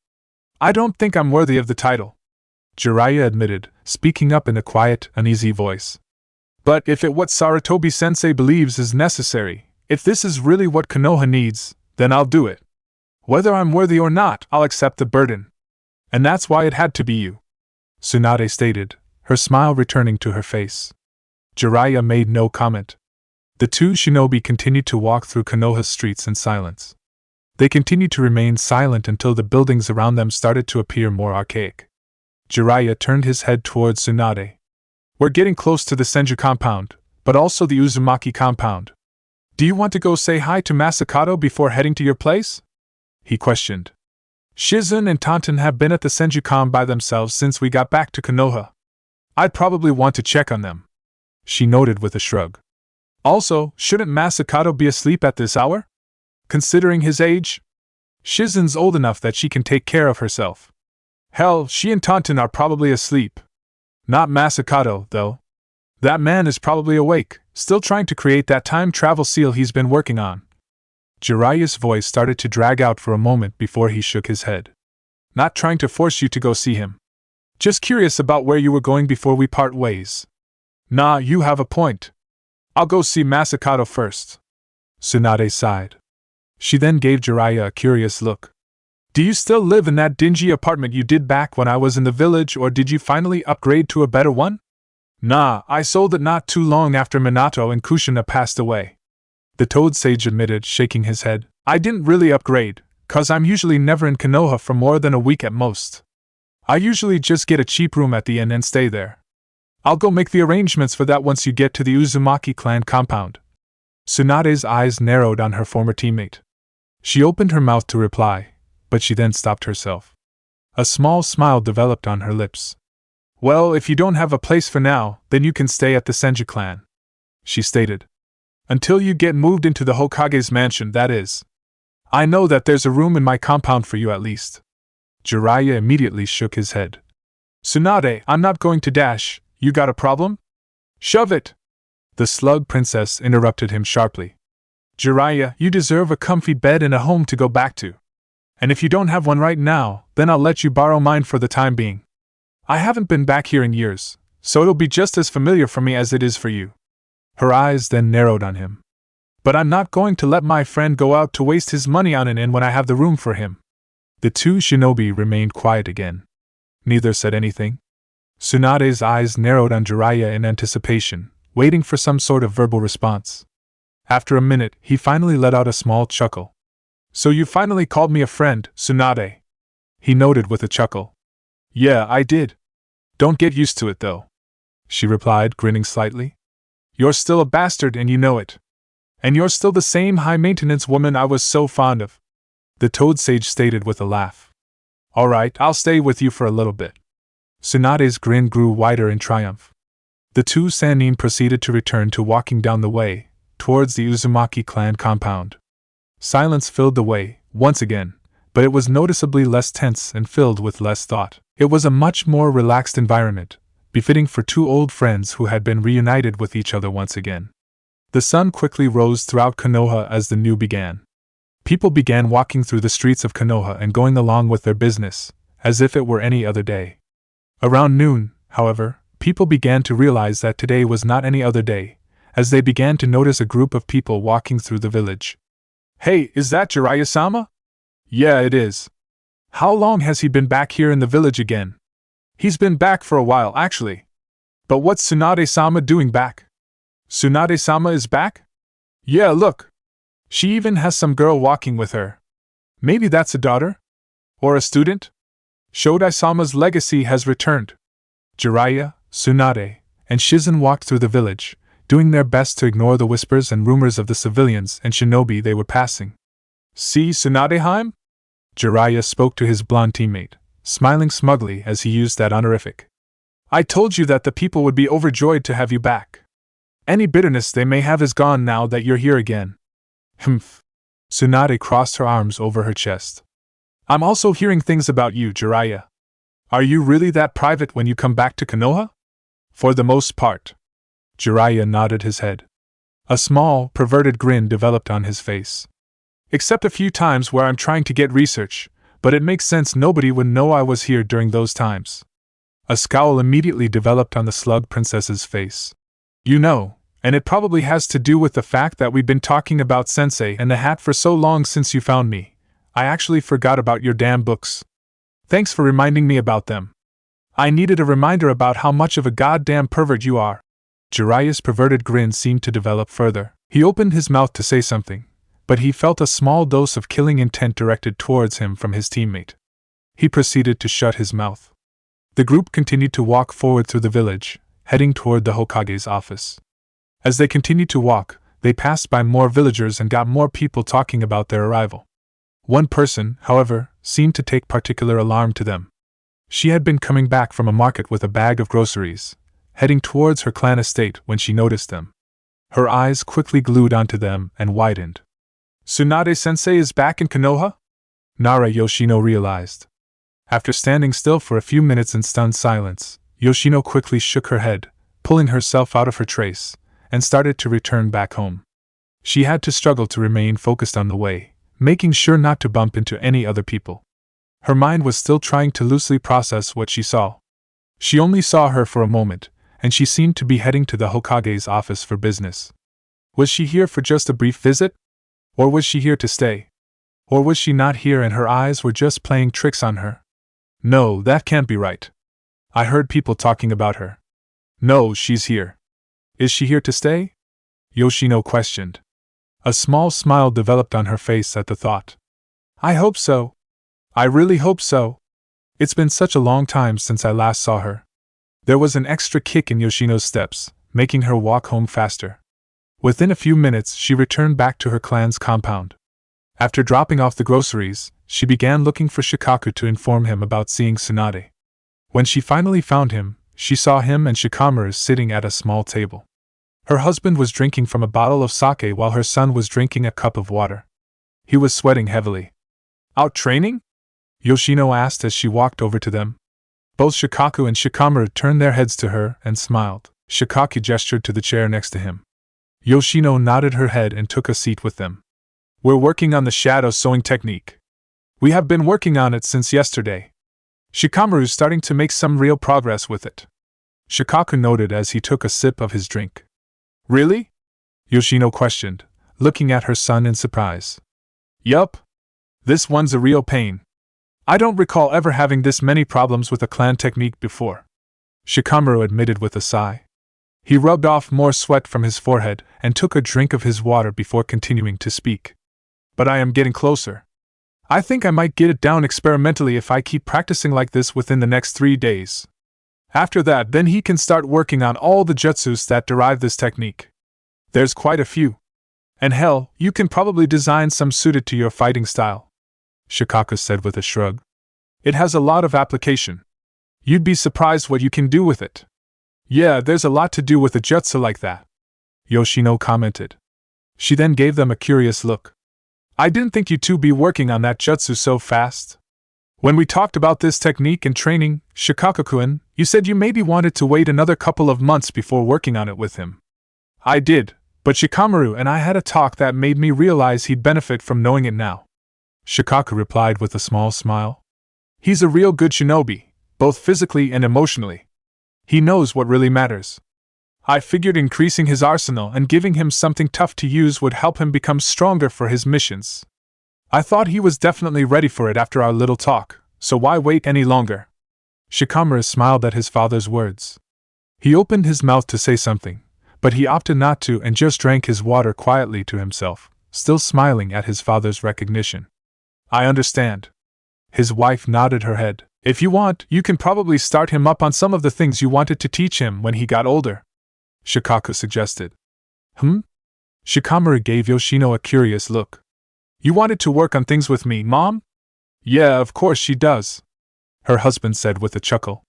[SPEAKER 1] I don't think I'm worthy of the title, Jiraiya admitted, speaking up in a quiet, uneasy voice. But if it what Sarutobi-sensei believes is necessary, if this is really what Konoha needs, then I'll do it. Whether I'm worthy or not, I'll accept the burden. And that's why it had to be you," Tsunade stated, her smile returning to her face. Jiraiya made no comment. The two shinobi continued to walk through Konoha's streets in silence. They continued to remain silent until the buildings around them started to appear more archaic. Jiraiya turned his head towards Tsunade. "We're getting close to the Senju compound, but also the Uzumaki compound. Do you want to go say hi to Masakato before heading to your place?" he questioned. "Shizun and Tantan have been at the Senju-kan by themselves since we got back to Konoha. I'd probably want to check on them," she noted with a shrug. "Also, shouldn't Masakato be asleep at this hour? Considering his age? Shizun's old enough that she can take care of herself. Hell, she and Tantan are probably asleep. Not Masakato, though. That man is probably awake, still trying to create that time travel seal he's been working on." Jiraiya's voice started to drag out for a moment before he shook his head. "Not trying to force you to go see him. Just curious about where you were going before we part ways." "Nah, you have a point. I'll go see Masakato first." Tsunade sighed. She then gave Jiraiya a curious look. "Do you still live in that dingy apartment you did back when I was in the village, or did you finally upgrade to a better one?" "Nah, I sold it not too long after Minato and Kushina passed away," the Toad Sage admitted, shaking his head. "I didn't really upgrade, 'cause I'm usually never in Konoha for more than a week at most. I usually just get a cheap room at the inn and stay there. I'll go make the arrangements for that once you get to the Uzumaki clan compound." Tsunade's eyes narrowed on her former teammate. She opened her mouth to reply, but she then stopped herself. A small smile developed on her lips. "Well, if you don't have a place for now, then you can stay at the Senju clan," she stated. "Until you get moved into the Hokage's mansion, that is. I know that there's a room in my compound for you at least." Jiraiya immediately shook his head. "Tsunade, I'm not going to dash. You got a problem?" "Shove it!" The Slug Princess interrupted him sharply. "Jiraiya, you deserve a comfy bed and a home to go back to. And if you don't have one right now, then I'll let you borrow mine for the time being. I haven't been back here in years, so it'll be just as familiar for me as it is for you." Her eyes then narrowed on him. "But I'm not going to let my friend go out to waste his money on an inn when I have the room for him." The two shinobi remained quiet again. Neither said anything. Tsunade's eyes narrowed on Jiraiya in anticipation, waiting for some sort of verbal response. After a minute, he finally let out a small chuckle. "So you finally called me a friend, Tsunade," he noted with a chuckle. "Yeah, I did. Don't get used to it, though," she replied, grinning slightly. "You're still a bastard and you know it. And you're still the same high-maintenance woman I was so fond of," the Toad Sage stated with a laugh. "Alright, I'll stay with you for a little bit." Tsunade's grin grew wider in triumph. The two Sannin proceeded to return to walking down the way, towards the Uzumaki clan compound. Silence filled the way, once again, but it was noticeably less tense and filled with less thought. It was a much more relaxed environment, befitting for two old friends who had been reunited with each other once again. The sun quickly rose throughout Konoha as the new began. People began walking through the streets of Konoha and going along with their business, as if it were any other day. Around noon, however, people began to realize that today was not any other day, as they began to notice a group of people walking through the village. "Hey, is that Jiraiya-sama?" "Yeah, it is." "How long has he been back here in the village again?" "He's been back for a while, actually." "But what's Tsunade-sama doing back?" "Tsunade-sama is back?" "Yeah, look. She even has some girl walking with her. Maybe that's a daughter? Or a student? Shodai-sama's legacy has returned." Jiraiya, Tsunade, and Shizun walked through the village, doing their best to ignore the whispers and rumors of the civilians and shinobi they were passing. "See Tsunadeheim?" Jiraiya spoke to his blonde teammate, smiling smugly as he used that honorific. "I told you that the people would be overjoyed to have you back. Any bitterness they may have is gone now that you're here again." "Humph." Tsunade crossed her arms over her chest. "I'm also hearing things about you, Jiraiya. Are you really that private when you come back to Konoha?" "For the most part." Jiraiya nodded his head. A small, perverted grin developed on his face. "Except a few times where I'm trying to get research, but it makes sense nobody would know I was here during those times." A scowl immediately developed on the Slug Princess's face. You know, and it probably has to do with the fact that we've been talking about Sensei and the hat for so long since you found me. I actually forgot about your damn books. Thanks for reminding me about them. I needed a reminder about how much of a goddamn pervert you are. Jiraiya's perverted grin seemed to develop further. He opened his mouth to say something, but he felt a small dose of killing intent directed towards him from his teammate. He proceeded to shut his mouth. The group continued to walk forward through the village, heading toward the Hokage's office. As they continued to walk, they passed by more villagers and got more people talking about their arrival. One person, however, seemed to take particular alarm to them. She had been coming back from a market with a bag of groceries, heading towards her clan estate when she noticed them. Her eyes quickly glued onto them and widened. Tsunade-sensei is back in Konoha? Nara Yoshino realized. After standing still for a few minutes in stunned silence, Yoshino quickly shook her head, pulling herself out of her trace, and started to return back home. She had to struggle to remain focused on the way, making sure not to bump into any other people. Her mind was still trying to loosely process what she saw. She only saw her for a moment, and she seemed to be heading to the Hokage's office for business. Was she here for just a brief visit? Or was she here to stay? Or was she not here and her eyes were just playing tricks on her? No, that can't be right. I heard people talking about her. No, she's here. Is she here to stay? Yoshino questioned. A small smile developed on her face at the thought. I hope so. I really hope so. It's been such a long time since I last saw her. There was an extra kick in Yoshino's steps, making her walk home faster. Within a few minutes, she returned back to her clan's compound. After dropping off the groceries, she began looking for Shikaku to inform him about seeing Tsunade. When she finally found him, she saw him and Shikamaru sitting at a small table. Her husband was drinking from a bottle of sake while her son was drinking a cup of water. He was sweating heavily. Out training? Yoshino asked as she walked over to them. Both Shikaku and Shikamaru turned their heads to her and smiled. Shikaku gestured to the chair next to him. Yoshino nodded her head and took a seat with them. We're working on the shadow sewing technique. We have been working on it since yesterday. Shikamaru's starting to make some real progress with it. Shikaku noted as he took a sip of his drink. Really? Yoshino questioned, looking at her son in surprise. Yup. This one's a real pain. I don't recall ever having this many problems with a clan technique before. Shikamaru admitted with a sigh. He rubbed off more sweat from his forehead and took a drink of his water before continuing to speak. But I am getting closer. I think I might get it down experimentally if I keep practicing like this within the next 3 days. After that, then he can start working on all the jutsus that derive this technique. There's quite a few. And hell, you can probably design some suited to your fighting style. Shikaku said with a shrug. It has a lot of application. You'd be surprised what you can do with it. Yeah, there's a lot to do with a jutsu like that, Yoshino commented. She then gave them a curious look. I didn't think you two be working on that jutsu so fast. When we talked about this technique and training, Shikaku-kun, you said you maybe wanted to wait another couple of months before working on it with him. I did, but Shikamaru and I had a talk that made me realize he'd benefit from knowing it now. Shikaku replied with a small smile. He's a real good shinobi, both physically and emotionally. He knows what really matters. I figured increasing his arsenal and giving him something tough to use would help him become stronger for his missions. I thought he was definitely ready for it after our little talk, so why wait any longer? Shikamaru smiled at his father's words. He opened his mouth to say something, but he opted not to and just drank his water quietly to himself, still smiling at his father's recognition. I understand. His wife nodded her head. If you want, you can probably start him up on some of the things you wanted to teach him when he got older, Shikaku suggested. Shikamaru gave Yoshino a curious look. You wanted to work on things with me, Mom? Yeah, of course she does, her husband said with a chuckle.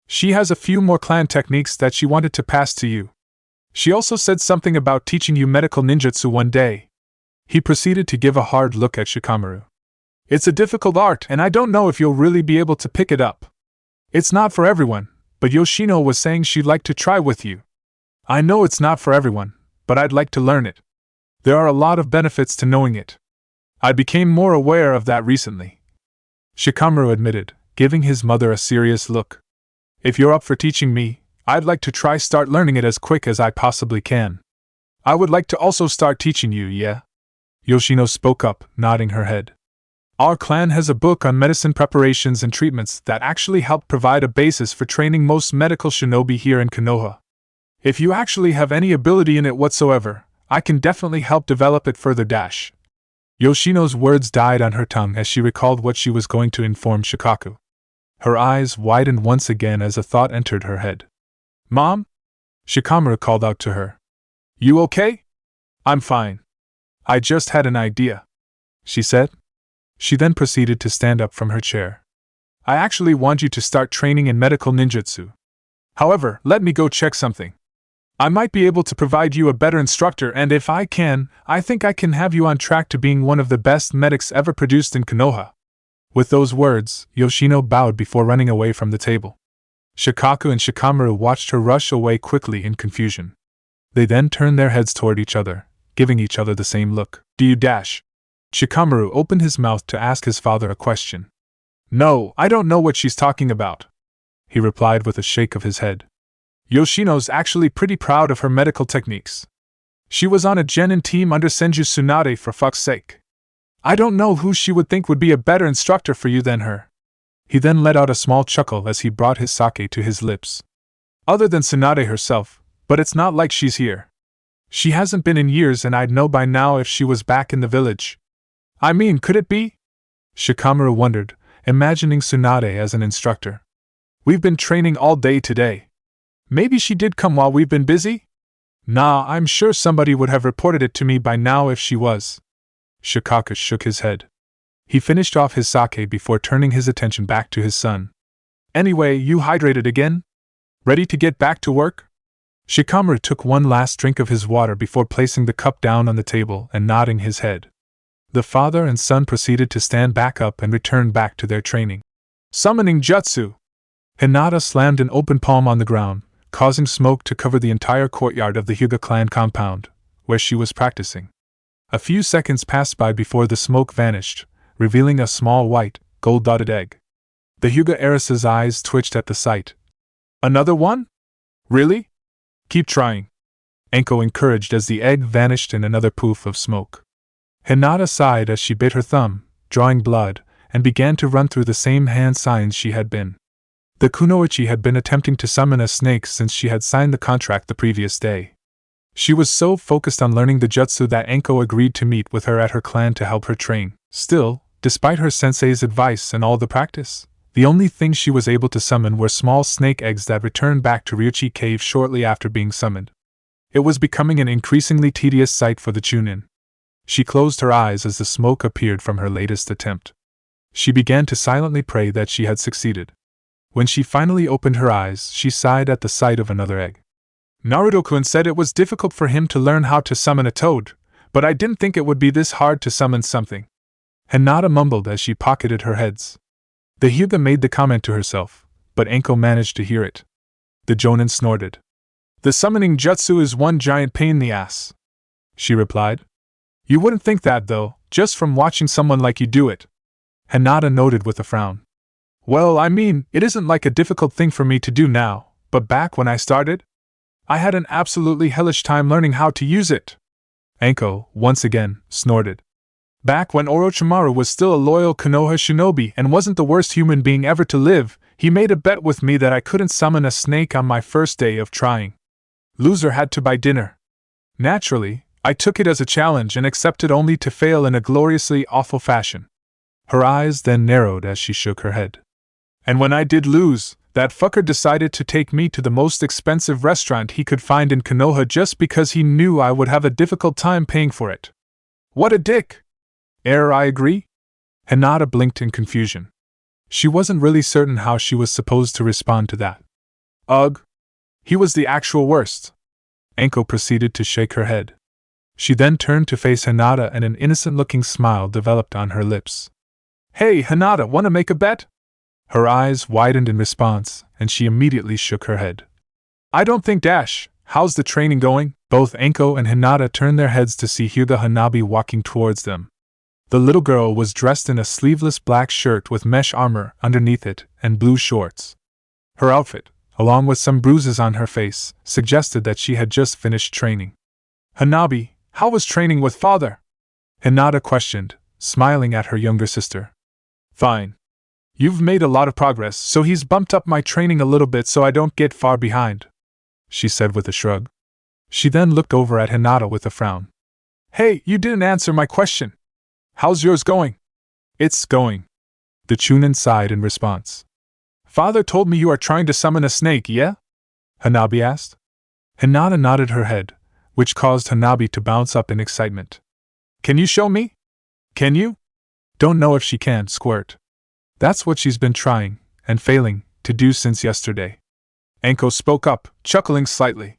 [SPEAKER 1] She has a few more clan techniques that she wanted to pass to you. She also said something about teaching you medical ninjutsu one day. He proceeded to give a hard look at Shikamaru. It's a difficult art, and I don't know if you'll really be able to pick it up. It's not for everyone, but Yoshino was saying she'd like to try with you. I know it's not for everyone, but I'd like to learn it. There are a lot of benefits to knowing it. I became more aware of that recently, Shikamaru admitted, giving his mother a serious look. If you're up for teaching me, I'd like to try start learning it as quick as I possibly can. I would like to also start teaching you, yeah? Yoshino spoke up, nodding her head. Our clan has a book on medicine preparations and treatments that actually help provide a basis for training most medical shinobi here in Konoha. If you actually have any ability in it whatsoever, I can definitely help develop it further. Yoshino's words died on her tongue as she recalled what she was going to inform Shikaku. Her eyes widened once again as a thought entered her head. Mom? Shikamaru called out to her. You okay? I'm fine. I just had an idea, she said. She then proceeded to stand up from her chair. I actually want you to start training in medical ninjutsu. However, let me go check something. I might be able to provide you a better instructor, and if I can, I think I can have you on track to being one of the best medics ever produced in Konoha. With those words, Yoshino bowed before running away from the table. Shikaku and Shikamaru watched her rush away quickly in confusion. They then turned their heads toward each other, giving each other the same look. Do you dash? Shikamaru opened his mouth to ask his father a question. No, I don't know what she's talking about, he replied with a shake of his head. Yoshino's actually pretty proud of her medical techniques. She was on a genin team under Senju Tsunade, for fuck's sake. I don't know who she would think would be a better instructor for you than her. He then let out a small chuckle as he brought his sake to his lips. Other than Tsunade herself, but it's not like she's here. She hasn't been in years, and I'd know by now if she was back in the village. I mean, could it be? Shikamaru wondered, imagining Tsunade as an instructor. We've been training all day today. Maybe she did come while we've been busy? Nah, I'm sure somebody would have reported it to me by now if she was. Shikaku shook his head. He finished off his sake before turning his attention back to his son. Anyway, you hydrated again? Ready to get back to work? Shikamaru took one last drink of his water before placing the cup down on the table and nodding his head. The father and son proceeded to stand back up and return back to their training. Summoning Jutsu! Hinata slammed an open palm on the ground, causing smoke to cover the entire courtyard of the Hyuga clan compound, where she was practicing. A few seconds passed by before the smoke vanished, revealing a small white, gold-dotted egg. The Hyuga heiress's eyes twitched at the sight. Another one? Really? Keep trying. Enko encouraged as the egg vanished in another poof of smoke. Hinata sighed as she bit her thumb, drawing blood, and began to run through the same hand signs she had been. The kunoichi had been attempting to summon a snake since she had signed the contract the previous day. She was so focused on learning the jutsu that Enko agreed to meet with her at her clan to help her train. Still, despite her sensei's advice and all the practice, the only things she was able to summon were small snake eggs that returned back to Ryuchi Cave shortly after being summoned. It was becoming an increasingly tedious sight for the Chunin. She closed her eyes as the smoke appeared from her latest attempt. She began to silently pray that she had succeeded. When she finally opened her eyes, she sighed at the sight of another egg. Naruto-kun said it was difficult for him to learn how to summon a toad, but I didn't think it would be this hard to summon something. Hinata mumbled as she pocketed her heads. The Hyuga made the comment to herself, but Enko managed to hear it. The Jonin snorted. The summoning jutsu is one giant pain in the ass, she replied. You wouldn't think that though, just from watching someone like you do it. Hinata noted with a frown. Well, I mean, it isn't like a difficult thing for me to do now, but back when I started, I had an absolutely hellish time learning how to use it. Enko, once again, snorted. Back when Orochimaru was still a loyal Konoha shinobi and wasn't the worst human being ever to live, he made a bet with me that I couldn't summon a snake on my first day of trying. Loser had to buy dinner. Naturally, I took it as a challenge and accepted only to fail in a gloriously awful fashion. Her eyes then narrowed as she shook her head. And when I did lose, that fucker decided to take me to the most expensive restaurant he could find in Konoha just because he knew I would have a difficult time paying for it. What a dick! I agree? Hinata blinked in confusion. She wasn't really certain how she was supposed to respond to that. Ugh! He was the actual worst. Enko proceeded to shake her head. She then turned to face Hinata and an innocent-looking smile developed on her lips. Hey, Hinata, wanna make a bet? Her eyes widened in response, and she immediately shook her head. I don't think dash. How's the training going? Both Enko and Hinata turned their heads to see Hyuga Hanabi walking towards them. The little girl was dressed in a sleeveless black shirt with mesh armor underneath it and blue shorts. Her outfit, along with some bruises on her face, suggested that she had just finished training. Hanabi, how was training with father? Hinata questioned, smiling at her younger sister. Fine. You've made a lot of progress, so he's bumped up my training a little bit so I don't get far behind, she said with a shrug. She then looked over at Hinata with a frown. Hey, you didn't answer my question. How's yours going? It's going. The Chunin sighed in response. Father told me you are trying to summon a snake, yeah? Hanabi asked. Hinata nodded her head, which caused Hanabi to bounce up in excitement. Can you show me? Can you? Don't know if she can, squirt. That's what she's been trying, and failing, to do since yesterday. Anko spoke up, chuckling slightly.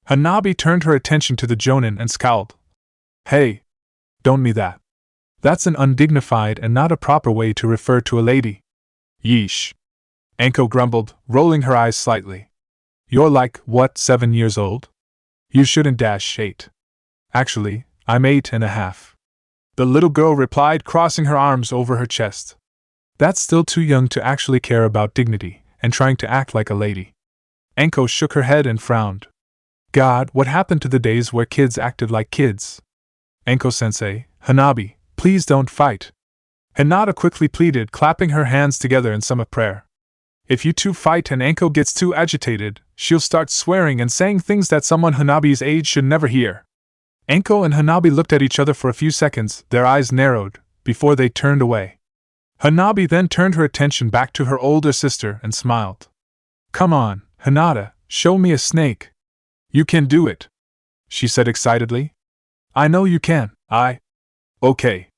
[SPEAKER 1] Hanabi turned her attention to the Jonin and scowled. Hey! Don't me that. That's an undignified and not a proper way to refer to a lady. Yeesh. Anko grumbled, rolling her eyes slightly. You're like, what, 7 years old? You shouldn't dash 8. Actually, I'm 8.5. The little girl replied, crossing her arms over her chest. That's still too young to actually care about dignity, and trying to act like a lady. Anko shook her head and frowned. God, what happened to the days where kids acted like kids? Anko-sensei, Hanabi, please don't fight. Hinata quickly pleaded, clapping her hands together in some prayer. If you two fight and Anko gets too agitated, she'll start swearing and saying things that someone Hanabi's age should never hear. Anko and Hanabi looked at each other for a few seconds, their eyes narrowed, before they turned away. Hanabi then turned her attention back to her older sister and smiled. Come on, Hinata, show me a snake. You can do it, she said excitedly. I know you can, Okay.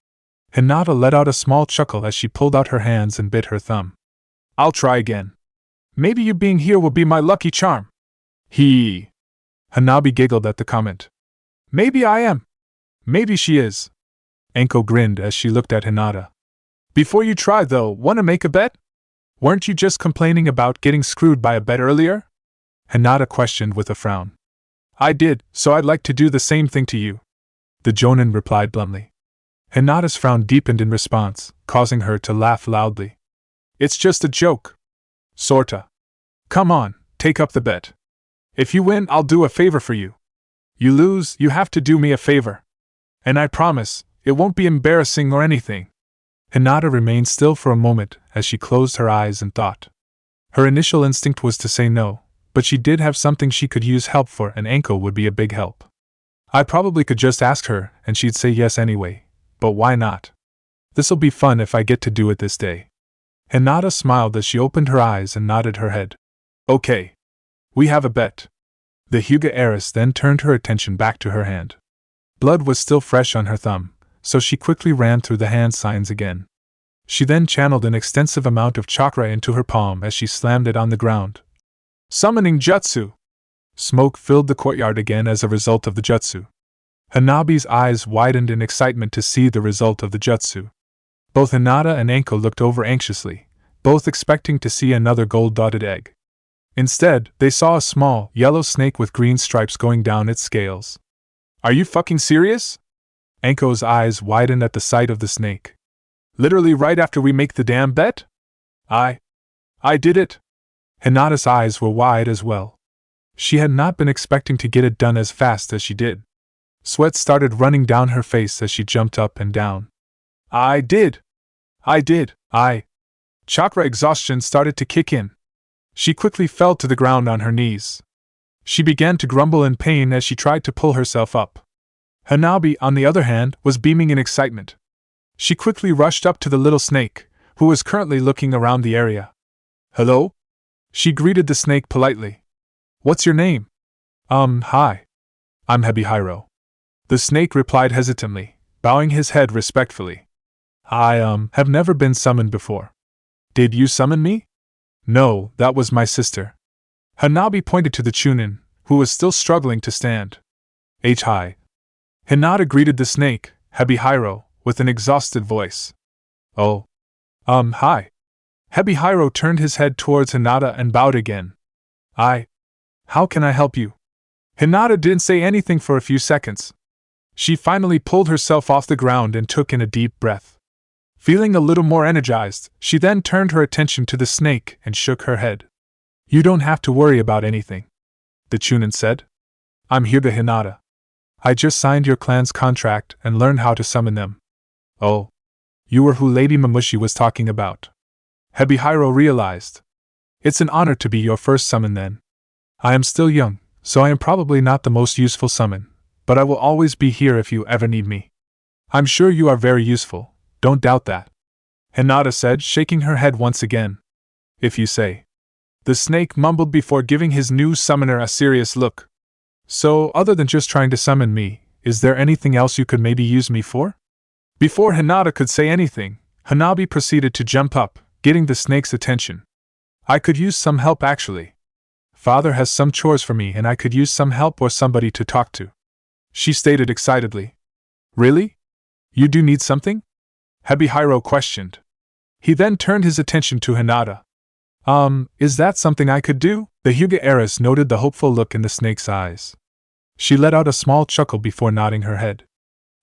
[SPEAKER 1] Hinata let out a small chuckle as she pulled out her hands and bit her thumb. I'll try again. Maybe you being here will be my lucky charm. Hee. Hanabi giggled at the comment. Maybe I am. Maybe she is. Anko grinned as she looked at Hinata. Before you try, though, wanna make a bet? Weren't you just complaining about getting screwed by a bet earlier? Hinata questioned with a frown. I did, so I'd like to do the same thing to you. The Jonin replied bluntly. Hinata's frown deepened in response, causing her to laugh loudly. It's just a joke. Sorta. Come on, take up the bet. If you win, I'll do a favor for you. You lose, you have to do me a favor. And I promise, it won't be embarrassing or anything. Hinata remained still for a moment as she closed her eyes and thought. Her initial instinct was to say no, but she did have something she could use help for, and Anko would be a big help. I probably could just ask her, and she'd say yes anyway, but why not? This'll be fun if I get to do it this day. Hinata smiled as she opened her eyes and nodded her head. Okay. We have a bet. The Hyuga heiress then turned her attention back to her hand. Blood was still fresh on her thumb, so she quickly ran through the hand signs again. She then channeled an extensive amount of chakra into her palm as she slammed it on the ground. Summoning Jutsu! Smoke filled the courtyard again as a result of the Jutsu. Hanabi's eyes widened in excitement to see the result of the Jutsu. Both Hinata and Anko looked over anxiously, both expecting to see another gold-dotted egg. Instead, they saw a small, yellow snake with green stripes going down its scales. Are you fucking serious? Anko's eyes widened at the sight of the snake. Literally right after we make the damn bet? I did it. Hinata's eyes were wide as well. She had not been expecting to get it done as fast as she did. Sweat started running down her face as she jumped up and down. I did. Chakra exhaustion started to kick in. She quickly fell to the ground on her knees. She began to grumble in pain as she tried to pull herself up. Hanabi, on the other hand, was beaming in excitement. She quickly rushed up to the little snake, who was currently looking around the area. Hello? She greeted the snake politely. What's your name? Hi. I'm Hebihiro. The snake replied hesitantly, bowing his head respectfully. I, have never been summoned before. Did you summon me? No, that was my sister. Hanabi pointed to the Chunin, who was still struggling to stand. Hi. Hinata greeted the snake, Hebihiro, with an exhausted voice. Oh. Hi. Hebihiro turned his head towards Hinata and bowed again. How can I help you? Hinata didn't say anything for a few seconds. She finally pulled herself off the ground and took in a deep breath. Feeling a little more energized, she then turned her attention to the snake and shook her head. You don't have to worry about anything, the Chunin said. I'm here to Hinata. I just signed your clan's contract and learned how to summon them. Oh. You were who Lady Mamushi was talking about. Hebihiro realized. It's an honor to be your first summon then. I am still young, so I am probably not the most useful summon, but I will always be here if you ever need me. I'm sure you are very useful, don't doubt that. Hinata said, shaking her head once again. If you say. The snake mumbled before giving his new summoner a serious look. So, other than just trying to summon me, is there anything else you could maybe use me for? Before Hinata could say anything, Hanabi proceeded to jump up, getting the snake's attention. I could use some help actually. Father has some chores for me and I could use some help or somebody to talk to. She stated excitedly. Really? You do need something? Hebihiro questioned. He then turned his attention to Hinata. Is that something I could do? The Hyuga heiress noted the hopeful look in the snake's eyes. She let out a small chuckle before nodding her head.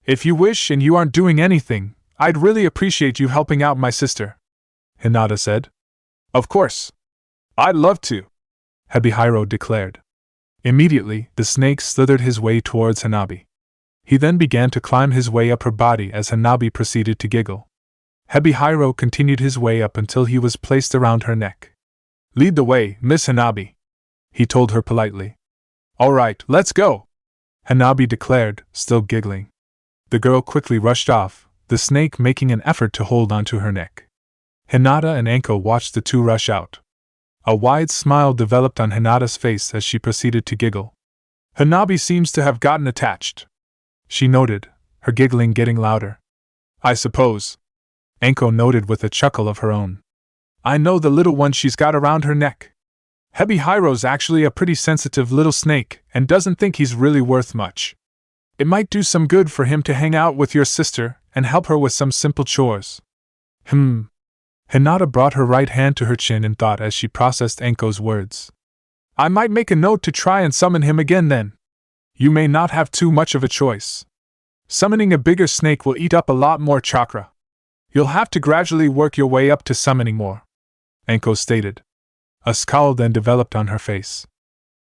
[SPEAKER 1] If you wish and you aren't doing anything, I'd really appreciate you helping out my sister, Hinata said. Of course. I'd love to, Hebihiro declared. Immediately, the snake slithered his way towards Hanabi. He then began to climb his way up her body as Hanabi proceeded to giggle. Hebihiro continued his way up until he was placed around her neck. Lead the way, Miss Hanabi, he told her politely. All right, let's go, Hanabi declared, still giggling. The girl quickly rushed off, the snake making an effort to hold onto her neck. Hinata and Anko watched the two rush out. A wide smile developed on Hinata's face as she proceeded to giggle. Hanabi seems to have gotten attached, she noted, her giggling getting louder. I suppose, Anko noted with a chuckle of her own. I know the little one she's got around her neck. Hebihiro's actually a pretty sensitive little snake and doesn't think he's really worth much. It might do some good for him to hang out with your sister and help her with some simple chores. Hinata brought her right hand to her chin in thought as she processed Anko's words. I might make a note to try and summon him again then. You may not have too much of a choice. Summoning a bigger snake will eat up a lot more chakra. You'll have to gradually work your way up to summoning more, Anko stated. A scowl then developed on her face.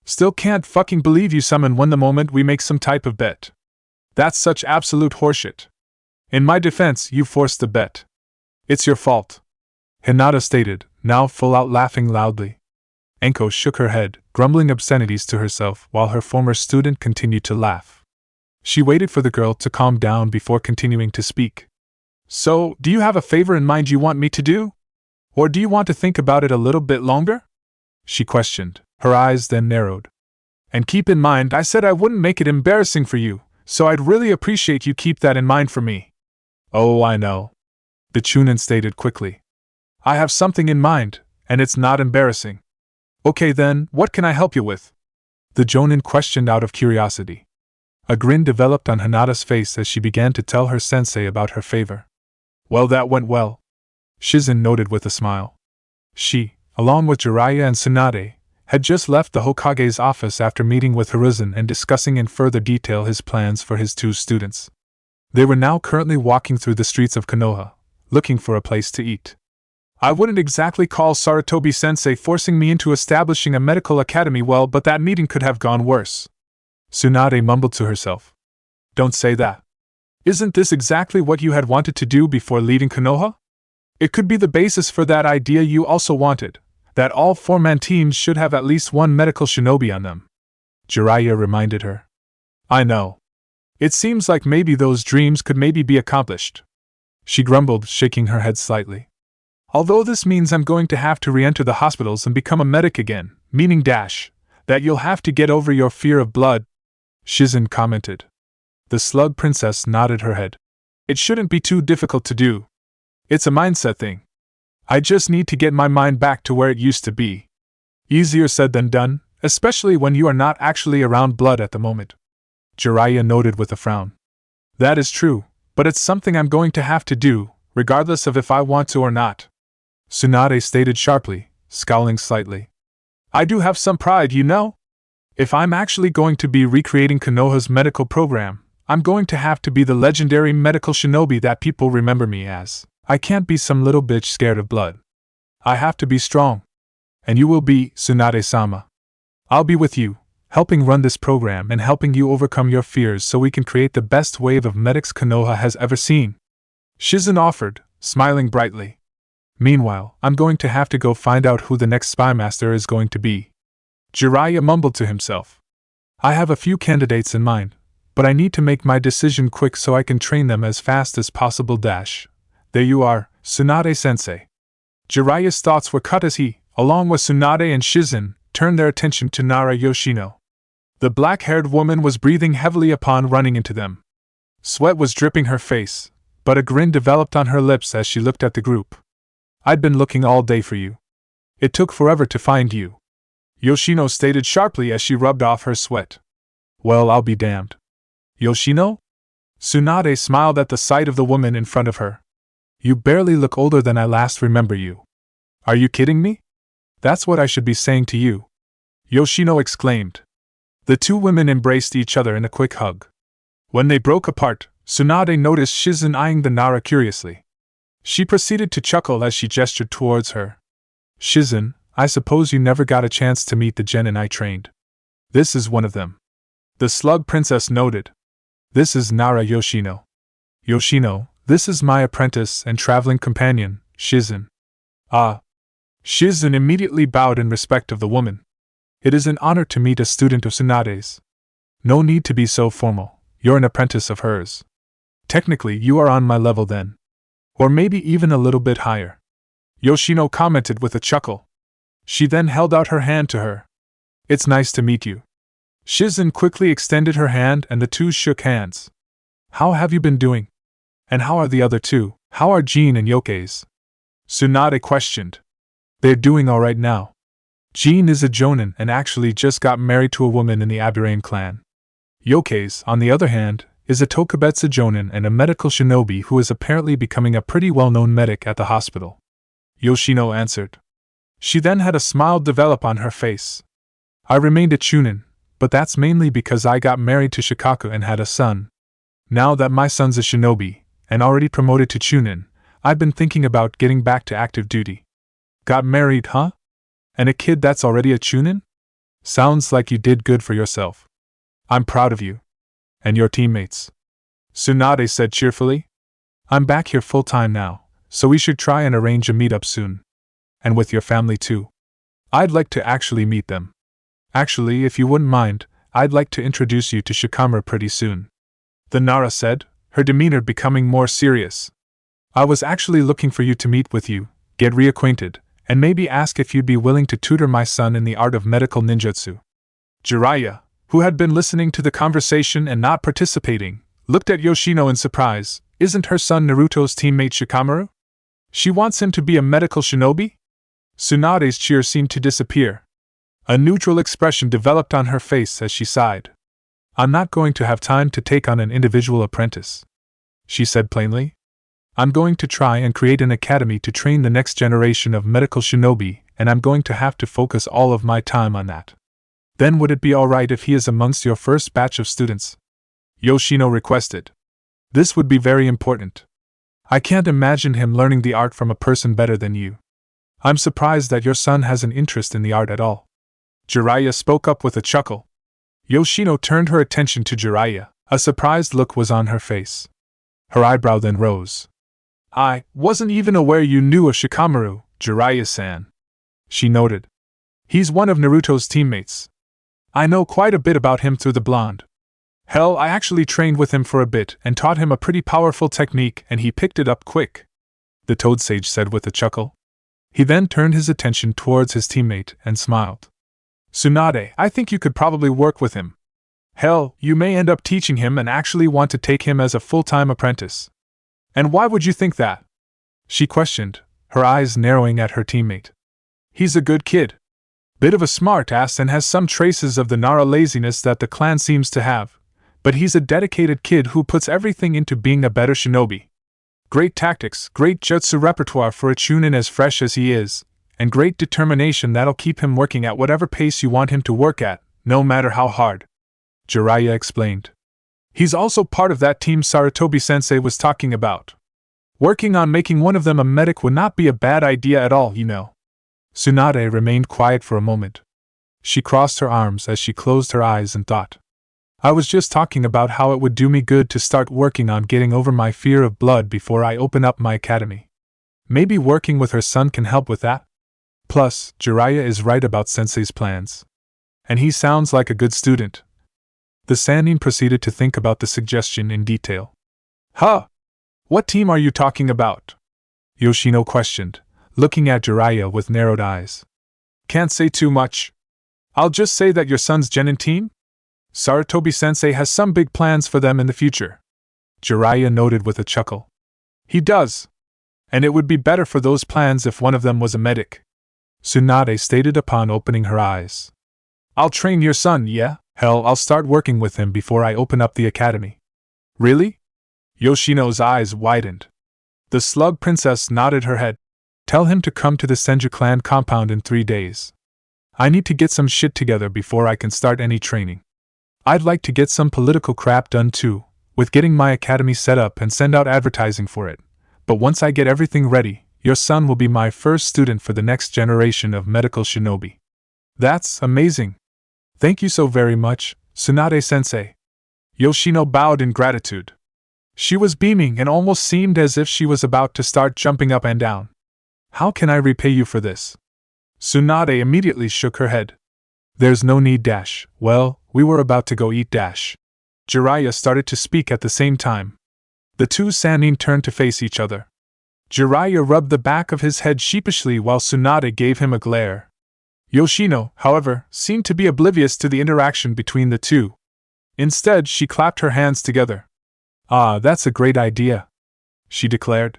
[SPEAKER 1] Still can't fucking believe you summon one the moment we make some type of bet. That's such absolute horseshit. In my defense, you forced the bet. It's your fault, Hinata stated, now full out laughing loudly. Anko shook her head, grumbling obscenities to herself while her former student continued to laugh. She waited for the girl to calm down before continuing to speak. So, do you have a favor in mind you want me to do? Or do you want to think about it a little bit longer? She questioned, her eyes then narrowed. And keep in mind I said I wouldn't make it embarrassing for you, so I'd really appreciate you keep that in mind for me. Oh, I know, the Chunin stated quickly. I have something in mind, and it's not embarrassing. Okay then, what can I help you with? The Jonin questioned out of curiosity. A grin developed on Hinata's face as she began to tell her sensei about her favor. Well, that went well, Shizen noted with a smile. She, along with Jiraiya and Tsunade, had just left the Hokage's office after meeting with Hiruzen and discussing in further detail his plans for his two students. They were now currently walking through the streets of Konoha, looking for a place to eat. I wouldn't exactly call Sarutobi-sensei forcing me into establishing a medical academy well, but that meeting could have gone worse, Tsunade mumbled to herself. Don't say that. Isn't this exactly what you had wanted to do before leaving Konoha? It could be the basis for that idea you also wanted, that all four-man teams should have at least one medical shinobi on them, Jiraiya reminded her. I know. It seems like maybe those dreams could maybe be accomplished, she grumbled, shaking her head slightly. Although this means I'm going to have to re-enter the hospitals and become a medic again, meaning that you'll have to get over your fear of blood, Shizen commented. The slug princess nodded her head. It shouldn't be too difficult to do. It's a mindset thing. I just need to get my mind back to where it used to be. Easier said than done, especially when you are not actually around blood at the moment, Jiraiya noted with a frown. That is true, but it's something I'm going to have to do, regardless of if I want to or not, Tsunade stated sharply, scowling slightly. I do have some pride, you know. If I'm actually going to be recreating Konoha's medical program, I'm going to have to be the legendary medical shinobi that people remember me as. I can't be some little bitch scared of blood. I have to be strong. And you will be Tsunade-sama. I'll be with you, helping run this program and helping you overcome your fears so we can create the best wave of medics Konoha has ever seen. Shizen offered, smiling brightly. Meanwhile, I'm going to have to go find out who the next spy master is going to be. Jiraiya mumbled to himself. I have a few candidates in mind, but I need to make my decision quick so I can train them as fast as possible. There you are, Tsunade-sensei. Jiraiya's thoughts were cut as he, along with Tsunade and Shizen, turned their attention to Nara Yoshino. The black-haired woman was breathing heavily upon running into them. Sweat was dripping her face, but a grin developed on her lips as she looked at the group. I'd been looking all day for you. It took forever to find you, Yoshino stated sharply as she rubbed off her sweat. Well, I'll be damned. Yoshino? Tsunade smiled at the sight of the woman in front of her. You barely look older than I last remember you. Are you kidding me? That's what I should be saying to you, Yoshino exclaimed. The two women embraced each other in a quick hug. When they broke apart, Tsunade noticed Shizen eyeing the Nara curiously. She proceeded to chuckle as she gestured towards her. Shizen, I suppose you never got a chance to meet the genin I trained. This is one of them. The slug princess noted. This is Nara Yoshino. Yoshino, this is my apprentice and traveling companion, Shizen. Ah. Shizen immediately bowed in respect of the woman. It is an honor to meet a student of Tsunade's. No need to be so formal, you're an apprentice of hers. Technically, you are on my level then. Or maybe even a little bit higher. Yoshino commented with a chuckle. She then held out her hand to her. It's nice to meet you. Shizen quickly extended her hand and the two shook hands. How have you been doing? And how are the other two? How are Jean and Yoke's? Tsunade questioned. They're doing alright now. Jean is a jonin and actually just got married to a woman in the Aburame clan. Yoke's, on the other hand, is a Tokubetsu jonin and a medical shinobi who is apparently becoming a pretty well-known medic at the hospital. Yoshino answered. She then had a smile develop on her face. I remained a chunin, but that's mainly because I got married to Shikaku and had a son. Now that my son's a shinobi, and already promoted to chunin, I've been thinking about getting back to active duty. Got married, huh? And a kid that's already a chunin? Sounds like you did good for yourself. I'm proud of you. And your teammates. Tsunade said cheerfully. I'm back here full-time now, so we should try and arrange a meetup soon. And with your family too. I'd like to actually meet them. Actually, if you wouldn't mind, I'd like to introduce you to Shikamaru pretty soon. The Nara said, her demeanor becoming more serious. I was actually looking for you to meet with you, get reacquainted, and maybe ask if you'd be willing to tutor my son in the art of medical ninjutsu. Jiraiya, who had been listening to the conversation and not participating, looked at Yoshino in surprise. Isn't her son Naruto's teammate Shikamaru? She wants him to be a medical shinobi? Tsunade's cheer seemed to disappear. A neutral expression developed on her face as she sighed. I'm not going to have time to take on an individual apprentice, she said plainly. I'm going to try and create an academy to train the next generation of medical shinobi, and I'm going to have to focus all of my time on that. Then would it be alright if he is amongst your first batch of students? Yoshino requested. This would be very important. I can't imagine him learning the art from a person better than you. I'm surprised that your son has an interest in the art at all. Jiraiya spoke up with a chuckle. Yoshino turned her attention to Jiraiya. A surprised look was on her face. Her eyebrow then rose. I wasn't even aware you knew of Shikamaru, Jiraiya-san. She noted. He's one of Naruto's teammates. I know quite a bit about him through the blonde. Hell, I actually trained with him for a bit and taught him a pretty powerful technique and he picked it up quick, the Toad Sage said with a chuckle. He then turned his attention towards his teammate and smiled. Tsunade, I think you could probably work with him. Hell, you may end up teaching him and actually want to take him as a full-time apprentice. And why would you think that? She questioned, her eyes narrowing at her teammate. He's a good kid. Bit of a smart-ass and has some traces of the Nara laziness that the clan seems to have, but he's a dedicated kid who puts everything into being a better shinobi. Great tactics, great jutsu repertoire for a chunin as fresh as he is, and great determination that'll keep him working at whatever pace you want him to work at, no matter how hard. Jiraiya explained. He's also part of that team Sarutobi-sensei was talking about. Working on making one of them a medic would not be a bad idea at all, you know. Tsunade remained quiet for a moment. She crossed her arms as she closed her eyes and thought. I was just talking about how it would do me good to start working on getting over my fear of blood before I open up my academy. Maybe working with her son can help with that? Plus, Jiraiya is right about Sensei's plans. And he sounds like a good student. The Sannin proceeded to think about the suggestion in detail. Huh! What team are you talking about? Yoshino questioned, looking at Jiraiya with narrowed eyes. Can't say too much. I'll just say that your son's genin team? Sarutobi-sensei has some big plans for them in the future. Jiraiya noted with a chuckle. He does. And it would be better for those plans if one of them was a medic. Tsunade stated upon opening her eyes. I'll train your son, yeah? Hell, I'll start working with him before I open up the academy. Really? Yoshino's eyes widened. The Slug Princess nodded her head. Tell him to come to the Senju clan compound in 3 days. I need to get some shit together before I can start any training. I'd like to get some political crap done too, with getting my academy set up and send out advertising for it. But once I get everything ready, your son will be my first student for the next generation of medical shinobi. That's amazing. Thank you so very much, Tsunade-sensei. Yoshino bowed in gratitude. She was beaming and almost seemed as if she was about to start jumping up and down. How can I repay you for this? Tsunade immediately shook her head. There's no need dash. Well, we were about to go eat dash. Jiraiya started to speak at the same time. The two Sannin turned to face each other. Jiraiya rubbed the back of his head sheepishly while Tsunade gave him a glare. Yoshino, however, seemed to be oblivious to the interaction between the two. Instead, she clapped her hands together. Ah, that's a great idea, she declared.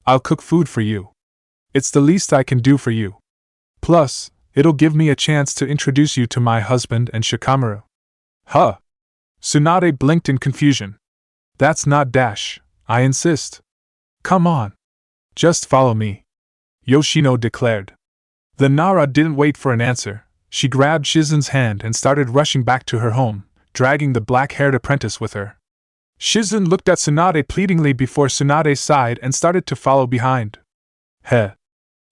[SPEAKER 1] I'll cook food for you. It's the least I can do for you. Plus, it'll give me a chance to introduce you to my husband and Shikamaru. Huh? Tsunade blinked in confusion. That's not dash, I insist. Come on. Just follow me, Yoshino declared. The Nara didn't wait for an answer. She grabbed Shizen's hand and started rushing back to her home, dragging the black-haired apprentice with her. Shizen looked at Tsunade pleadingly before Tsunade sighed and started to follow behind. Heh.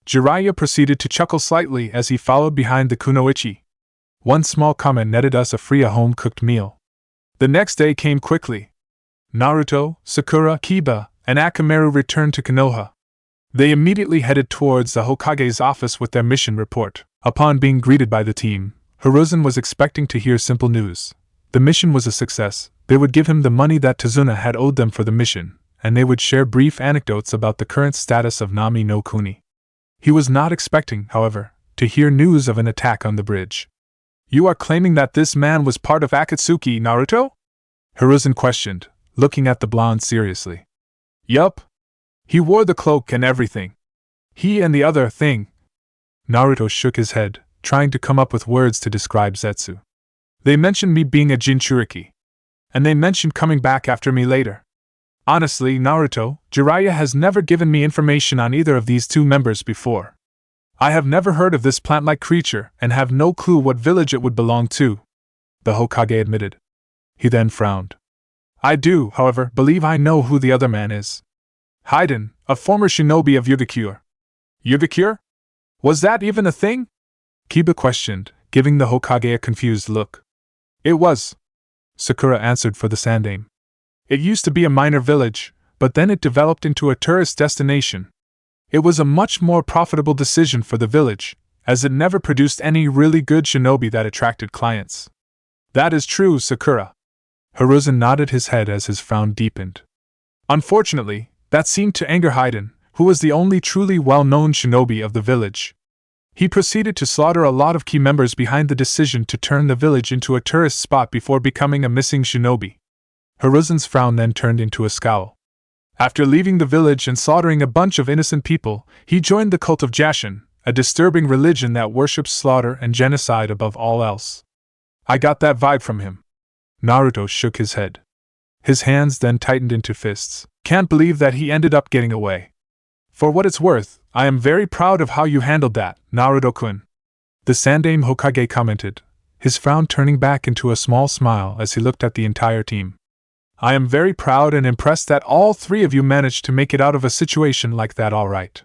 [SPEAKER 1] Jiraiya proceeded to chuckle slightly as he followed behind the kunoichi. One small comment netted us a free home-cooked meal. The next day came quickly. Naruto, Sakura, Kiba, and Akamaru returned to Konoha. They immediately headed towards the Hokage's office with their mission report. Upon being greeted by the team, Hiruzen was expecting to hear simple news. The mission was a success. They would give him the money that Tazuna had owed them for the mission, and they would share brief anecdotes about the current status of Nami no Kuni. He was not expecting, however, to hear news of an attack on the bridge. You are claiming that this man was part of Akatsuki, Naruto? Hiruzen questioned, looking at the blonde seriously. Yup. He wore the cloak and everything. He and the other thing. Naruto shook his head, trying to come up with words to describe Zetsu. They mentioned me being a Jinchuriki. And they mentioned coming back after me later. Honestly, Naruto, Jiraiya has never given me information on either of these two members before. I have never heard of this plant-like creature and have no clue what village it would belong to, the Hokage admitted. He then frowned. I do, however, believe I know who the other man is. Haiden, a former shinobi of Yugakure. Yugakure? Was that even a thing? Kiba questioned, giving the Hokage a confused look. It was, Sakura answered for the Sandaime. It used to be a minor village, but then it developed into a tourist destination. It was a much more profitable decision for the village, as it never produced any really good shinobi that attracted clients. That is true, Sakura. Hiruzen nodded his head as his frown deepened. Unfortunately, that seemed to anger Haiden, who was the only truly well-known shinobi of the village. He proceeded to slaughter a lot of key members behind the decision to turn the village into a tourist spot before becoming a missing shinobi. Hiruzen's frown then turned into a scowl. After leaving the village and slaughtering a bunch of innocent people, he joined the cult of Jashin, a disturbing religion that worships slaughter and genocide above all else. I got that vibe from him. Naruto shook his head. His hands then tightened into fists. Can't believe that he ended up getting away. For what it's worth, I am very proud of how you handled that, Naruto-kun. The Sandaime Hokage commented, his frown turning back into a small smile as he looked at the entire team. I am very proud and impressed that all three of you managed to make it out of a situation like that all right.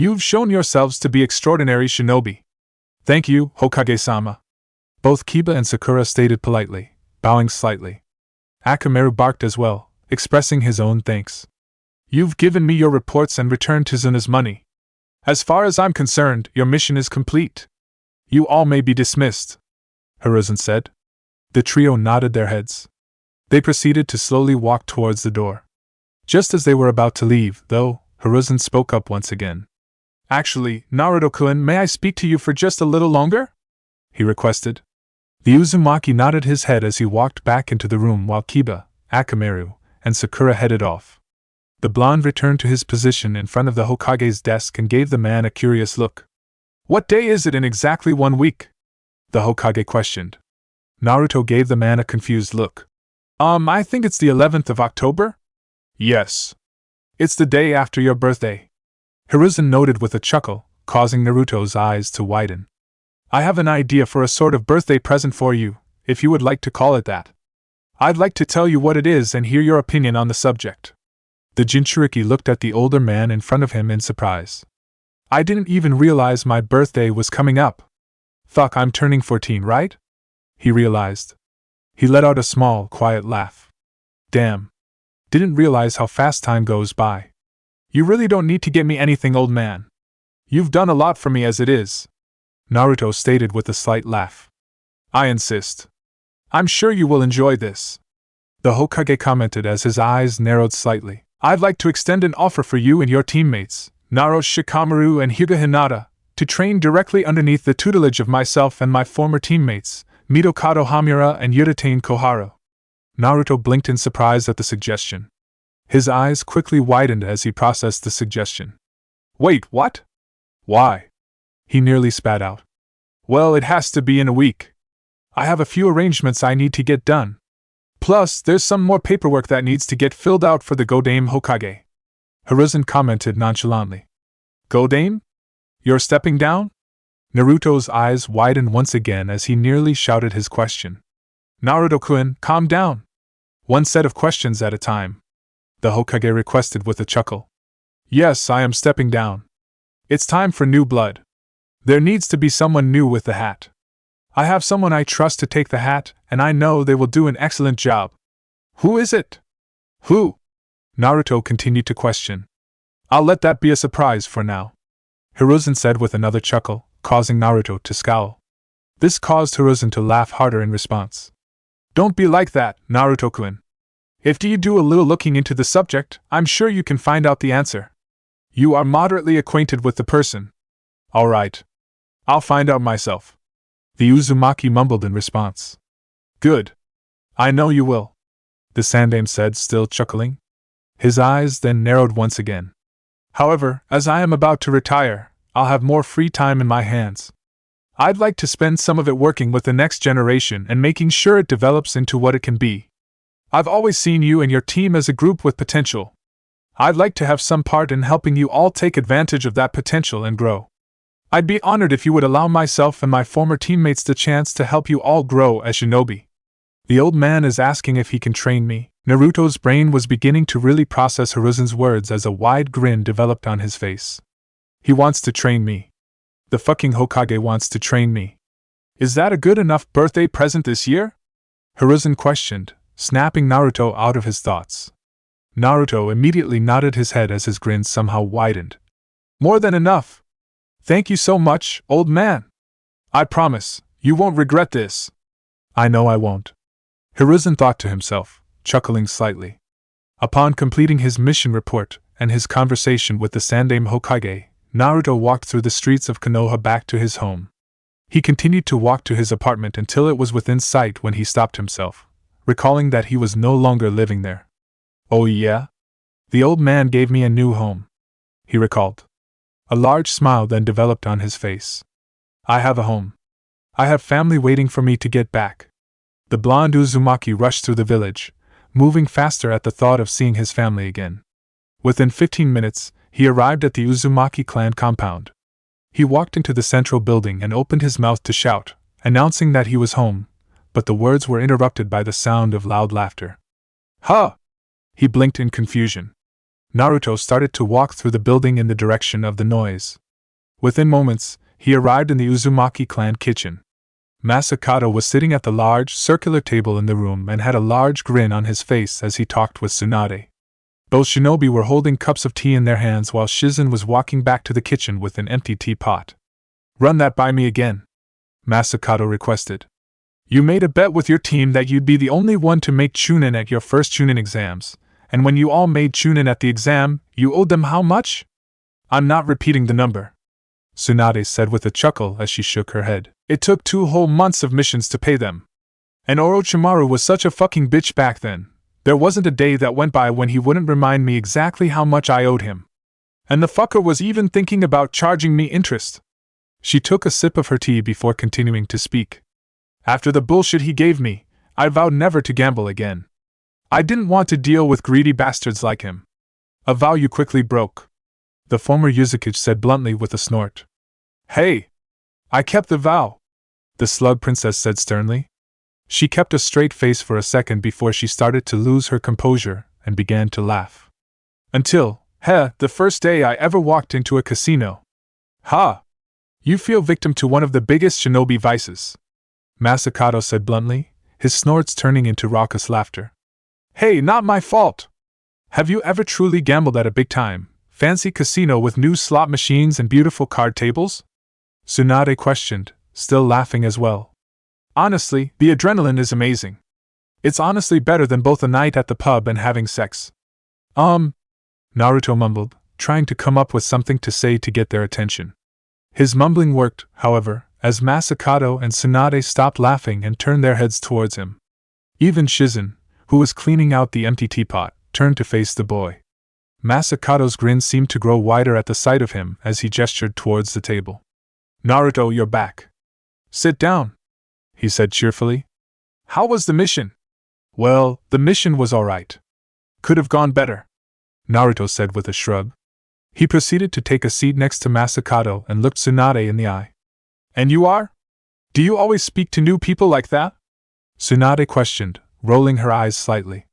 [SPEAKER 1] You've shown yourselves to be extraordinary shinobi. Thank you, Hokage-sama. Both Kiba and Sakura stated politely, bowing slightly. Akamaru barked as well, expressing his own thanks. You've given me your reports and returned Tizuna's money. As far as I'm concerned, your mission is complete. You all may be dismissed, Hiruzen said. The trio nodded their heads. They proceeded to slowly walk towards the door. Just as they were about to leave, though, Hiruzen spoke up once again. Actually, Naruto-kun, may I speak to you for just a little longer? He requested. The Uzumaki nodded his head as he walked back into the room while Kiba, Akamaru, and Sakura headed off. The blonde returned to his position in front of the Hokage's desk and gave the man a curious look. What day is it in exactly 1 week? The Hokage questioned. Naruto gave the man a confused look. I think it's the 11th of October? Yes. It's the day after your birthday. Hiruzen noted with a chuckle, causing Naruto's eyes to widen. I have an idea for a sort of birthday present for you, if you would like to call it that. I'd like to tell you what it is and hear your opinion on the subject. The Jinchuriki looked at the older man in front of him in surprise. I didn't even realize my birthday was coming up. Fuck, I'm turning 14, right? He realized. He let out a small, quiet laugh. Damn. Didn't realize how fast time goes by. You really don't need to get me anything, old man. You've done a lot for me as it is, Naruto stated with a slight laugh. I insist. I'm sure you will enjoy this. The Hokage commented as his eyes narrowed slightly. I'd like to extend an offer for you and your teammates, Naruto Shikamaru and Hyuga Hinata, to train directly underneath the tutelage of myself and my former teammates, Mitokado Hamura and Yudatane Koharu. Naruto blinked in surprise at the suggestion. His eyes quickly widened as he processed the suggestion. Wait, what? Why? He nearly spat out. Well, it has to be in a week. I have a few arrangements I need to get done. Plus, there's some more paperwork that needs to get filled out for the Godame Hokage. Hiruzen commented nonchalantly. Godame? You're stepping down? Naruto's eyes widened once again as he nearly shouted his question. Naruto-kun, calm down. One set of questions at a time, the Hokage requested with a chuckle. Yes, I am stepping down. It's time for new blood. There needs to be someone new with the hat. I have someone I trust to take the hat, and I know they will do an excellent job. Who is it? Who? Naruto continued to question. I'll let that be a surprise for now, Hiruzen said with another chuckle, causing Naruto to scowl. This caused Hiruzen to laugh harder in response. Don't be like that, Naruto-kun. If you do a little looking into the subject, I'm sure you can find out the answer. You are moderately acquainted with the person. All right. I'll find out myself. The Uzumaki mumbled in response. Good. I know you will, the Sandaime said, still chuckling. His eyes then narrowed once again. However, as I am about to retire, I'll have more free time in my hands. I'd like to spend some of it working with the next generation and making sure it develops into what it can be. I've always seen you and your team as a group with potential. I'd like to have some part in helping you all take advantage of that potential and grow. I'd be honored if you would allow myself and my former teammates the chance to help you all grow as shinobi. The old man is asking if he can train me. Naruto's brain was beginning to really process Hiruzen's words as a wide grin developed on his face. He wants to train me. The fucking Hokage wants to train me. Is that a good enough birthday present this year? Hiruzen questioned, snapping Naruto out of his thoughts. Naruto immediately nodded his head as his grin somehow widened. More than enough. Thank you so much, old man. I promise, you won't regret this. I know I won't. Hiruzen thought to himself, chuckling slightly. Upon completing his mission report and his conversation with the Sandaime Hokage, Naruto walked through the streets of Konoha back to his home. He continued to walk to his apartment until it was within sight when he stopped himself, recalling that he was no longer living there. Oh yeah? The old man gave me a new home, he recalled. A large smile then developed on his face. I have a home. I have family waiting for me to get back. The blonde Uzumaki rushed through the village, moving faster at the thought of seeing his family again. Within 15 minutes, he arrived at the Uzumaki clan compound. He walked into the central building and opened his mouth to shout, announcing that he was home, but the words were interrupted by the sound of loud laughter. Huh! He blinked in confusion. Naruto started to walk through the building in the direction of the noise. Within moments, he arrived in the Uzumaki clan kitchen. Masakado was sitting at the large, circular table in the room and had a large grin on his face as he talked with Tsunade. Both shinobi were holding cups of tea in their hands while Shizen was walking back to the kitchen with an empty teapot. "Run that by me again," Masakado requested. "You made a bet with your team that you'd be the only one to make Chunin at your first Chunin exams, and when you all made Chunin at the exam, you owed them how much?" "I'm not repeating the number," Tsunade said with a chuckle as she shook her head. "It took 2 whole months of missions to pay them. And Orochimaru was such a fucking bitch back then. There wasn't a day that went by when he wouldn't remind me exactly how much I owed him. And the fucker was even thinking about charging me interest." She took a sip of her tea before continuing to speak. "After the bullshit he gave me, I vowed never to gamble again. I didn't want to deal with greedy bastards like him." "A vow you quickly broke," the former Yuzakage said bluntly with a snort. "Hey! I kept the vow," the slug princess said sternly. She kept a straight face for a second before she started to lose her composure and began to laugh. "Until, the first day I ever walked into a casino." "Ha! You feel victim to one of the biggest shinobi vices," Masakado said bluntly, his snorts turning into raucous laughter. "Hey, not my fault! Have you ever truly gambled at a big-time, fancy casino with new slot machines and beautiful card tables?" Tsunade questioned, still laughing as well. "Honestly, the adrenaline is amazing. It's honestly better than both a night at the pub and having sex." Naruto mumbled, trying to come up with something to say to get their attention. His mumbling worked, however, as Masakado and Tsunade stopped laughing and turned their heads towards him. Even Shizen, who was cleaning out the empty teapot, turned to face the boy. Masakado's grin seemed to grow wider at the sight of him as he gestured towards the table. "Naruto, you're back. Sit down," he said cheerfully. "How was the mission?" "Well, the mission was alright. Could have gone better," Naruto said with a shrug. He proceeded to take a seat next to Masakado and looked Tsunade in the eye. "And you are? Do you always speak to new people like that?" Tsunade questioned, rolling her eyes slightly.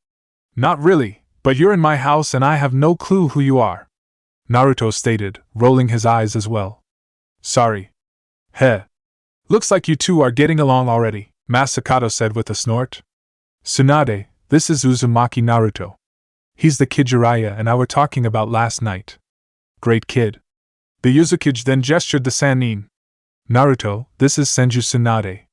[SPEAKER 1] "Not really, but you're in my house and I have no clue who you are," Naruto stated, rolling his eyes as well. "Sorry." Looks like you two are getting along already," Masakado said with a snort. "Tsunade, this is Uzumaki Naruto. He's the kid Jiraiya and I were talking about last night." "Great kid." The Yuzakage then gestured the Sannin. "Naruto, this is Senju Tsunade.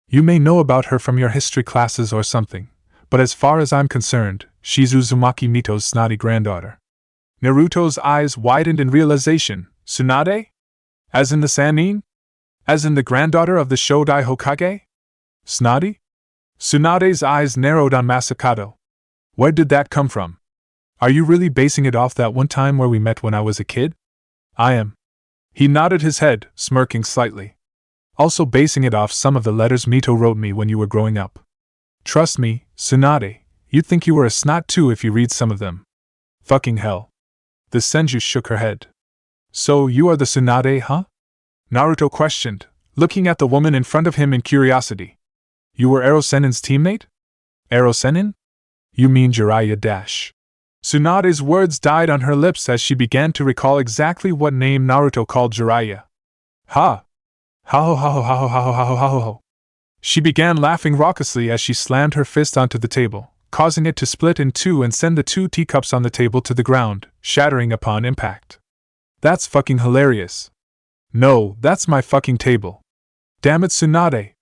[SPEAKER 1] You may know about her from your history classes or something, but as far as I'm concerned, she's Uzumaki Mito's snotty granddaughter." Naruto's eyes widened in realization. "Tsunade? As in the Sannin? As in the granddaughter of the Shodai Hokage? Snotty?" Tsunade's eyes narrowed on Masakado. "Where did that come from? Are you really basing it off that one time where we met when I was a kid?" "I am." He nodded his head, smirking slightly. "Also basing it off some of the letters Mito wrote me when you were growing up. Trust me, Tsunade, you'd think you were a snot too if you read some of them." "Fucking hell." The Senju shook her head. "So you are the Tsunade, huh?" Naruto questioned, looking at the woman in front of him in curiosity. "You were Ero Sennin's teammate?" "Ero Sennin? You mean Jiraiya dash." Tsunade's words died on her lips as she began to recall exactly what name Naruto called Jiraiya. "Ha! Ha ho ha ho ha ho ha ho ha ho ha ho ho." She began laughing raucously as she slammed her fist onto the table, causing it to split in two and send the 2 teacups on the table to the ground, shattering upon impact. "That's fucking hilarious. No, that's my fucking table. Damn it, Tsunade!"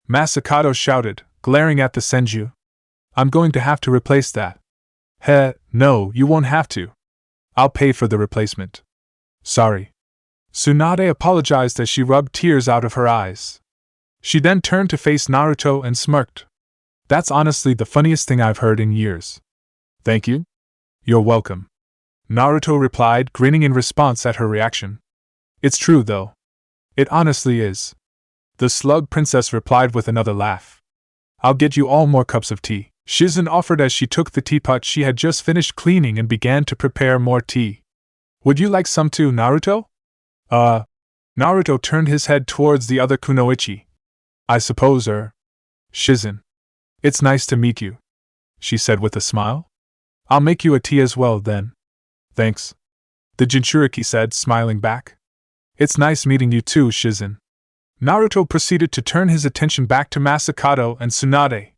[SPEAKER 1] Masakado shouted, glaring at the Senju. "I'm going to have to replace that." No, you won't have to. I'll pay for the replacement." "Sorry." Tsunade apologized as she rubbed tears out of her eyes. She then turned to face Naruto and smirked. "That's honestly the funniest thing I've heard in years." "Thank you." "You're welcome," Naruto replied, grinning in response at her reaction. "It's true, though. It honestly is," the slug princess replied with another laugh. "I'll get you all more cups of tea," Shizen offered as she took the teapot she had just finished cleaning and began to prepare more tea. "Would you like some too, Naruto?" Naruto turned his head towards the other kunoichi. "I suppose, Shizen. It's nice to meet you," she said with a smile. "I'll make you a tea as well, then." Thanks, the Jinchuriki said, smiling back. It's nice meeting you too, Shizen. Naruto proceeded to turn his attention back to Masakato and Tsunade.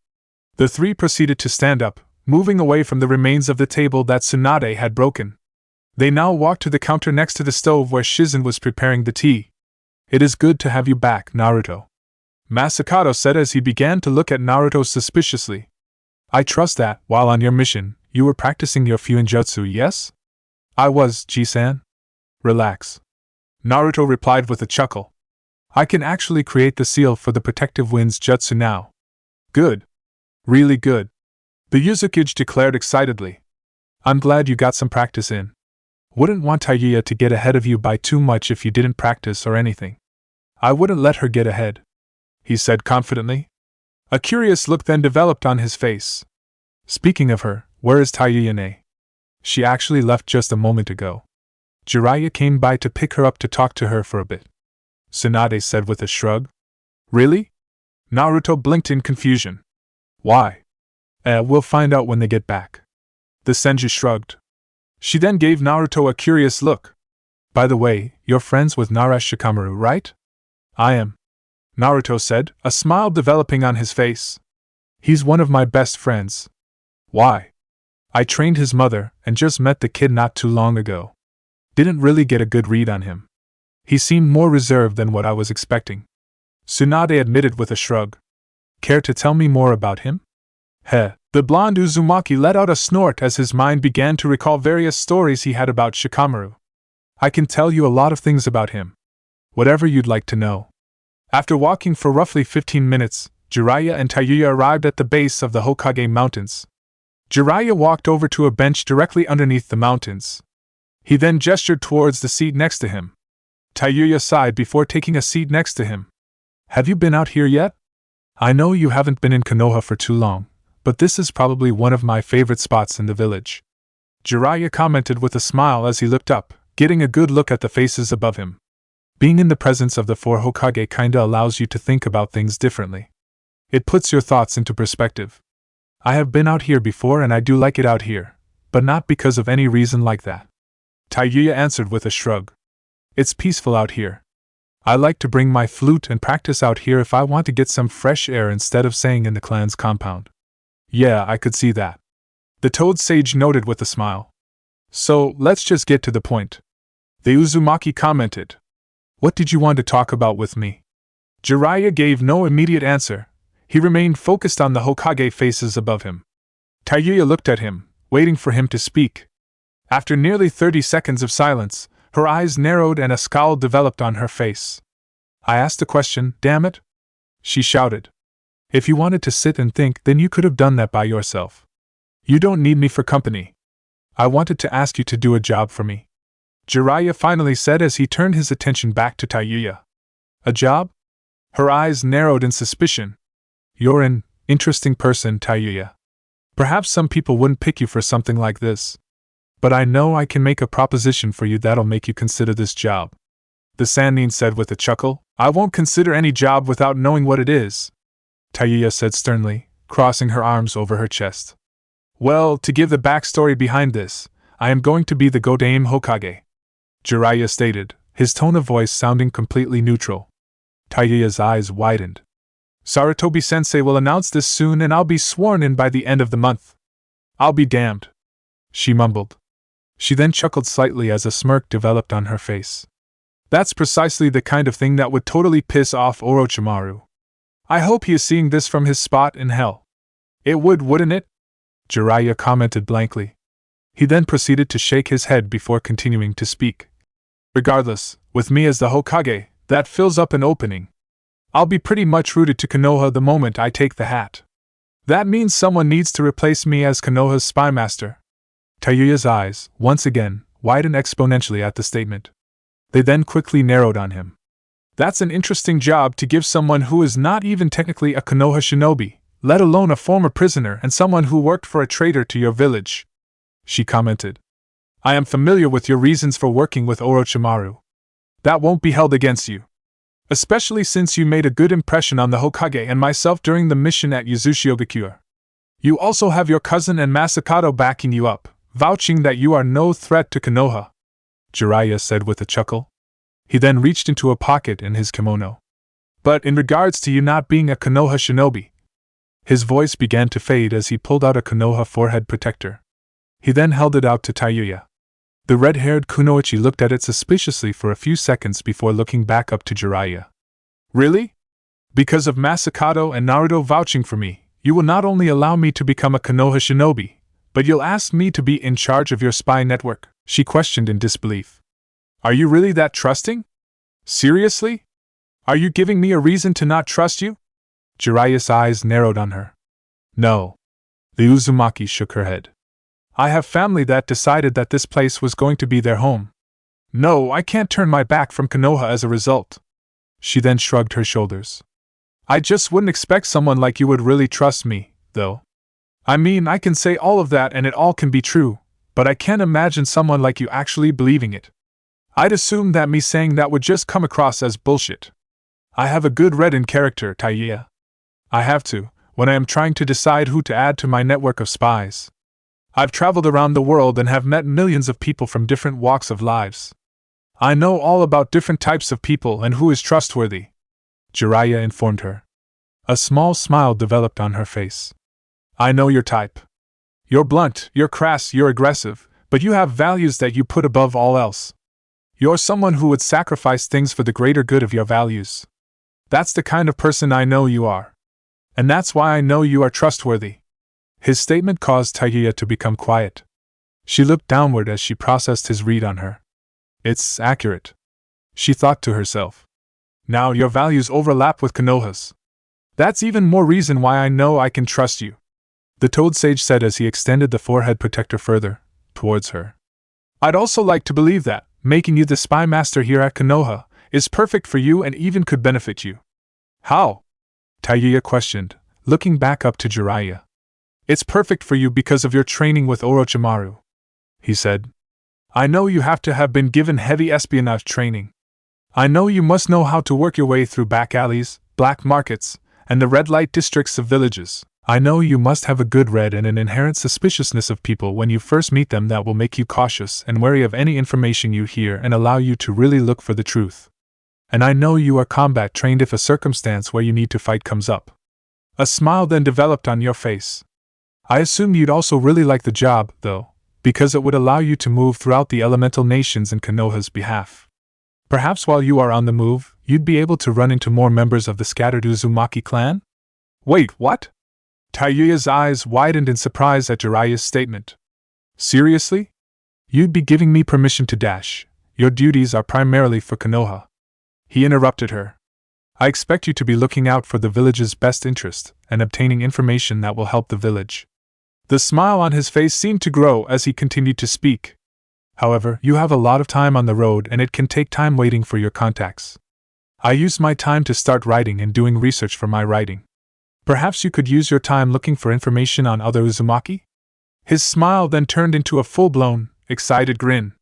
[SPEAKER 1] The three proceeded to stand up, moving away from the remains of the table that Tsunade had broken. They now walked to the counter next to the stove where Shizen was preparing the tea. It is good to have you back, Naruto, Masakato said as he began to look at Naruto suspiciously. I trust that, while on your mission, you were practicing your Fuinjutsu, yes? I was, Ji-san. Relax, Naruto replied with a chuckle. I can actually create the seal for the protective winds jutsu now. Good. Really good, the Yuzukage declared excitedly. I'm glad you got some practice in. Wouldn't want Tayuya to get ahead of you by too much if you didn't practice or anything. I wouldn't let her get ahead, he said confidently. A curious look then developed on his face. Speaking of her, where is Tayuya-ne? She actually left just a moment ago. Jiraiya came by to pick her up to talk to her for a bit, Tsunade said with a shrug. Really? Naruto blinked in confusion. Why? We'll find out when they get back. The Senju shrugged. She then gave Naruto a curious look. By the way, you're friends with Naresh Shikamaru, right? I am, Naruto said, a smile developing on his face. He's one of my best friends. Why? I trained his mother and just met the kid not too long ago. Didn't really get a good read on him. He seemed more reserved than what I was expecting, Tsunade admitted with a shrug. Care to tell me more about him? Heh. The blonde Uzumaki let out a snort as his mind began to recall various stories he had about Shikamaru. I can tell you a lot of things about him. Whatever you'd like to know. After walking for roughly 15 minutes, Jiraiya and Tayuya arrived at the base of the Hokage Mountains. Jiraiya walked over to a bench directly underneath the mountains. He then gestured towards the seat next to him. Tayuya sighed before taking a seat next to him. Have you been out here yet? I know you haven't been in Konoha for too long, but this is probably one of my favorite spots in the village, Jiraiya commented with a smile as he looked up, getting a good look at the faces above him. Being in the presence of the four Hokage kinda allows you to think about things differently. It puts your thoughts into perspective. I have been out here before and I do like it out here, but not because of any reason like that, Tayuya answered with a shrug. It's peaceful out here. I like to bring my flute and practice out here if I want to get some fresh air instead of staying in the clan's compound. Yeah, I could see that, the Toad Sage noted with a smile. So, let's just get to the point, the Uzumaki commented. What did you want to talk about with me? Jiraiya gave no immediate answer. He remained focused on the Hokage faces above him. Tayuya looked at him, waiting for him to speak. After nearly 30 seconds of silence, her eyes narrowed and a scowl developed on her face. I asked a question, damn it, she shouted. If you wanted to sit and think, then you could have done that by yourself. You don't need me for company. I wanted to ask you to do a job for me, Jiraiya finally said as he turned his attention back to Tayuya. A job? Her eyes narrowed in suspicion. You're an interesting person, Tayuya. Perhaps some people wouldn't pick you for something like this. But I know I can make a proposition for you that'll make you consider this job, the Sannin said with a chuckle. I won't consider any job without knowing what it is, Tayuya said sternly, crossing her arms over her chest. Well, to give the backstory behind this, I am going to be the Godaime Hokage, Jiraiya stated, his tone of voice sounding completely neutral. Tayuya's eyes widened. Sarutobi-sensei will announce this soon and I'll be sworn in by the end of the month. I'll be damned, she mumbled. She then chuckled slightly as a smirk developed on her face. That's precisely the kind of thing that would totally piss off Orochimaru. I hope he is seeing this from his spot in hell. It would, wouldn't it? Jiraiya commented blankly. He then proceeded to shake his head before continuing to speak. Regardless, with me as the Hokage, that fills up an opening. I'll be pretty much rooted to Konoha the moment I take the hat. That means someone needs to replace me as Konoha's spy master. Tayuya's eyes, once again, widened exponentially at the statement. They then quickly narrowed on him. That's an interesting job to give someone who is not even technically a Konoha shinobi, let alone a former prisoner and someone who worked for a traitor to your village, she commented. I am familiar with your reasons for working with Orochimaru. That won't be held against you. Especially since you made a good impression on the Hokage and myself during the mission at Yuzushiogakure. You also have your cousin and Masakato backing you up, vouching that you are no threat to Konoha," Jiraiya said with a chuckle. He then reached into a pocket in his kimono. "But in regards to you not being a Konoha shinobi," his voice began to fade as he pulled out a Konoha forehead protector. He then held it out to Tayuya. The red-haired kunoichi looked at it suspiciously for a few seconds before looking back up to Jiraiya. "Really? Because of Masakado and Naruto vouching for me, you will not only allow me to become a Konoha shinobi, but you'll ask me to be in charge of your spy network?" she questioned in disbelief. "Are you really that trusting? Seriously? Are you giving me a reason to not trust you?" Jiraiya's eyes narrowed on her. "No." The Uzumaki shook her head. "I have family that decided that this place was going to be their home. No, I can't turn my back from Konoha as a result." She then shrugged her shoulders. "I just wouldn't expect someone like you would really trust me, though. I mean, I can say all of that and it all can be true, but I can't imagine someone like you actually believing it. I'd assume that me saying that would just come across as bullshit. I have a good read-in character, Tayuya. I have to, when I am trying to decide who to add to my network of spies. I've traveled around the world and have met millions of people from different walks of lives. I know all about different types of people and who is trustworthy," Jiraiya informed her. A small smile developed on her face. "I know your type. You're blunt, you're crass, you're aggressive, but you have values that you put above all else. You're someone who would sacrifice things for the greater good of your values. That's the kind of person I know you are. And that's why I know you are trustworthy." His statement caused Tayuya to become quiet. She looked downward as she processed his read on her. "It's accurate," she thought to herself. "Now your values overlap with Konoha's. That's even more reason why I know I can trust you," the Toad Sage said as he extended the forehead protector further towards her. "I'd also like to believe that, making you the spy master here at Konoha, is perfect for you and even could benefit you." "How?" Tayuya questioned, looking back up to Jiraiya. "It's perfect for you because of your training with Orochimaru," he said. "I know you have to have been given heavy espionage training. I know you must know how to work your way through back alleys, black markets, and the red light districts of villages. I know you must have a good read and an inherent suspiciousness of people when you first meet them that will make you cautious and wary of any information you hear and allow you to really look for the truth. And I know you are combat trained if a circumstance where you need to fight comes up." A smile then developed on your face. "I assume you'd also really like the job, though, because it would allow you to move throughout the elemental nations in Konoha's behalf. Perhaps while you are on the move, you'd be able to run into more members of the scattered Uzumaki clan?" "Wait, what?" Tayuya's eyes widened in surprise at Jiraiya's statement. "Seriously? You'd be giving me permission to dash. Your duties are primarily for Konoha." He interrupted her. "I expect you to be looking out for the village's best interest and obtaining information that will help the village." The smile on his face seemed to grow as he continued to speak. "However, you have a lot of time on the road and it can take time waiting for your contacts. I used my time to start writing and doing research for my writing. Perhaps you could use your time looking for information on other Uzumaki?" His smile then turned into a full-blown, excited grin.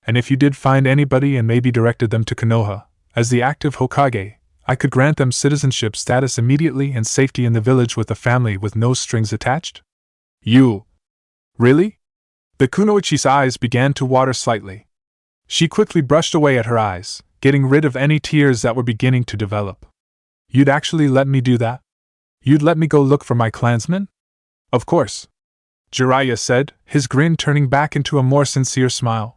[SPEAKER 1] "And if you did find anybody and maybe directed them to Konoha, as the active Hokage, I could grant them citizenship status immediately and safety in the village with a family with no strings attached?" "You? Really?" The kunoichi's eyes began to water slightly. She quickly brushed away at her eyes, getting rid of any tears that were beginning to develop. "You'd actually let me do that? You'd let me go look for my clansmen?" "Of course," Jiraiya said, his grin turning back into a more sincere smile.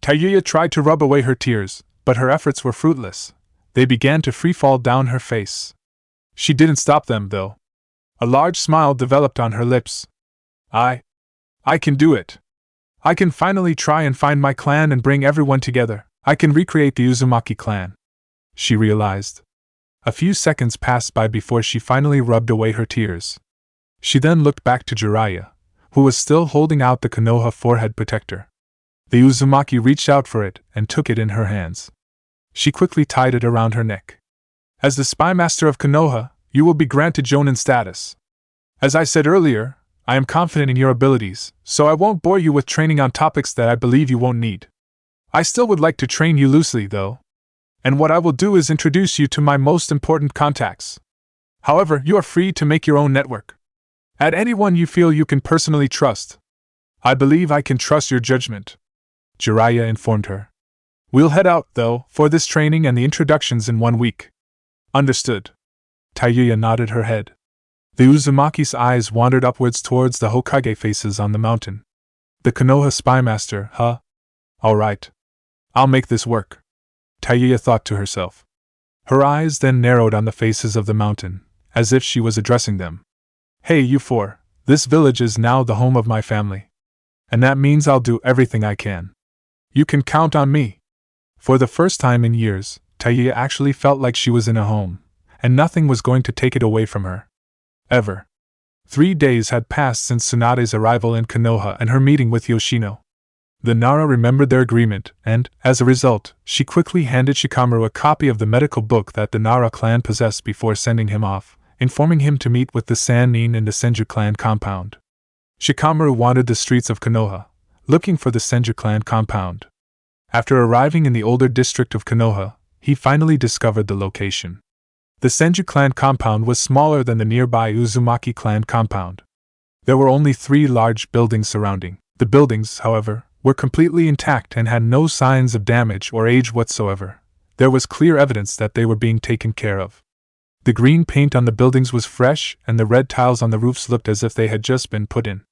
[SPEAKER 1] Tayuya tried to rub away her tears, but her efforts were fruitless. They began to free-fall down her face. She didn't stop them, though. A large smile developed on her lips. I can do it. I can finally try and find my clan and bring everyone together. I can recreate the Uzumaki clan," she realized. A few seconds passed by before she finally rubbed away her tears. She then looked back to Jiraiya, who was still holding out the Konoha forehead protector. The Uzumaki reached out for it and took it in her hands. She quickly tied it around her neck. "As the spy master of Konoha, you will be granted Jonin status. As I said earlier, I am confident in your abilities, so I won't bore you with training on topics that I believe you won't need. I still would like to train you loosely, though. And what I will do is introduce you to my most important contacts. However, you are free to make your own network. Add anyone you feel you can personally trust. I believe I can trust your judgment, Jiraiya informed her. We'll head out, though, for this training and the introductions in 1 week. Understood. Tayuya nodded her head. The Uzumaki's eyes wandered upwards towards the Hokage faces on the mountain. The Konoha spymaster, huh? All right. I'll make this work, Tayuya thought to herself. Her eyes then narrowed on the faces of the mountain, as if she was addressing them. Hey, you four, this village is now the home of my family. And that means I'll do everything I can. You can count on me. For the first time in years, Tayuya actually felt like she was in a home, and nothing was going to take it away from her. Ever. 3 days had passed since Tsunade's arrival in Konoha and her meeting with Yoshino. The Nara remembered their agreement, and, as a result, she quickly handed Shikamaru a copy of the medical book that the Nara clan possessed before sending him off, informing him to meet with the Sannin in the Senju clan compound. Shikamaru wandered the streets of Konoha, looking for the Senju clan compound. After arriving in the older district of Konoha, he finally discovered the location. The Senju clan compound was smaller than the nearby Uzumaki clan compound. There were only 3 large buildings surrounding. The buildings, however, were completely intact and had no signs of damage or age whatsoever. There was clear evidence that they were being taken care of. The green paint on the buildings was fresh, and the red tiles on the roofs looked as if they had just been put in.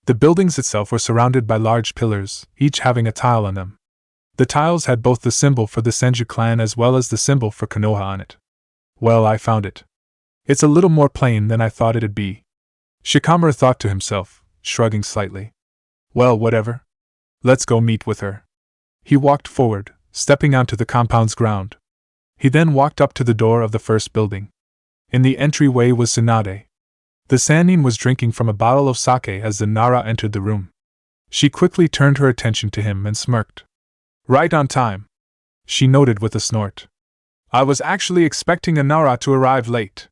[SPEAKER 1] The buildings itself were surrounded by large pillars, each having a tile on them. The tiles had both the symbol for the Senju clan as well as the symbol for Konoha on it. Well, I found it. It's a little more plain than I thought it'd be, Shikamaru thought to himself, shrugging slightly. Well, whatever. Let's go meet with her. He walked forward, stepping onto the compound's ground. He then walked up to the door of the first building. In the entryway was Tsunade. The Sannin was drinking from a bottle of sake as the Nara entered the room. She quickly turned her attention to him and smirked. Right on time, she noted with a snort. I was actually expecting a Nara to arrive late.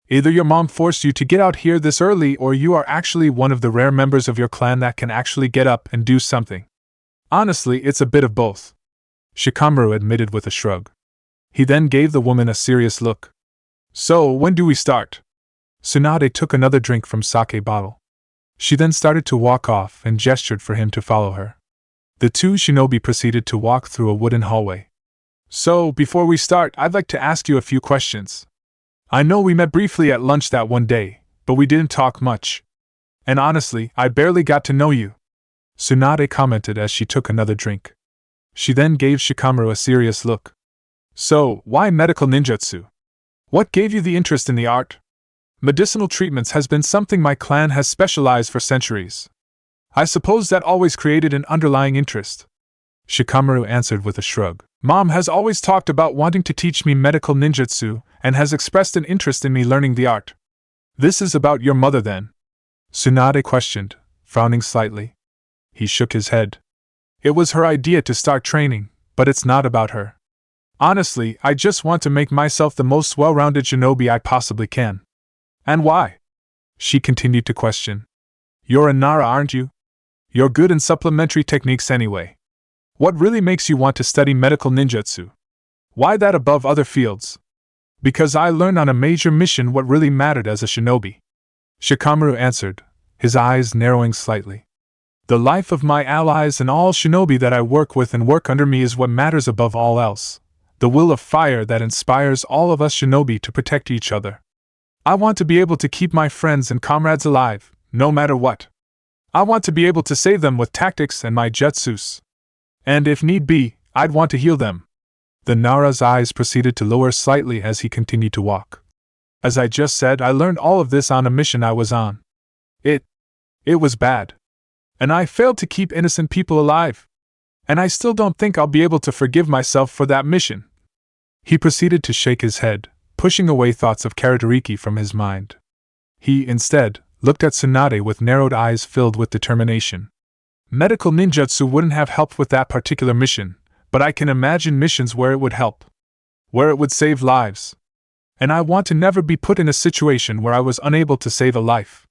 [SPEAKER 1] Either your mom forced you to get out here this early or you are actually one of the rare members of your clan that can actually get up and do something. Honestly, it's a bit of both, Shikamaru admitted with a shrug. He then gave the woman a serious look. So, when do we start? Tsunade took another drink from sake bottle. She then started to walk off and gestured for him to follow her. The 2 shinobi proceeded to walk through a wooden hallway. So, before we start, I'd like to ask you a few questions. I know we met briefly at lunch that one day, but we didn't talk much. And honestly, I barely got to know you, Tsunade commented as she took another drink. She then gave Shikamaru a serious look. So, why medical ninjutsu? What gave you the interest in the art? Medicinal treatments has been something my clan has specialized for centuries. I suppose that always created an underlying interest, Shikamaru answered with a shrug. Mom has always talked about wanting to teach me medical ninjutsu and has expressed an interest in me learning the art. This is about your mother then? Tsunade questioned, frowning slightly. He shook his head. It was her idea to start training, but it's not about her. Honestly, I just want to make myself the most well-rounded shinobi I possibly can. And why? She continued to question. You're a Nara, aren't you? You're good in supplementary techniques anyway. What really makes you want to study medical ninjutsu? Why that above other fields? Because I learned on a major mission what really mattered as a shinobi, Shikamaru answered, his eyes narrowing slightly. The life of my allies and all shinobi that I work with and work under me is what matters above all else. The will of fire that inspires all of us shinobi to protect each other. I want to be able to keep my friends and comrades alive, no matter what. I want to be able to save them with tactics and my jutsus. And if need be, I'd want to heal them. The Nara's eyes proceeded to lower slightly as he continued to walk. As I just said, I learned all of this on a mission I was on. It was bad. And I failed to keep innocent people alive. And I still don't think I'll be able to forgive myself for that mission. He proceeded to shake his head, pushing away thoughts of Karatariki from his mind. He, instead, looked at Tsunade with narrowed eyes filled with determination. Medical ninjutsu wouldn't have helped with that particular mission, but I can imagine missions where it would help. Where it would save lives. And I want to never be put in a situation where I was unable to save a life.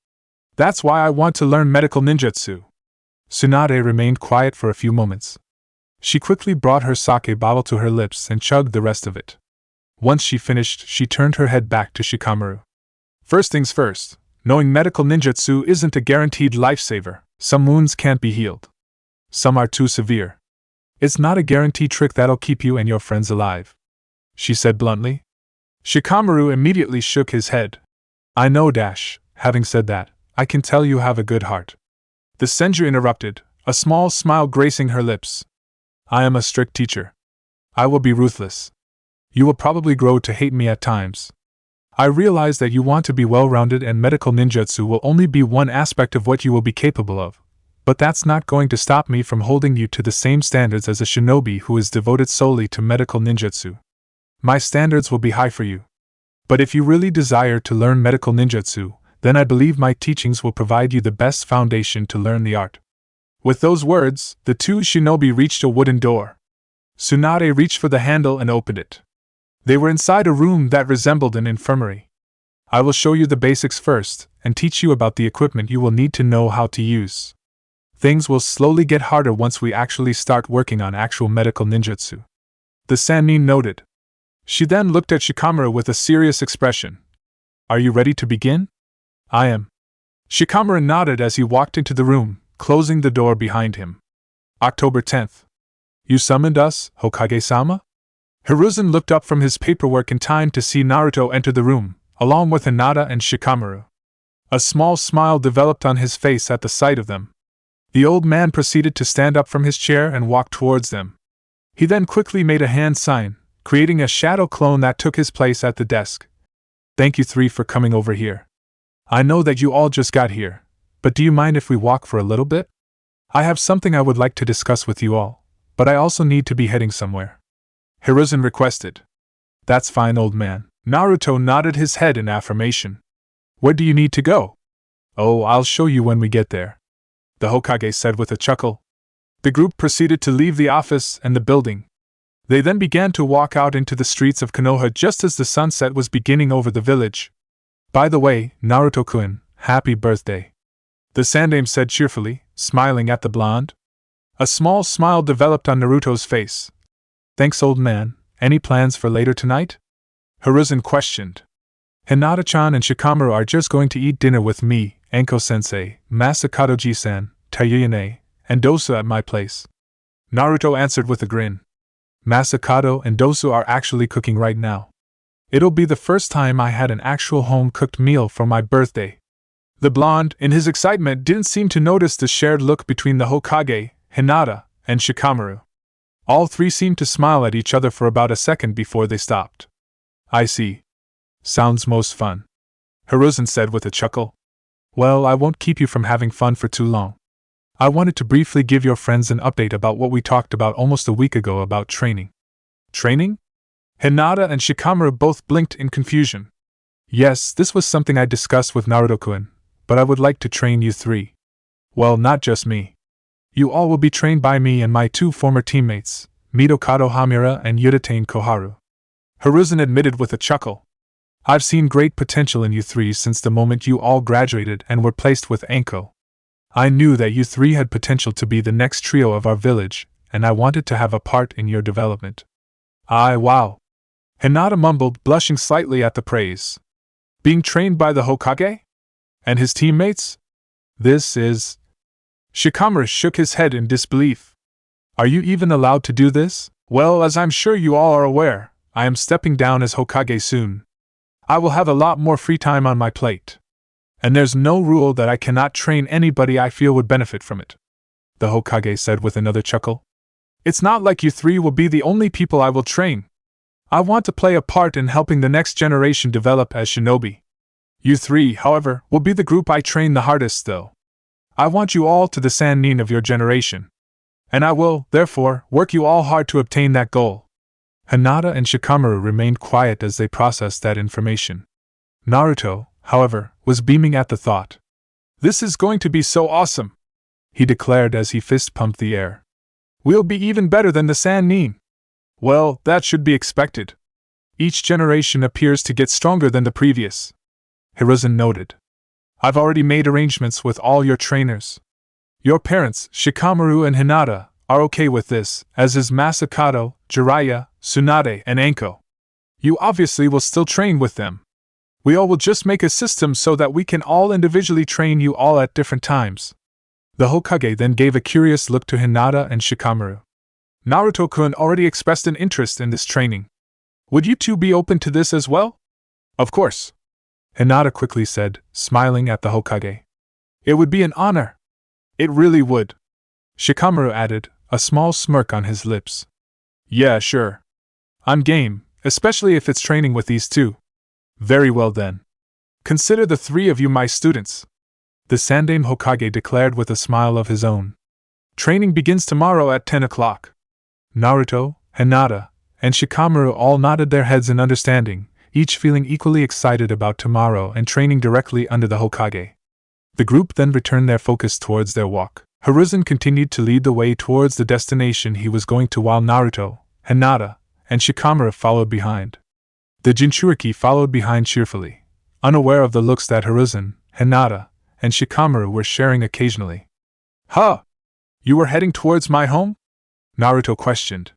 [SPEAKER 1] That's why I want to learn medical ninjutsu. Tsunade remained quiet for a few moments. She quickly brought her sake bottle to her lips and chugged the rest of it. Once she finished, she turned her head back to Shikamaru. First things first, knowing medical ninjutsu isn't a guaranteed lifesaver, Some wounds can't be healed. Some are too severe. It's not a guarantee trick that'll keep you and your friends alive," she said bluntly. Shikamaru immediately shook his head. "I know, having said that, I can tell you have a good heart." The Senju interrupted, a small smile gracing her lips. "I am a strict teacher. I will be ruthless. You will probably grow to hate me at times. I realize that you want to be well-rounded and medical ninjutsu will only be one aspect of what you will be capable of, but that's not going to stop me from holding you to the same standards as a shinobi who is devoted solely to medical ninjutsu. My standards will be high for you. But if you really desire to learn medical ninjutsu, then I believe my teachings will provide you the best foundation to learn the art." With those words, the two shinobi reached a wooden door. Tsunade reached for the handle and opened it. They were inside a room that resembled an infirmary. "I will show you the basics first, and teach you about the equipment you will need to know how to use. Things will slowly get harder once we actually start working on actual medical ninjutsu," the Sannin noted. She then looked at Shikamaru with a serious expression. "Are you ready to begin?" "I am." Shikamaru nodded as he walked into the room, closing the door behind him. October 10th. "You summoned us, Hokage-sama?" Hiruzen looked up from his paperwork in time to see Naruto enter the room, along with Hinata and Shikamaru. A small smile developed on his face at the sight of them. The old man proceeded to stand up from his chair and walk towards them. He then quickly made a hand sign, creating a shadow clone that took his place at the desk. "Thank you three for coming over here. I know that you all just got here, but do you mind if we walk for a little bit? I have something I would like to discuss with you all, but I also need to be heading somewhere," Hiruzen requested. "That's fine, old man." Naruto nodded his head in affirmation. "Where do you need to go?" "Oh, I'll show you when we get there," the Hokage said with a chuckle. The group proceeded to leave the office and the building. They then began to walk out into the streets of Konoha just as the sunset was beginning over the village. "By the way, Naruto-kun, happy birthday," the Sandaime said cheerfully, smiling at the blonde. A small smile developed on Naruto's face. "Thanks, old man. Any plans for later tonight?" Hiruzen questioned. "Hinata-chan and Shikamaru are just going to eat dinner with me, Anko-sensei, Masakato-ji-san, Tayuyane, and Dosu at my place," Naruto answered with a grin. "Masakato and Dosu are actually cooking right now. It'll be the first time I had an actual home-cooked meal for my birthday." The blonde, in his excitement, didn't seem to notice the shared look between the Hokage, Hinata, and Shikamaru. All three seemed to smile at each other for about a second before they stopped. "I see. Sounds most fun," Hiruzen said with a chuckle. "Well, I won't keep you from having fun for too long. I wanted to briefly give your friends an update about what we talked about almost a week ago about training." "Training?" Hinata and Shikamaru both blinked in confusion. "Yes, this was something I discussed with Naruto-kun, but I would like to train you three. Well, not just me. You all will be trained by me and my two former teammates, Mitokado Hamura and Yuditane Koharu," Hiruzen admitted with a chuckle. "I've seen great potential in you three since the moment you all graduated and were placed with Anko. I knew that you three had potential to be the next trio of our village, and I wanted to have a part in your development." Wow," Hinata mumbled, blushing slightly at the praise. "Being trained by the Hokage? And his teammates? This is..." Shikamaru shook his head in disbelief. "Are you even allowed to do this?" "Well, as I'm sure you all are aware, I am stepping down as Hokage soon. I will have a lot more free time on my plate. And there's no rule that I cannot train anybody I feel would benefit from it," the Hokage said with another chuckle. "It's not like you three will be the only people I will train. I want to play a part in helping the next generation develop as shinobi. You three, however, will be the group I train the hardest though. I want you all to the Sannin of your generation. And I will, therefore, work you all hard to obtain that goal." Hinata and Shikamaru remained quiet as they processed that information. Naruto, however, was beaming at the thought. "This is going to be so awesome," he declared as he fist-pumped the air. "We'll be even better than the Sannin." "Well, that should be expected. Each generation appears to get stronger than the previous," Hiruzen noted. "I've already made arrangements with all your trainers. Your parents, Shikamaru and Hinata, are okay with this, as is Masakato, Jiraiya, Tsunade, and Anko. You obviously will still train with them. We all will just make a system so that we can all individually train you all at different times." The Hokage then gave a curious look to Hinata and Shikamaru. Naruto-kun already expressed an interest in this training. Would you two be open to this as well? Of course, Hinata quickly said, smiling at the Hokage. It would be an honor. It really would, Shikamaru added, a small smirk on his lips. Yeah, sure. I'm game, especially if it's training with these two. Very well then. Consider the three of you my students, the Sandaime Hokage declared with a smile of his own. Training begins tomorrow at 10 o'clock. Naruto, Hinata, and Shikamaru all nodded their heads in understanding, each feeling equally excited about tomorrow and training directly under the Hokage. The group then returned their focus towards their walk. Hiruzen continued to lead the way towards the destination he was going to while Naruto, Hinata, and Shikamaru followed behind. The Jinchuriki followed behind cheerfully, unaware of the looks that Hiruzen, Hinata, and Shikamaru were sharing occasionally. Huh! You were heading towards my home? Naruto questioned.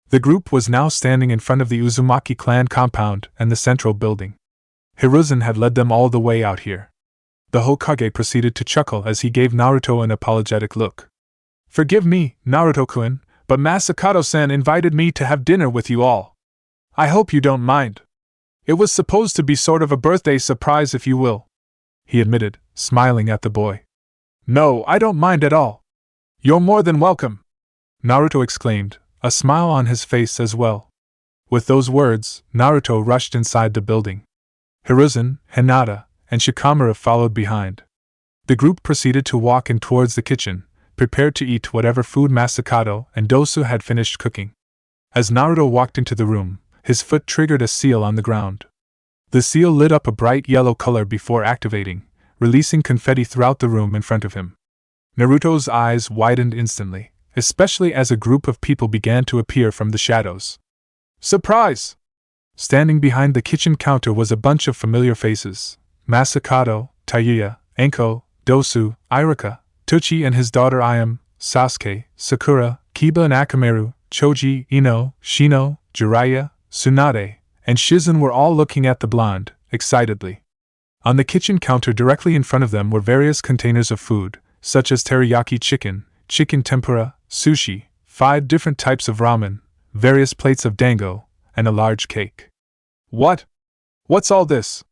[SPEAKER 1] The group was now standing in front of the Uzumaki clan compound and the central building. Hiruzen had led them all the way out here. The Hokage proceeded to chuckle as he gave Naruto an apologetic look. Forgive me, Naruto-kun, but Masakato-san invited me to have dinner with you all. I hope you don't mind. It was supposed to be sort of a birthday surprise, if you will, he admitted, smiling at the boy. No, I don't mind at all. You're more than welcome, Naruto exclaimed, a smile on his face as well. With those words, Naruto rushed inside the building. Hiruzen, Hinata, and Shikamaru followed behind. The group proceeded to walk in towards the kitchen, prepared to eat whatever food Masakato and Dosu had finished cooking. As Naruto walked into the room, his foot triggered a seal on the ground. The seal lit up a bright yellow color before activating, releasing confetti throughout the room in front of him. Naruto's eyes widened instantly, especially as a group of people began to appear from the shadows. Surprise! Standing behind the kitchen counter was a bunch of familiar faces: Masakato, Tayuya, Enko, Dosu, Irika, Tuchi and his daughter Ayame, Sasuke, Sakura, Kiba and Akamaru, Choji, Ino, Shino, Jiraiya, Tsunade, and Shizen were all looking at the blonde, excitedly. On the kitchen counter directly in front of them were various containers of food, such as teriyaki chicken, chicken tempura, sushi, 5 different types of ramen, various plates of dango, and a large cake. What? What's all this?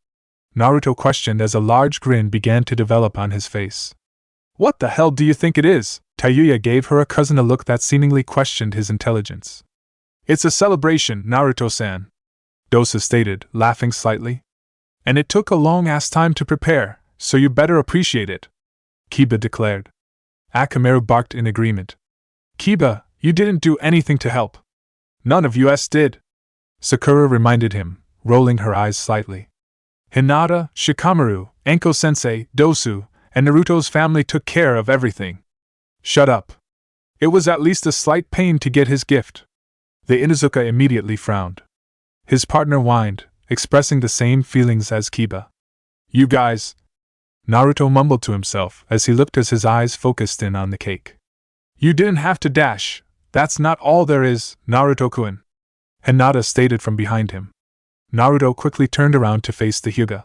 [SPEAKER 1] Naruto questioned as a large grin began to develop on his face. What the hell do you think it is? Tayuya gave her cousin a look that seemingly questioned his intelligence. It's a celebration, Naruto-san, Dosa stated, laughing slightly. And it took a long-ass time to prepare, so you better appreciate it, Kiba declared. Akamaru barked in agreement. Kiba, you didn't do anything to help. None of us did, Sakura reminded him, rolling her eyes slightly. Hinata, Shikamaru, Enko-sensei, Dosu, and Naruto's family took care of everything. Shut up. It was at least a slight pain to get his gift. The Inuzuka immediately frowned. His partner whined, expressing the same feelings as Kiba. You guys, Naruto mumbled to himself as he looked as his eyes focused in on the cake. You didn't have to dash, that's not all there is, Naruto-kun, Hinata stated from behind him. Naruto quickly turned around to face the Hyuga.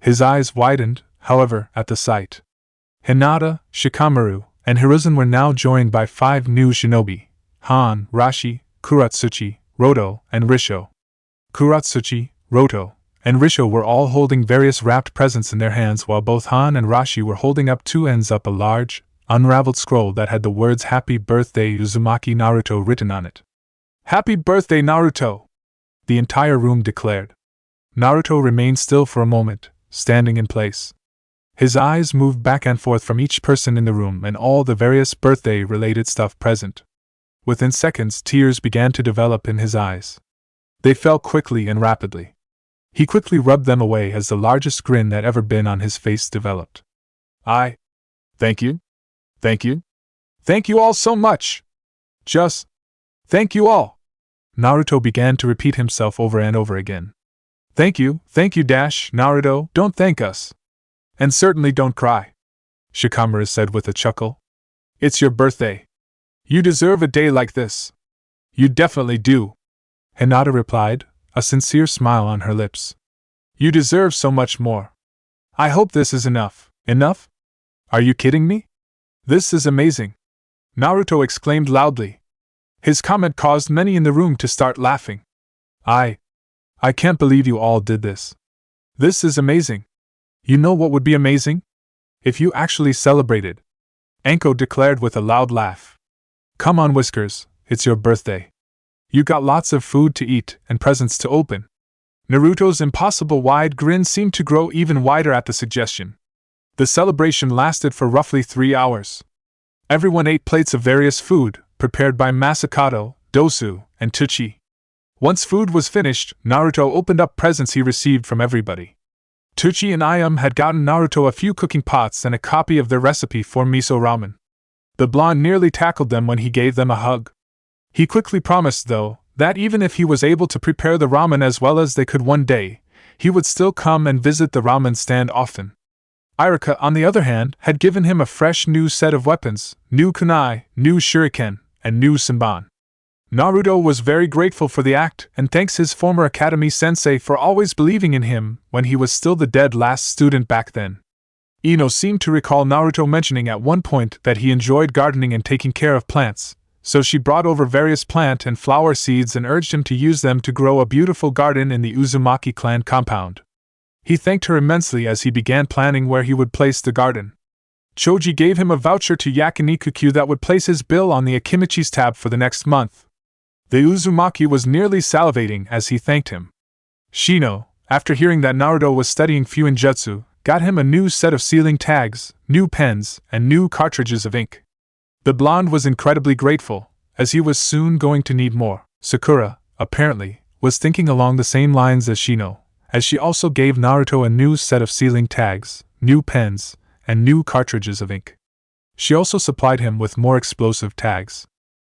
[SPEAKER 1] His eyes widened, however, at the sight. Hinata, Shikamaru, and Hiruzen were now joined by 5 new shinobi: Han, Rashi, Kuratsuchi, Roto, and Risho. Kuratsuchi, Roto, and Risho were all holding various wrapped presents in their hands while both Han and Rashi were holding up 2 ends up a large, unraveled scroll that had the words Happy Birthday Uzumaki Naruto written on it. Happy birthday Naruto! The entire room declared. Naruto remained still for a moment, standing in place. His eyes moved back and forth from each person in the room and all the various birthday-related stuff present. Within seconds, tears began to develop in his eyes. They fell quickly and rapidly. He quickly rubbed them away as the largest grin that ever been on his face developed. Thank you. Thank you. Thank you all so much. Just, thank you all. Naruto began to repeat himself over and over again. Thank you, Naruto, don't thank us. And certainly don't cry, Shikamaru said with a chuckle. It's your birthday. You deserve a day like this. You definitely do, Hinata replied, a sincere smile on her lips. You deserve so much more. I hope this is enough. Enough? Are you kidding me? This is amazing! Naruto exclaimed loudly. His comment caused many in the room to start laughing. I can't believe you all did this. This is amazing. You know what would be amazing? If you actually celebrated. Anko declared with a loud laugh. Come on, Whiskers, it's your birthday. You got lots of food to eat and presents to open. Naruto's impossible wide grin seemed to grow even wider at the suggestion. The celebration lasted for roughly 3 hours. Everyone ate plates of various food, prepared by Masakato, Dosu, and Tuchi. Once food was finished, Naruto opened up presents he received from everybody. Tuchi and Ayam had gotten Naruto a few cooking pots and a copy of their recipe for miso ramen. The blonde nearly tackled them when he gave them a hug. He quickly promised, though, that even if he was able to prepare the ramen as well as they could one day, he would still come and visit the ramen stand often. Iruka, on the other hand, had given him a fresh new set of weapons, new kunai, new shuriken, and new senbon. Naruto was very grateful for the act and thanks his former academy sensei for always believing in him when he was still the dead last student back then. Ino seemed to recall Naruto mentioning at one point that he enjoyed gardening and taking care of plants, so she brought over various plant and flower seeds and urged him to use them to grow a beautiful garden in the Uzumaki clan compound. He thanked her immensely as he began planning where he would place the garden. Choji gave him a voucher to Yakinikuku that would place his bill on the Akimichi's tab for the next month. The Uzumaki was nearly salivating as he thanked him. Shino, after hearing that Naruto was studying Fuinjutsu, got him a new set of sealing tags, new pens, and new cartridges of ink. The blonde was incredibly grateful, as he was soon going to need more. Sakura, apparently, was thinking along the same lines as Shino, as she also gave Naruto a new set of sealing tags, new pens, and new cartridges of ink. She also supplied him with more explosive tags.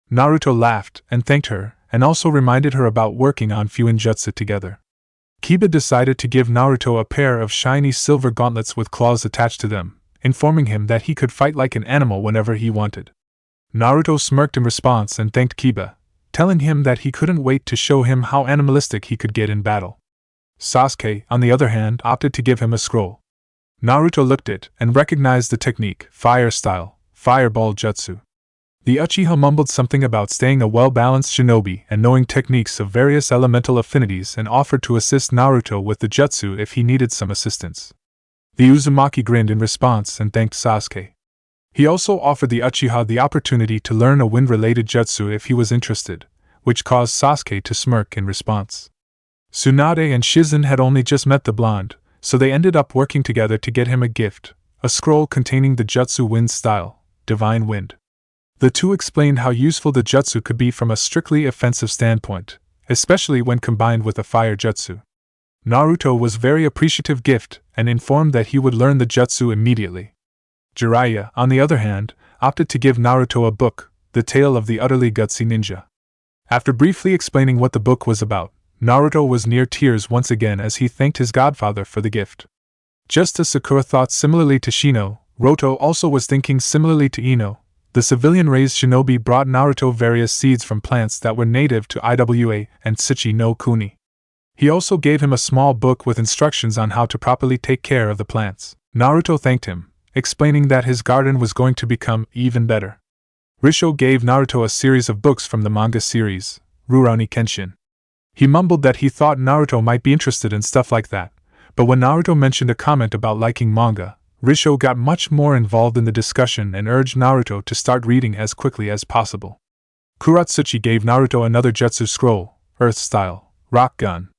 [SPEAKER 1] Naruto laughed and thanked her, and also reminded her about working on Fuinjutsu together. Kiba decided to give Naruto a pair of shiny silver gauntlets with claws attached to them, informing him that he could fight like an animal whenever he wanted. Naruto smirked in response and thanked Kiba, telling him that he couldn't wait to show him how animalistic he could get in battle. Sasuke, on the other hand, opted to give him a scroll. Naruto looked at it and recognized the technique, fire style, fireball jutsu. The Uchiha mumbled something about staying a well-balanced shinobi and knowing techniques of various elemental affinities and offered to assist Naruto with the jutsu if he needed some assistance. The Uzumaki grinned in response and thanked Sasuke. He also offered the Uchiha the opportunity to learn a wind-related jutsu if he was interested, which caused Sasuke to smirk in response. Tsunade and Shizen had only just met the blonde, so they ended up working together to get him a gift, a scroll containing the jutsu wind style, Divine Wind. The two explained how useful the jutsu could be from a strictly offensive standpoint, especially when combined with a fire jutsu. Naruto was very appreciative gift and informed that he would learn the jutsu immediately. Jiraiya, on the other hand, opted to give Naruto a book, The Tale of the Utterly Gutsy Ninja. After briefly explaining what the book was about, Naruto was near tears once again as he thanked his godfather for the gift. Just as Sakura thought similarly to Shino, Roto also was thinking similarly to Ino. The civilian-raised shinobi brought Naruto various seeds from plants that were native to Iwa and Tsuchi no Kuni. He also gave him a small book with instructions on how to properly take care of the plants. Naruto thanked him, explaining that his garden was going to become even better. Risho gave Naruto a series of books from the manga series, Rurouni Kenshin. He mumbled that he thought Naruto might be interested in stuff like that, but when Naruto mentioned a comment about liking manga, Risho got much more involved in the discussion and urged Naruto to start reading as quickly as possible. Kuratsuchi gave Naruto another jutsu scroll, Earth Style, Rock Gun.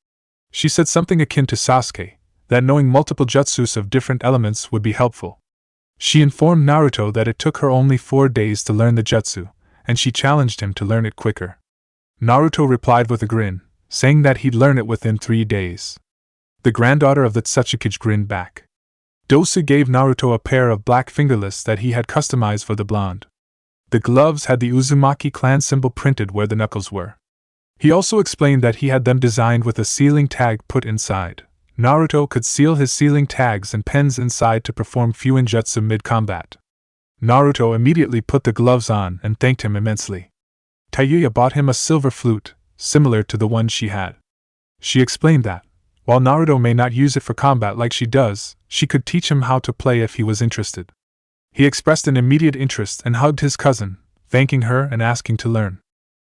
[SPEAKER 1] She said something akin to Sasuke, that knowing multiple jutsus of different elements would be helpful. She informed Naruto that it took her only 4 days to learn the jutsu, and she challenged him to learn it quicker. Naruto replied with a grin, saying that he'd learn it within 3 days. The granddaughter of the Tsuchikage grinned back. Dosu gave Naruto a pair of black fingerless that he had customized for the blonde. The gloves had the Uzumaki clan symbol printed where the knuckles were. He also explained that he had them designed with a sealing tag put inside. Naruto could seal his sealing tags and pens inside to perform Fuinjutsu mid-combat. Naruto immediately put the gloves on and thanked him immensely. Tayuya bought him a silver flute, similar to the one she had. She explained that, while Naruto may not use it for combat like she does, she could teach him how to play if he was interested. He expressed an immediate interest and hugged his cousin, thanking her and asking to learn.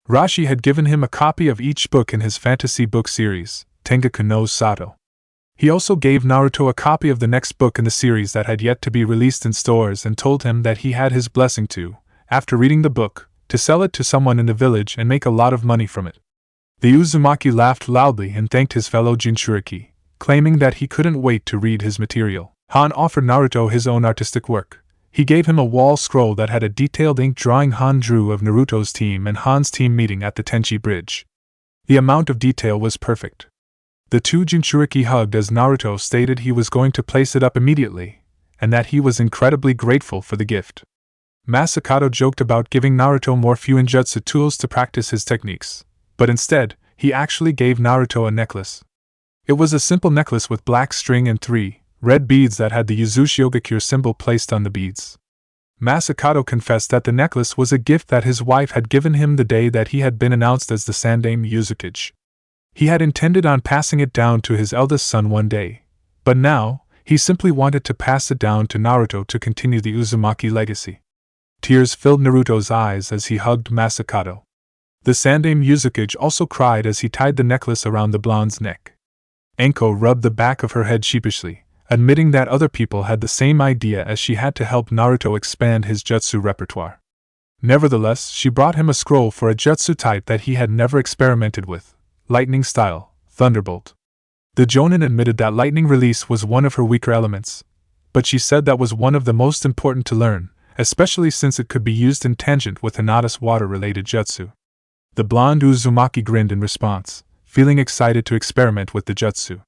[SPEAKER 1] Rashi had given him a copy of each book in his fantasy book series, Tengaku no Sato. He also gave Naruto a copy of the next book in the series that had yet to be released in stores and told him that he had his blessing to, after reading the book, to sell it to someone in the village and make a lot of money from it. The Uzumaki laughed loudly and thanked his fellow Jinchuriki, claiming that he couldn't wait to read his material. Han offered Naruto his own artistic work. He gave him a wall scroll that had a detailed ink drawing Han drew of Naruto's team and Han's team meeting at the Tenchi Bridge. The amount of detail was perfect. The two Jinchuriki hugged as Naruto stated he was going to place it up immediately, and that he was incredibly grateful for the gift. Masakato joked about giving Naruto more Fuinjutsu tools to practice his techniques, but instead, he actually gave Naruto a necklace. It was a simple necklace with black string and 3 red beads that had the Yuzushiogakure symbol placed on the beads. Masakato confessed that the necklace was a gift that his wife had given him the day that he had been announced as the Sandaime Uzukage. He had intended on passing it down to his eldest son one day, but now, he simply wanted to pass it down to Naruto to continue the Uzumaki legacy. Tears filled Naruto's eyes as he hugged Masakato. The Sandaime Uzukage also cried as he tied the necklace around the blonde's neck. Enko rubbed the back of her head sheepishly, admitting that other people had the same idea as she had to help Naruto expand his jutsu repertoire. Nevertheless, she brought him a scroll for a jutsu type that he had never experimented with, lightning style, Thunderbolt. The Jonin admitted that lightning release was one of her weaker elements, but she said that was one of the most important to learn, especially since it could be used in tangent with Hinata's water-related jutsu. The blonde Uzumaki grinned in response, feeling excited to experiment with the jutsu.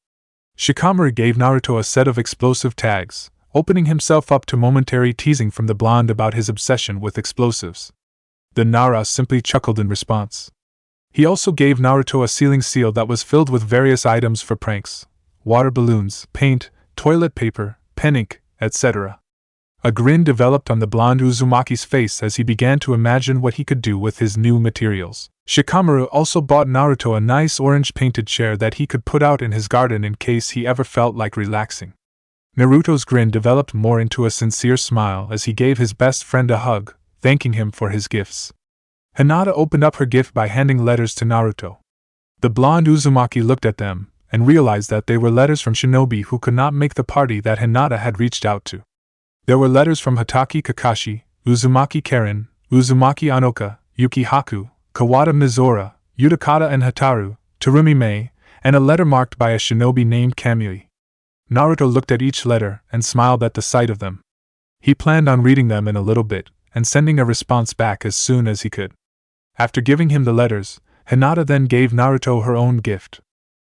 [SPEAKER 1] Shikamaru gave Naruto a set of explosive tags, opening himself up to momentary teasing from the blonde about his obsession with explosives. The Nara simply chuckled in response. He also gave Naruto a ceiling seal that was filled with various items for pranks: water balloons, paint, toilet paper, pen ink, etc. A grin developed on the blonde Uzumaki's face as he began to imagine what he could do with his new materials. Shikamaru also bought Naruto a nice orange-painted chair that he could put out in his garden in case he ever felt like relaxing. Naruto's grin developed more into a sincere smile as he gave his best friend a hug, thanking him for his gifts. Hinata opened up her gift by handing letters to Naruto. The blonde Uzumaki looked at them, and realized that they were letters from shinobi who could not make the party that Hinata had reached out to. There were letters from Hatake Kakashi, Uzumaki Karen, Uzumaki Anoka, Yuki Haku, Kawada Mizora, Utakata and Hataru, Terumi Mei, and a letter marked by a shinobi named Kamui. Naruto looked at each letter and smiled at the sight of them. He planned on reading them in a little bit, and sending a response back as soon as he could. After giving him the letters, Hinata then gave Naruto her own gift.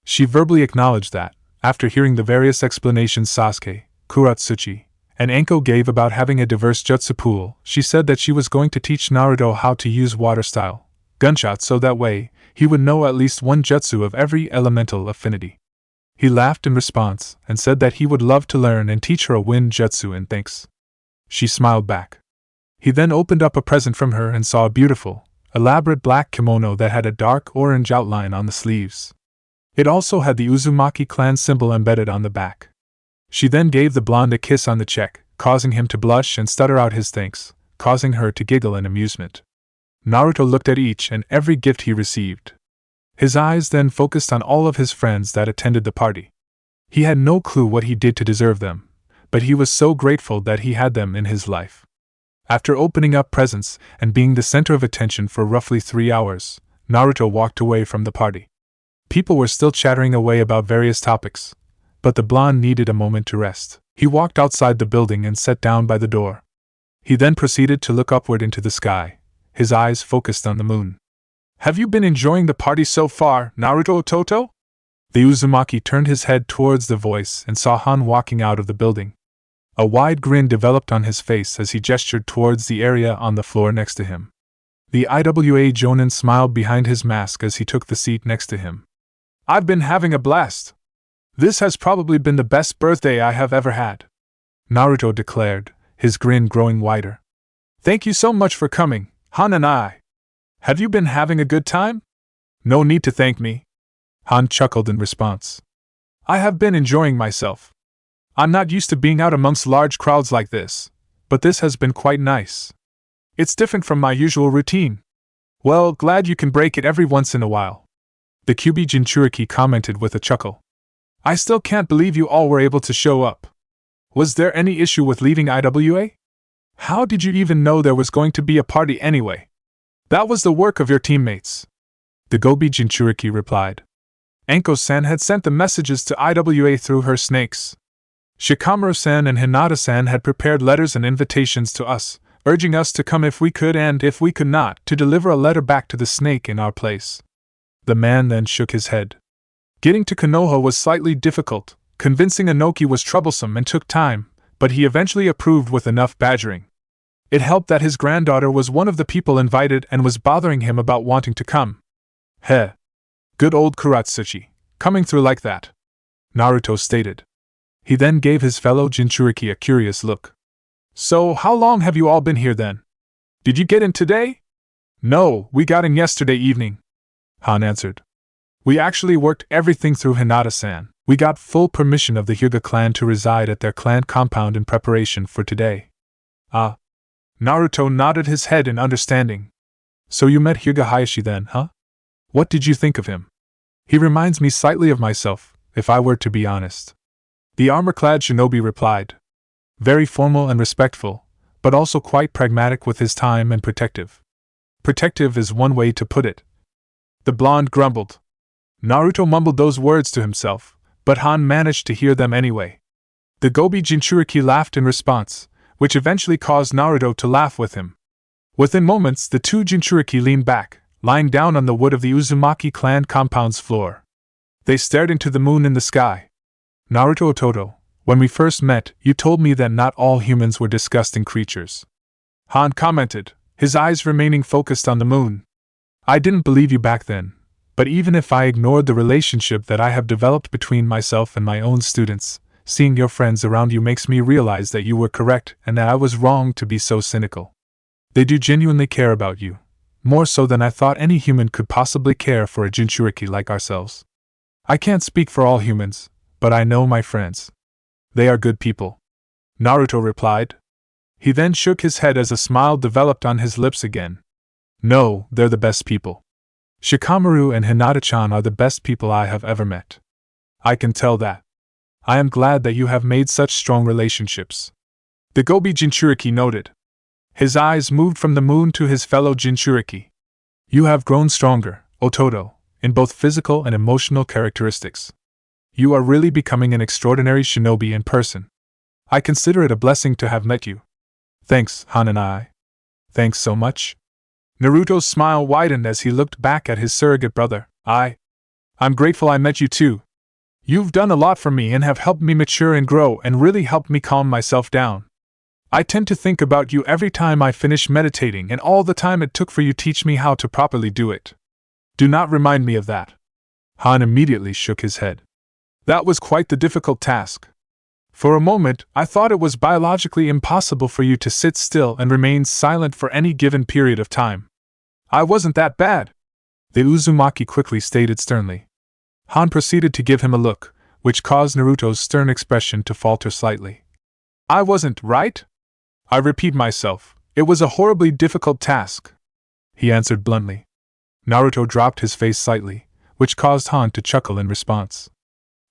[SPEAKER 1] She verbally acknowledged that, after hearing the various explanations Sasuke, Kuratsuchi, and Enko gave about having a diverse jutsu pool, she said that she was going to teach Naruto how to use water-style gunshots so that way, he would know at least one jutsu of every elemental affinity. He laughed in response, and said that he would love to learn and teach her a wind jutsu in thanks. She smiled back. He then opened up a present from her and saw a beautiful, elaborate black kimono that had a dark orange outline on the sleeves. It also had the Uzumaki clan symbol embedded on the back. She then gave the blonde a kiss on the cheek, causing him to blush and stutter out his thanks, causing her to giggle in amusement. Naruto looked at each and every gift he received. His eyes then focused on all of his friends that attended the party. He had no clue what he did to deserve them, but he was so grateful that he had them in his life. After opening up presents and being the center of attention for roughly 3 hours, Naruto walked away from the party. People were still chattering away about various topics, but the blonde needed a moment to rest. He walked outside the building and sat down by the door. He then proceeded to look upward into the sky, his eyes focused on the moon. "Have you been enjoying the party so far, Naruto Toto?" The Uzumaki turned his head towards the voice and saw Han walking out of the building. A wide grin developed on his face as he gestured towards the area on the floor next to him. The IWA Jonin smiled behind his mask as he took the seat next to him. "I've been having a blast. This has probably been the best birthday I have ever had," Naruto declared, his grin growing wider. "Thank you so much for coming, Han and I. Have you been having a good time?" "No need to thank me," Han chuckled in response. "I have been enjoying myself. I'm not used to being out amongst large crowds like this, but this has been quite nice. It's different from my usual routine. Well, glad you can break it every once in a while. The QB Jinchuriki commented with a chuckle. I still can't believe you all were able to show up. Was there any issue with leaving IWA? How did you even know there was going to be a party anyway? That was the work of your teammates. The Gobi Jinchuriki replied. Anko-san had sent the messages to IWA through her snakes. Shikamaru-san and Hinata-san had prepared letters and invitations to us, urging us to come if we could and, if we could not, to deliver a letter back to the snake in our place. The man then shook his head. Getting to Konoha was slightly difficult, convincing Inoki was troublesome and took time, but he eventually approved with enough badgering. It helped that his granddaughter was one of the people invited and was bothering him about wanting to come. Heh. Good old Kuratsuchi, coming through like that, Naruto stated. He then gave his fellow Jinchuriki a curious look. So, how long have you all been here then? Did you get in today? No, we got in yesterday evening, Han answered. We actually worked everything through Hinata-san. We got full permission of the Hyuga clan to reside at their clan compound in preparation for today. Ah. Naruto nodded his head in understanding. So you met Hyuga Hayashi then, huh? What did you think of him? He reminds me slightly of myself, if I were to be honest. The armor-clad shinobi replied. Very formal and respectful, but also quite pragmatic with his time and protective. Protective is one way to put it. The blonde grumbled. Naruto mumbled those words to himself, but Han managed to hear them anyway. The Gobi Jinchuriki laughed in response, which eventually caused Naruto to laugh with him. Within moments, the two Jinchuriki leaned back, lying down on the wood of the Uzumaki clan compound's floor. They stared into the moon in the sky. Naruto Ototo, when we first met, you told me that not all humans were disgusting creatures. Han commented, his eyes remaining focused on the moon. I didn't believe you back then, but even if I ignored the relationship that I have developed between myself and my own students, seeing your friends around you makes me realize that you were correct and that I was wrong to be so cynical. They do genuinely care about you, more so than I thought any human could possibly care for a Jinchuriki like ourselves. I can't speak for all humans, but I know my friends. They are good people. Naruto replied. He then shook his head as a smile developed on his lips again. No, they're the best people. Shikamaru and Hinata-chan are the best people I have ever met. I can tell that. I am glad that you have made such strong relationships. The Gobi Jinchuriki noted. His eyes moved from the moon to his fellow Jinchuriki. You have grown stronger, Ototo, in both physical and emotional characteristics. You are really becoming an extraordinary shinobi in person. I consider it a blessing to have met you. Thanks, Han and I. Thanks so much. Naruto's smile widened as he looked back at his surrogate brother. I'm grateful I met you too. You've done a lot for me and have helped me mature and grow and really helped me calm myself down. I tend to think about you every time I finish meditating and all the time it took for you to teach me how to properly do it. Do not remind me of that. Han immediately shook his head. That was quite the difficult task. For a moment, I thought it was biologically impossible for you to sit still and remain silent for any given period of time. I wasn't that bad, the Uzumaki quickly stated sternly. Han proceeded to give him a look, which caused Naruto's stern expression to falter slightly. I wasn't, right? I repeat myself, it was a horribly difficult task, he answered bluntly. Naruto dropped his face slightly, which caused Han to chuckle in response.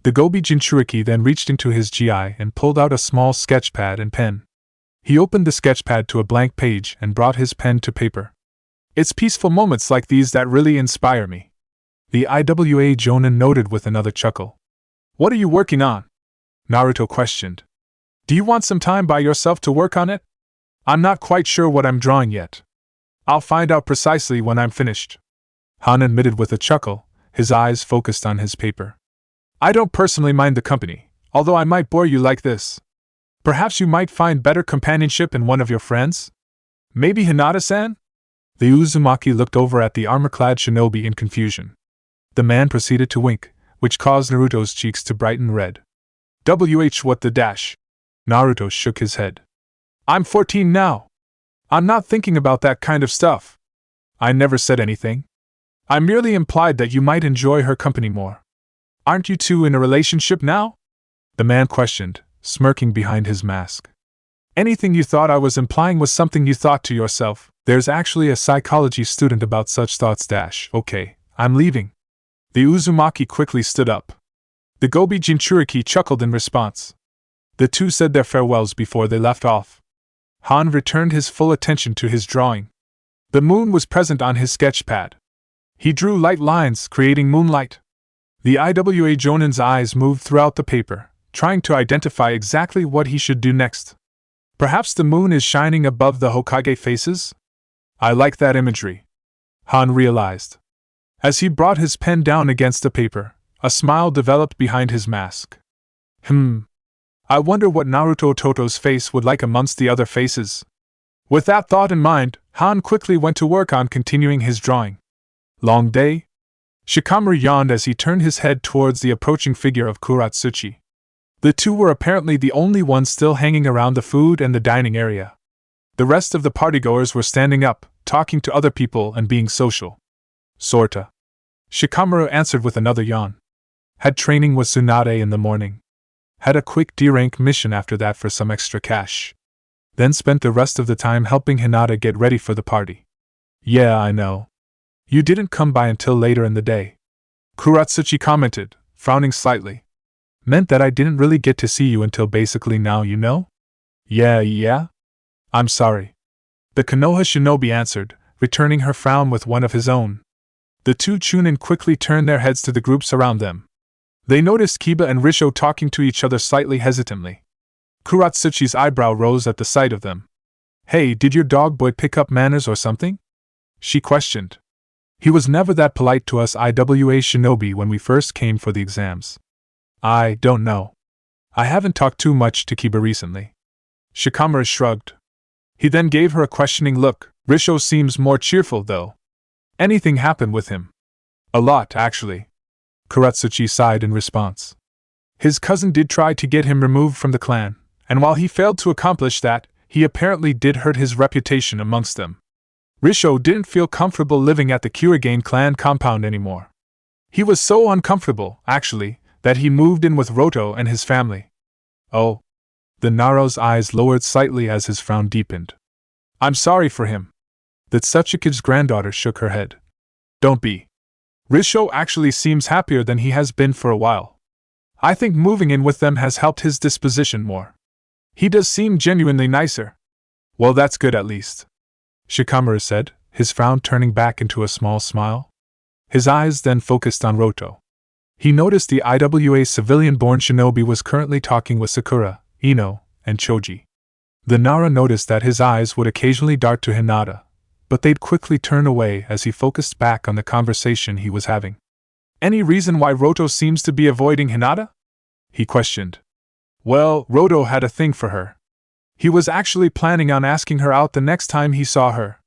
[SPEAKER 1] The Gobi Jinchuriki then reached into his GI and pulled out a small sketchpad and pen. He opened the sketchpad to a blank page and brought his pen to paper. It's peaceful moments like these that really inspire me, the IWA Jonin noted with another chuckle. What are you working on? Naruto questioned. Do you want some time by yourself to work on it? I'm not quite sure what I'm drawing yet. I'll find out precisely when I'm finished. Han admitted with a chuckle, his eyes focused on his paper. I don't personally mind the company, although I might bore you like this. Perhaps you might find better companionship in one of your friends? Maybe Hinata-san? The Uzumaki looked over at the armor-clad shinobi in confusion. The man proceeded to wink, which caused Naruto's cheeks to brighten red. What the dash? Naruto shook his head. I'm 14 now. I'm not thinking about that kind of stuff. I never said anything. I merely implied that you might enjoy her company more. Aren't you two in a relationship now? The man questioned, smirking behind his mask. Anything you thought I was implying was something you thought to yourself. There's actually a psychology student about such thoughts. Okay, I'm leaving. The Uzumaki quickly stood up. The Gobi Jinchuriki chuckled in response. The two said their farewells before they left off. Han returned his full attention to his drawing. The moon was present on his sketch pad. He drew light lines, creating moonlight. The IWA Jonin's eyes moved throughout the paper, trying to identify exactly what he should do next. Perhaps the moon is shining above the Hokage faces? I like that imagery, Han realized. As he brought his pen down against the paper, a smile developed behind his mask. I wonder what Naruto Toto's face would like amongst the other faces. With that thought in mind, Han quickly went to work on continuing his drawing. Long day? Shikamaru yawned as he turned his head towards the approaching figure of Kuratsuchi. The two were apparently the only ones still hanging around the food and the dining area. The rest of the partygoers were standing up, talking to other people and being social. Sorta. Shikamaru answered with another yawn. Had training with Tsunade in the morning. Had a quick D-rank mission after that for some extra cash. Then spent the rest of the time helping Hinata get ready for the party. Yeah, I know. You didn't come by until later in the day. Kuratsuchi commented, frowning slightly. Meant that I didn't really get to see you until basically now, you know? Yeah? I'm sorry. The Konoha shinobi answered, returning her frown with one of his own. The two Chunin quickly turned their heads to the groups around them. They noticed Kiba and Risho talking to each other slightly hesitantly. Kuratsuchi's eyebrow rose at the sight of them. Hey, did your dog boy pick up manners or something? She questioned. He was never that polite to us IWA shinobi when we first came for the exams. I don't know. I haven't talked too much to Kiba recently. Shikamaru shrugged. He then gave her a questioning look. Risho seems more cheerful, though. Anything happened with him? A lot, actually. Kuratsuchi sighed in response. His cousin did try to get him removed from the clan, and while he failed to accomplish that, he apparently did hurt his reputation amongst them. Risho didn't feel comfortable living at the Kurigane clan compound anymore. He was so uncomfortable, actually, that he moved in with Roto and his family. Oh. The Naro's eyes lowered slightly as his frown deepened. I'm sorry for him. The Tsuchika's granddaughter shook her head. Don't be. Risho actually seems happier than he has been for a while. I think moving in with them has helped his disposition more. He does seem genuinely nicer. Well, that's good at least. Shikamaru said, his frown turning back into a small smile. His eyes then focused on Roto. He noticed the IWA civilian-born shinobi was currently talking with Sakura, Ino, and Choji. The Nara noticed that his eyes would occasionally dart to Hinata, but they'd quickly turn away as he focused back on the conversation he was having. Any reason why Roto seems to be avoiding Hinata? He questioned. Well, Roto had a thing for her. He was actually planning on asking her out the next time he saw her.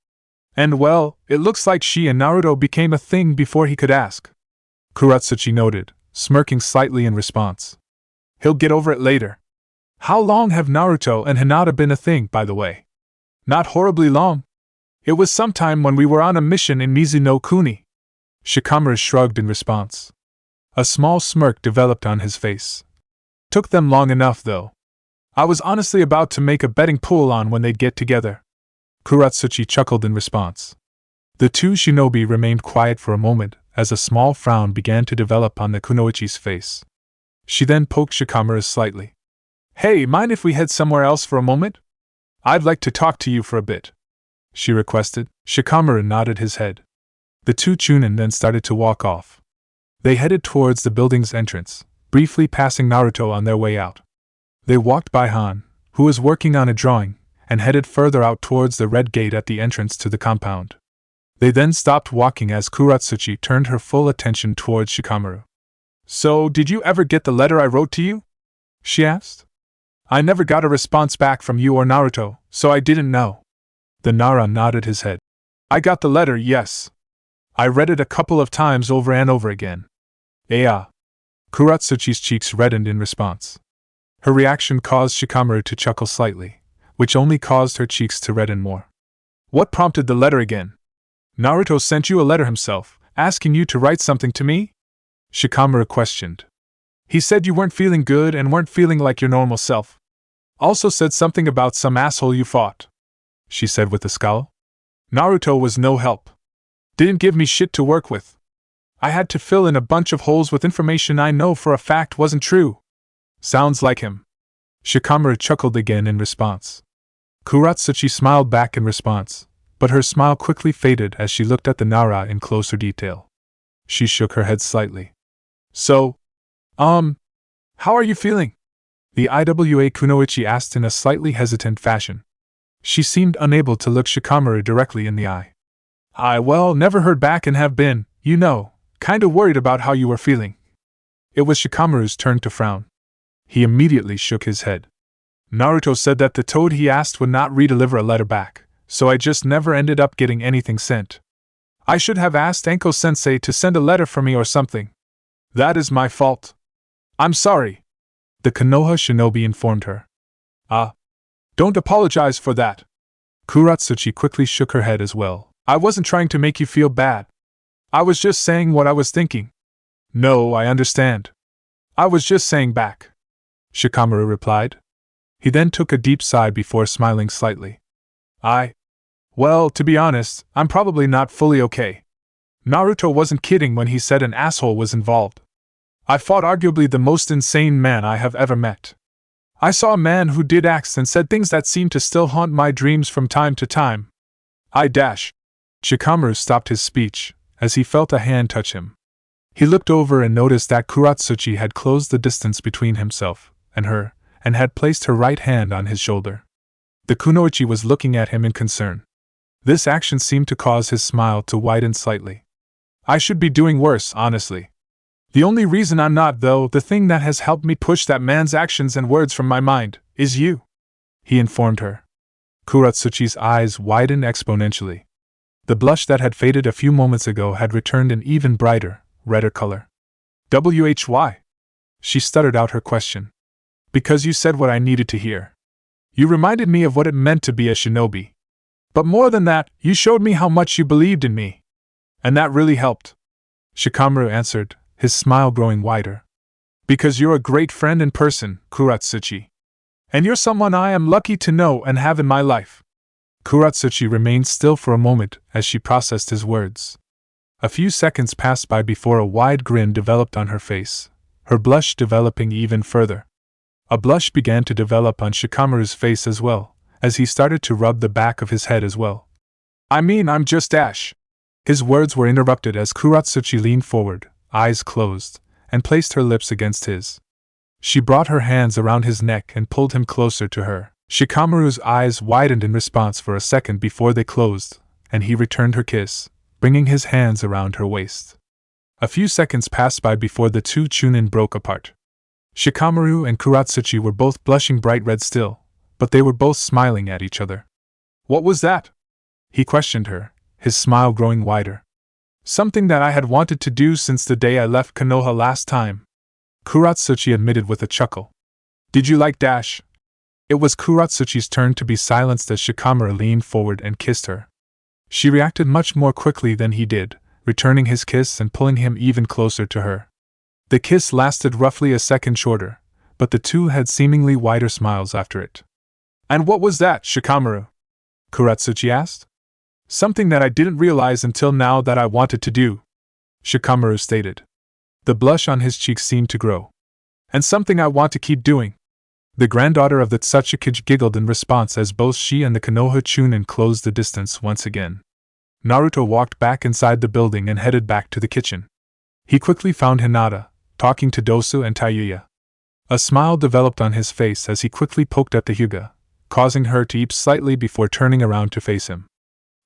[SPEAKER 1] And well, it looks like she and Naruto became a thing before he could ask. Kuratsuchi noted, smirking slightly in response. He'll get over it later. How long have Naruto and Hinata been a thing, by the way? Not horribly long. It was sometime when we were on a mission in Mizuno Kuni. Shikamaru shrugged in response. A small smirk developed on his face. Took them long enough, though. I was honestly about to make a betting pool on when they'd get together. Kuratsuchi chuckled in response. The two shinobi remained quiet for a moment as a small frown began to develop on the kunoichi's face. She then poked Shikamaru slightly. Hey, mind if we head somewhere else for a moment? I'd like to talk to you for a bit, she requested. Shikamaru nodded his head. The two Chunin then started to walk off. They headed towards the building's entrance, briefly passing Naruto on their way out. They walked by Han, who was working on a drawing, and headed further out towards the red gate at the entrance to the compound. They then stopped walking as Kuratsuchi turned her full attention towards Shikamaru. So, did you ever get the letter I wrote to you? She asked. I never got a response back from you or Naruto, so I didn't know. The Nara nodded his head. I got the letter, yes. I read it a couple of times over and over again. Yeah. Kuratsuchi's cheeks reddened in response. Her reaction caused Shikamaru to chuckle slightly, which only caused her cheeks to redden more. What prompted the letter again? Naruto sent you a letter himself, asking you to write something to me? Shikamaru questioned. He said you weren't feeling good and weren't feeling like your normal self. Also said something about some asshole you fought, she said with a scowl. Naruto was no help. Didn't give me shit to work with. I had to fill in a bunch of holes with information I know for a fact wasn't true. Sounds like him. Shikamaru chuckled again in response. Kuratsuchi smiled back in response, but her smile quickly faded as she looked at the Nara in closer detail. She shook her head slightly. So, how are you feeling? The IWA Kunoichi asked in a slightly hesitant fashion. She seemed unable to look Shikamaru directly in the eye. Never heard back and have been, kinda worried about how you were feeling. It was Shikamaru's turn to frown. He immediately shook his head. Naruto said that the toad he asked would not redeliver a letter back, so I just never ended up getting anything sent. I should have asked Enko-sensei to send a letter for me or something. That is my fault. I'm sorry, the Konoha shinobi informed her. Don't apologize for that. Kuratsuchi quickly shook her head as well. I wasn't trying to make you feel bad. I was just saying what I was thinking. No, I understand. I was just saying back, Shikamaru replied. He then took a deep sigh before smiling slightly. To be honest, I'm probably not fully okay. Naruto wasn't kidding when he said an asshole was involved. I fought arguably the most insane man I have ever met. I saw a man who did acts and said things that seemed to still haunt my dreams from time to time. Shikamaru stopped his speech, as he felt a hand touch him. He looked over and noticed that Kuratsuchi had closed the distance between himself and her, and had placed her right hand on his shoulder. The kunoichi was looking at him in concern. This action seemed to cause his smile to widen slightly. I should be doing worse, honestly. The only reason I'm not, though, the thing that has helped me push that man's actions and words from my mind, is you, he informed her. Kuratsuchi's eyes widened exponentially. The blush that had faded a few moments ago had returned an even brighter, redder color. Why? She stuttered out her question. Because you said what I needed to hear. You reminded me of what it meant to be a shinobi. But more than that, you showed me how much you believed in me. And that really helped. Shikamaru answered, his smile growing wider. Because you're a great friend in person, Kuratsuchi. And you're someone I am lucky to know and have in my life. Kuratsuchi remained still for a moment as she processed his words. A few seconds passed by before a wide grin developed on her face, her blush developing even further. A blush began to develop on Shikamaru's face as well, as he started to rub the back of his head as well. I'm just Ash. His words were interrupted as Kuratsuchi leaned forward, eyes closed, and placed her lips against his. She brought her hands around his neck and pulled him closer to her. Shikamaru's eyes widened in response for a second before they closed, and he returned her kiss, bringing his hands around her waist. A few seconds passed by before the two chunin broke apart. Shikamaru and Kuratsuchi were both blushing bright red still, but they were both smiling at each other. What was that? He questioned her, his smile growing wider. Something that I had wanted to do since the day I left Konoha last time, Kuratsuchi admitted with a chuckle. Did you like Dash? It was Kuratsuchi's turn to be silenced as Shikamaru leaned forward and kissed her. She reacted much more quickly than he did, returning his kiss and pulling him even closer to her. The kiss lasted roughly a second shorter, but the two had seemingly wider smiles after it. And what was that, Shikamaru? Kuratsuchi asked. Something that I didn't realize until now that I wanted to do, Shikamaru stated. The blush on his cheeks seemed to grow. And something I want to keep doing. The granddaughter of the Tsuchikage giggled in response as both she and the Konoha chunin closed the distance once again. Naruto walked back inside the building and headed back to the kitchen. He quickly found Hinata, talking to Dosu and Tayuya. A smile developed on his face as he quickly poked at the Hyuga, causing her to eep slightly before turning around to face him.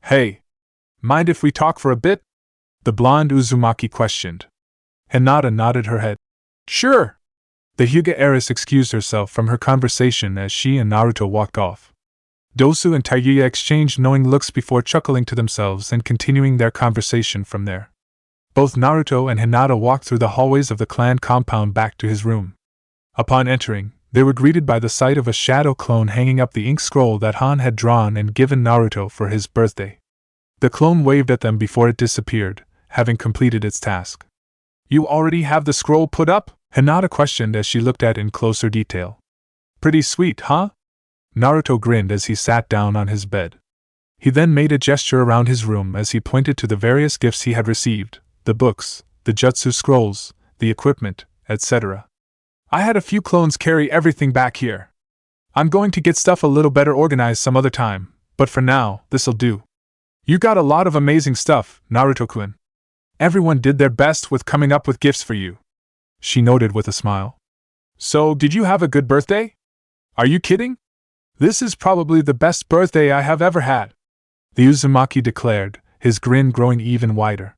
[SPEAKER 1] Hey, mind if we talk for a bit? The blonde Uzumaki questioned. Hinata nodded her head. Sure. The Hyuga heiress excused herself from her conversation as she and Naruto walked off. Dosu and Tayuya exchanged knowing looks before chuckling to themselves and continuing their conversation from there. Both Naruto and Hinata walked through the hallways of the clan compound back to his room. Upon entering, they were greeted by the sight of a shadow clone hanging up the ink scroll that Han had drawn and given Naruto for his birthday. The clone waved at them before it disappeared, having completed its task. You already have the scroll put up? Hinata questioned as she looked at it in closer detail. Pretty sweet, huh? Naruto grinned as he sat down on his bed. He then made a gesture around his room as he pointed to the various gifts he had received, the books, the jutsu scrolls, the equipment, etc. I had a few clones carry everything back here. I'm going to get stuff a little better organized some other time, but for now, this'll do. You got a lot of amazing stuff, Naruto-kun. Everyone did their best with coming up with gifts for you, she noted with a smile. So, did you have a good birthday? Are you kidding? This is probably the best birthday I have ever had, the Uzumaki declared, his grin growing even wider.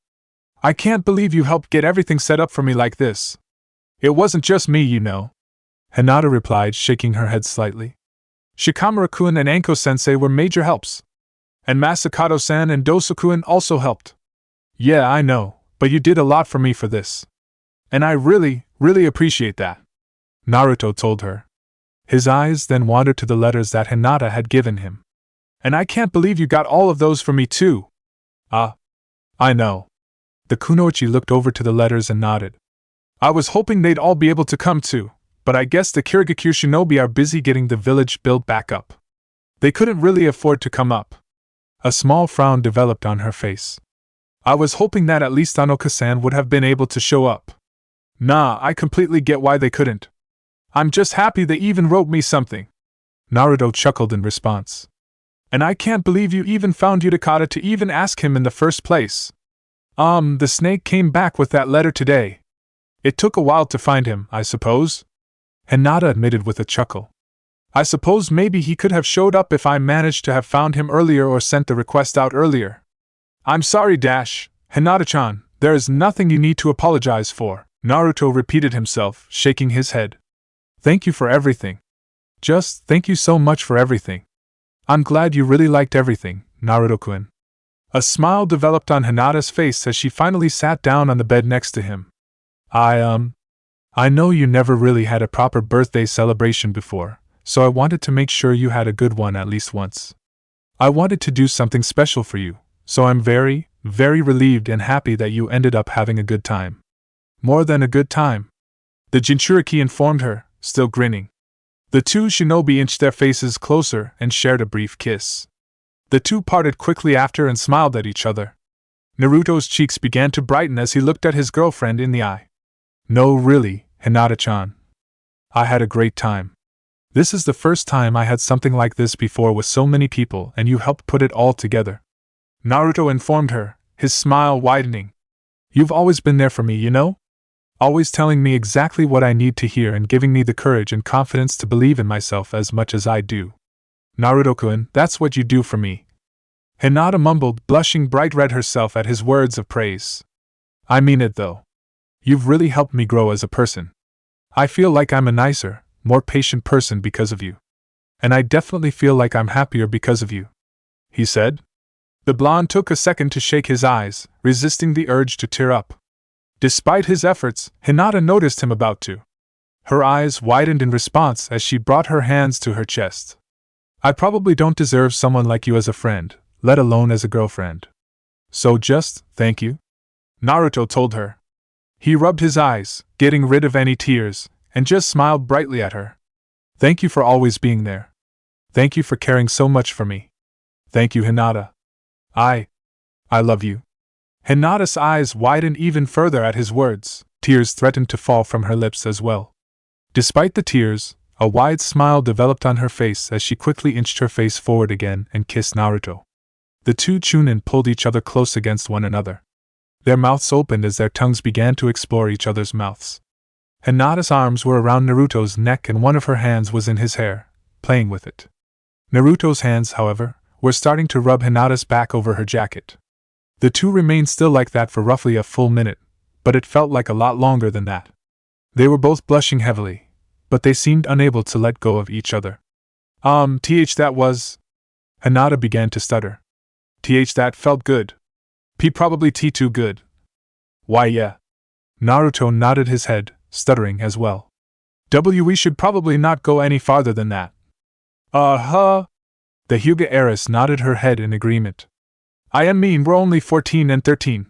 [SPEAKER 1] I can't believe you helped get everything set up for me like this. It wasn't just me, you know, Hinata replied, shaking her head slightly. Shikamaru-kun and Anko-sensei were major helps. And Masakato-san and Dosu-kun also helped. Yeah, I know, but you did a lot for me for this. And I really appreciate that, Naruto told her. His eyes then wandered to the letters that Hinata had given him. And I can't believe you got all of those for me too. I know. The kunoichi looked over to the letters and nodded. I was hoping they'd all be able to come too, but I guess the Kirigakure shinobi are busy getting the village built back up. They couldn't really afford to come up. A small frown developed on her face. I was hoping that at least Anoka-san would have been able to show up. Nah, I completely get why they couldn't. I'm just happy they even wrote me something. Naruto chuckled in response. And I can't believe you even found Utakata to even ask him in the first place. The snake came back with that letter today. It took a while to find him, I suppose? Hinata admitted with a chuckle. I suppose maybe he could have showed up if I managed to have found him earlier or sent the request out earlier. I'm sorry, Hinata-chan, there is nothing you need to apologize for, Naruto repeated himself, shaking his head. Thank you for everything. Just thank you so much for everything. I'm glad you really liked everything, Naruto-kun. A smile developed on Hinata's face as she finally sat down on the bed next to him. I know you never really had a proper birthday celebration before, so I wanted to make sure you had a good one at least once. I wanted to do something special for you, so I'm very relieved and happy that you ended up having a good time. More than a good time, the Jinchuriki informed her, still grinning. The two shinobi inched their faces closer and shared a brief kiss. The two parted quickly after and smiled at each other. Naruto's cheeks began to brighten as he looked at his girlfriend in the eye. No, really, Hinata-chan. I had a great time. This is the first time I had something like this before with so many people, and you helped put it all together. Naruto informed her, his smile widening. You've always been there for me, you know? Always telling me exactly what I need to hear and giving me the courage and confidence to believe in myself as much as I do. Naruto-kun, that's what you do for me. Hinata mumbled, blushing bright red herself at his words of praise. I mean it though. You've really helped me grow as a person. I feel like I'm a nicer, more patient person because of you. And I definitely feel like I'm happier because of you, he said. The blonde took a second to shake his eyes, resisting the urge to tear up. Despite his efforts, Hinata noticed him about to. Her eyes widened in response as she brought her hands to her chest. I probably don't deserve someone like you as a friend, let alone as a girlfriend. So just, thank you, Naruto told her. He rubbed his eyes, getting rid of any tears, and just smiled brightly at her. Thank you for always being there. Thank you for caring so much for me. Thank you, Hinata. I love you. Hinata's eyes widened even further at his words. Tears threatened to fall from her lips as well. Despite the tears, a wide smile developed on her face as she quickly inched her face forward again and kissed Naruto. The two Chunin pulled each other close against one another. Their mouths opened as their tongues began to explore each other's mouths. Hinata's arms were around Naruto's neck and one of her hands was in his hair, playing with it. Naruto's hands, however, were starting to rub Hinata's back over her jacket. The two remained still like that for roughly a full minute, but it felt like a lot longer than that. They were both blushing heavily, but they seemed unable to let go of each other. That was... Hinata began to stutter. That felt good. Probably too good. Why yeah. Naruto nodded his head, stuttering as well. We should probably not go any farther than that. The Hyuga heiress nodded her head in agreement. We're only 14 and 13.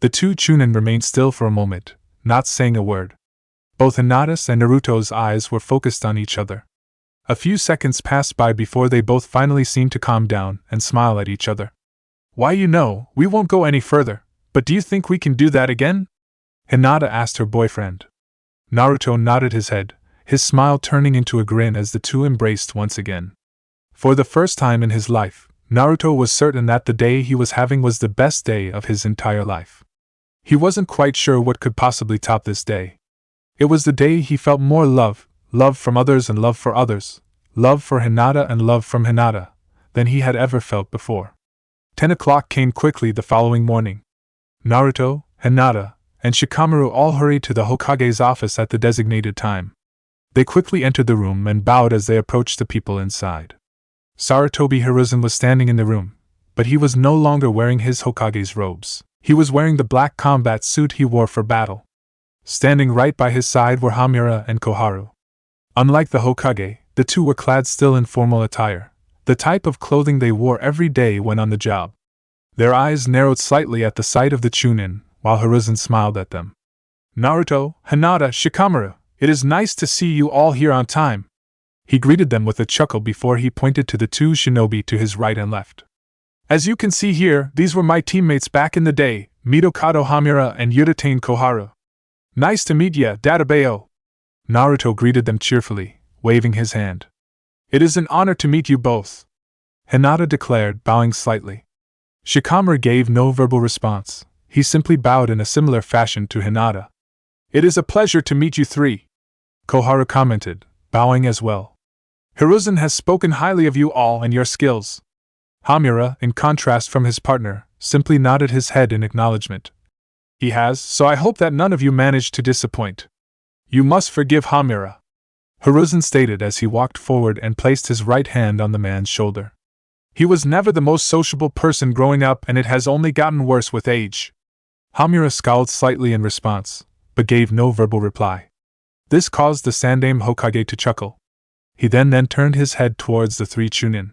[SPEAKER 1] The two Chunin remained still for a moment, not saying a word. Both Hinata's and Naruto's eyes were focused on each other. A few seconds passed by before they both finally seemed to calm down and smile at each other. Why, we won't go any further, but do you think we can do that again? Hinata asked her boyfriend. Naruto nodded his head, his smile turning into a grin as the two embraced once again. For the first time in his life, Naruto was certain that the day he was having was the best day of his entire life. He wasn't quite sure what could possibly top this day. It was the day he felt more love from others and love for others, love for Hinata and love from Hinata, than he had ever felt before. 10 o'clock came quickly the following morning. Naruto, Hinata, and Shikamaru all hurried to the Hokage's office at the designated time. They quickly entered the room and bowed as they approached the people inside. Sarutobi Hiruzen was standing in the room, but he was no longer wearing his Hokage's robes. He was wearing the black combat suit he wore for battle. Standing right by his side were Hamura and Koharu. Unlike the Hokage, the two were clad still in formal attire, the type of clothing they wore every day when on the job. Their eyes narrowed slightly at the sight of the Chunin, while Hiruzen smiled at them. Naruto, Hinata, Shikamaru, it is nice to see you all here on time. He greeted them with a chuckle before he pointed to the two shinobi to his right and left. As you can see here, these were my teammates back in the day, Mitokado Hamura and Yudatane Koharu. Nice to meet ya, Databeo. Naruto greeted them cheerfully, waving his hand. It is an honor to meet you both, Hinata declared, bowing slightly. Shikamaru gave no verbal response. He simply bowed in a similar fashion to Hinata. It is a pleasure to meet you three, Koharu commented, bowing as well. Hiruzen has spoken highly of you all and your skills. Hamura, in contrast from his partner, simply nodded his head in acknowledgement. He has, so I hope that none of you managed to disappoint. You must forgive Hamura, Hiruzen stated as he walked forward and placed his right hand on the man's shoulder. He was never the most sociable person growing up, and it has only gotten worse with age. Hamura scowled slightly in response, but gave no verbal reply. This caused the Sandaime Hokage to chuckle. He then turned his head towards the three Chunin.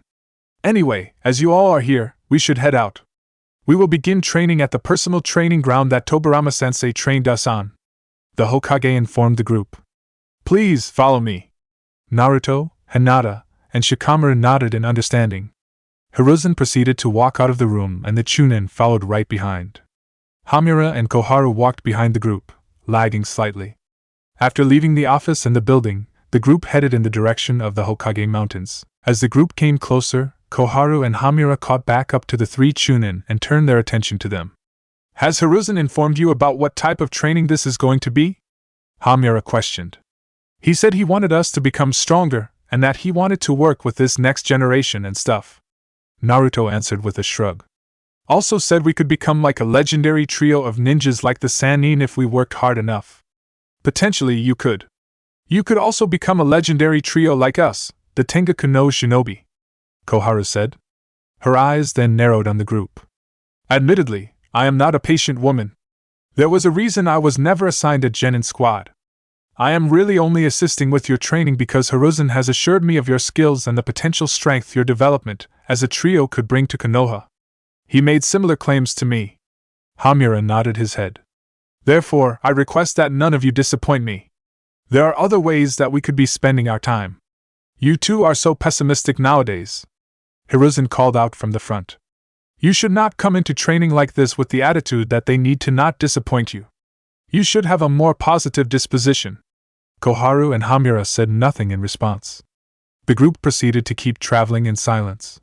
[SPEAKER 1] Anyway, as you all are here, we should head out. We will begin training at the personal training ground that Tobirama-sensei trained us on, the Hokage informed the group. Please follow me. Naruto, Hinata, and Shikamaru nodded in understanding. Hiruzen proceeded to walk out of the room and the Chunin followed right behind. Hamura and Koharu walked behind the group, lagging slightly. After leaving the office and the building, the group headed in the direction of the Hokage Mountains. As the group came closer, Koharu and Hamura caught back up to the three Chunin and turned their attention to them. Has Hiruzen informed you about what type of training this is going to be? Hamura questioned. He said he wanted us to become stronger, and that he wanted to work with this next generation and stuff. Naruto answered with a shrug. Also said we could become like a legendary trio of ninjas like the Sannin if we worked hard enough. Potentially you could. You could also become a legendary trio like us, the Tengaku no Shinobi, Koharu said. Her eyes then narrowed on the group. Admittedly, I am not a patient woman. There was a reason I was never assigned a genin squad. I am really only assisting with your training because Hiruzen has assured me of your skills and the potential strength your development as a trio could bring to Konoha. He made similar claims to me. Hamura nodded his head. Therefore, I request that none of you disappoint me. There are other ways that we could be spending our time. You two are so pessimistic nowadays, Hiruzen called out from the front. You should not come into training like this with the attitude that they need to not disappoint you. You should have a more positive disposition. Koharu and Hamura said nothing in response. The group proceeded to keep traveling in silence.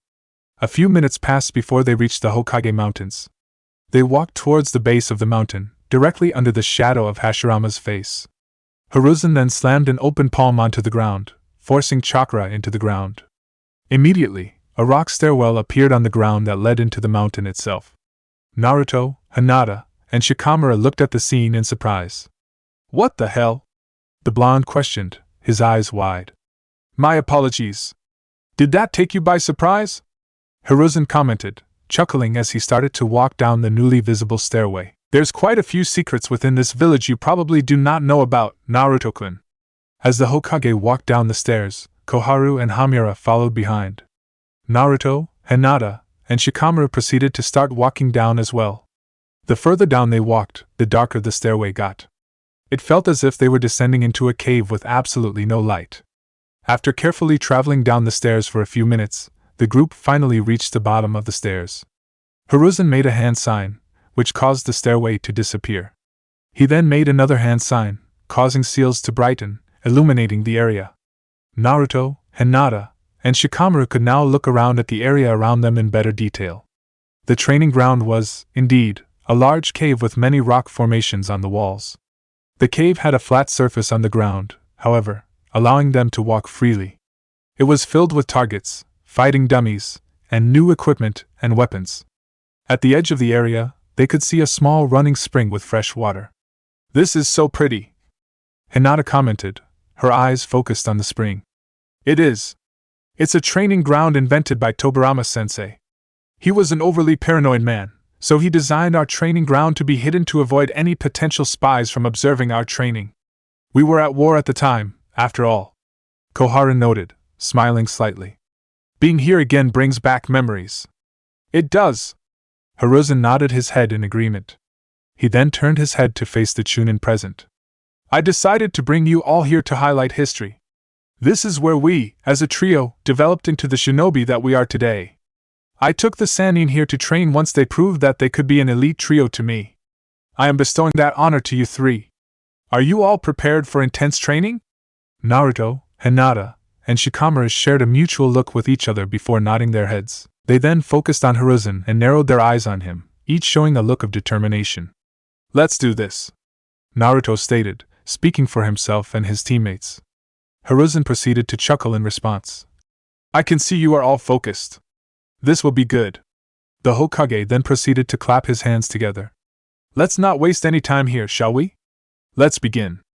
[SPEAKER 1] A few minutes passed before they reached the Hokage Mountains. They walked towards the base of the mountain, directly under the shadow of Hashirama's face. Hiruzen then slammed an open palm onto the ground, forcing chakra into the ground. Immediately, a rock stairwell appeared on the ground that led into the mountain itself. Naruto, Hinata, and Shikamaru looked at the scene in surprise. What the hell? The blonde questioned, his eyes wide. My apologies. Did that take you by surprise? Hiruzen commented, chuckling as he started to walk down the newly visible stairway. There's quite a few secrets within this village you probably do not know about, Naruto-kun. As the Hokage walked down the stairs, Koharu and Hamura followed behind. Naruto, Hinata, and Shikamaru proceeded to start walking down as well. The further down they walked, the darker the stairway got. It felt as if they were descending into a cave with absolutely no light. After carefully traveling down the stairs for a few minutes, the group finally reached the bottom of the stairs. Hiruzen made a hand sign, which caused the stairway to disappear. He then made another hand sign, causing seals to brighten, illuminating the area. Naruto, Hinata, and Shikamaru could now look around at the area around them in better detail. The training ground was, indeed, a large cave with many rock formations on the walls. The cave had a flat surface on the ground, however, allowing them to walk freely. It was filled with targets, fighting dummies, and new equipment and weapons. At the edge of the area, they could see a small running spring with fresh water. "This is so pretty," Hinata commented, her eyes focused on the spring. "It is. It's a training ground invented by Tobirama-sensei. He was an overly paranoid man, so he designed our training ground to be hidden to avoid any potential spies from observing our training. We were at war at the time, after all," Koharu noted, smiling slightly. "Being here again brings back memories." "It does." Hiruzen nodded his head in agreement. He then turned his head to face the Chunin present. "I decided to bring you all here to highlight history. This is where we, as a trio, developed into the shinobi that we are today. I took the Sannin here to train once they proved that they could be an elite trio to me. I am bestowing that honor to you three. Are you all prepared for intense training?" Naruto, Hinata, and Shikamaru shared a mutual look with each other before nodding their heads. They then focused on Hiruzen and narrowed their eyes on him, each showing a look of determination. "Let's do this," Naruto stated, speaking for himself and his teammates. Hiruzen proceeded to chuckle in response. "I can see you are all focused. This will be good." The Hokage then proceeded to clap his hands together. "Let's not waste any time here, shall we? Let's begin."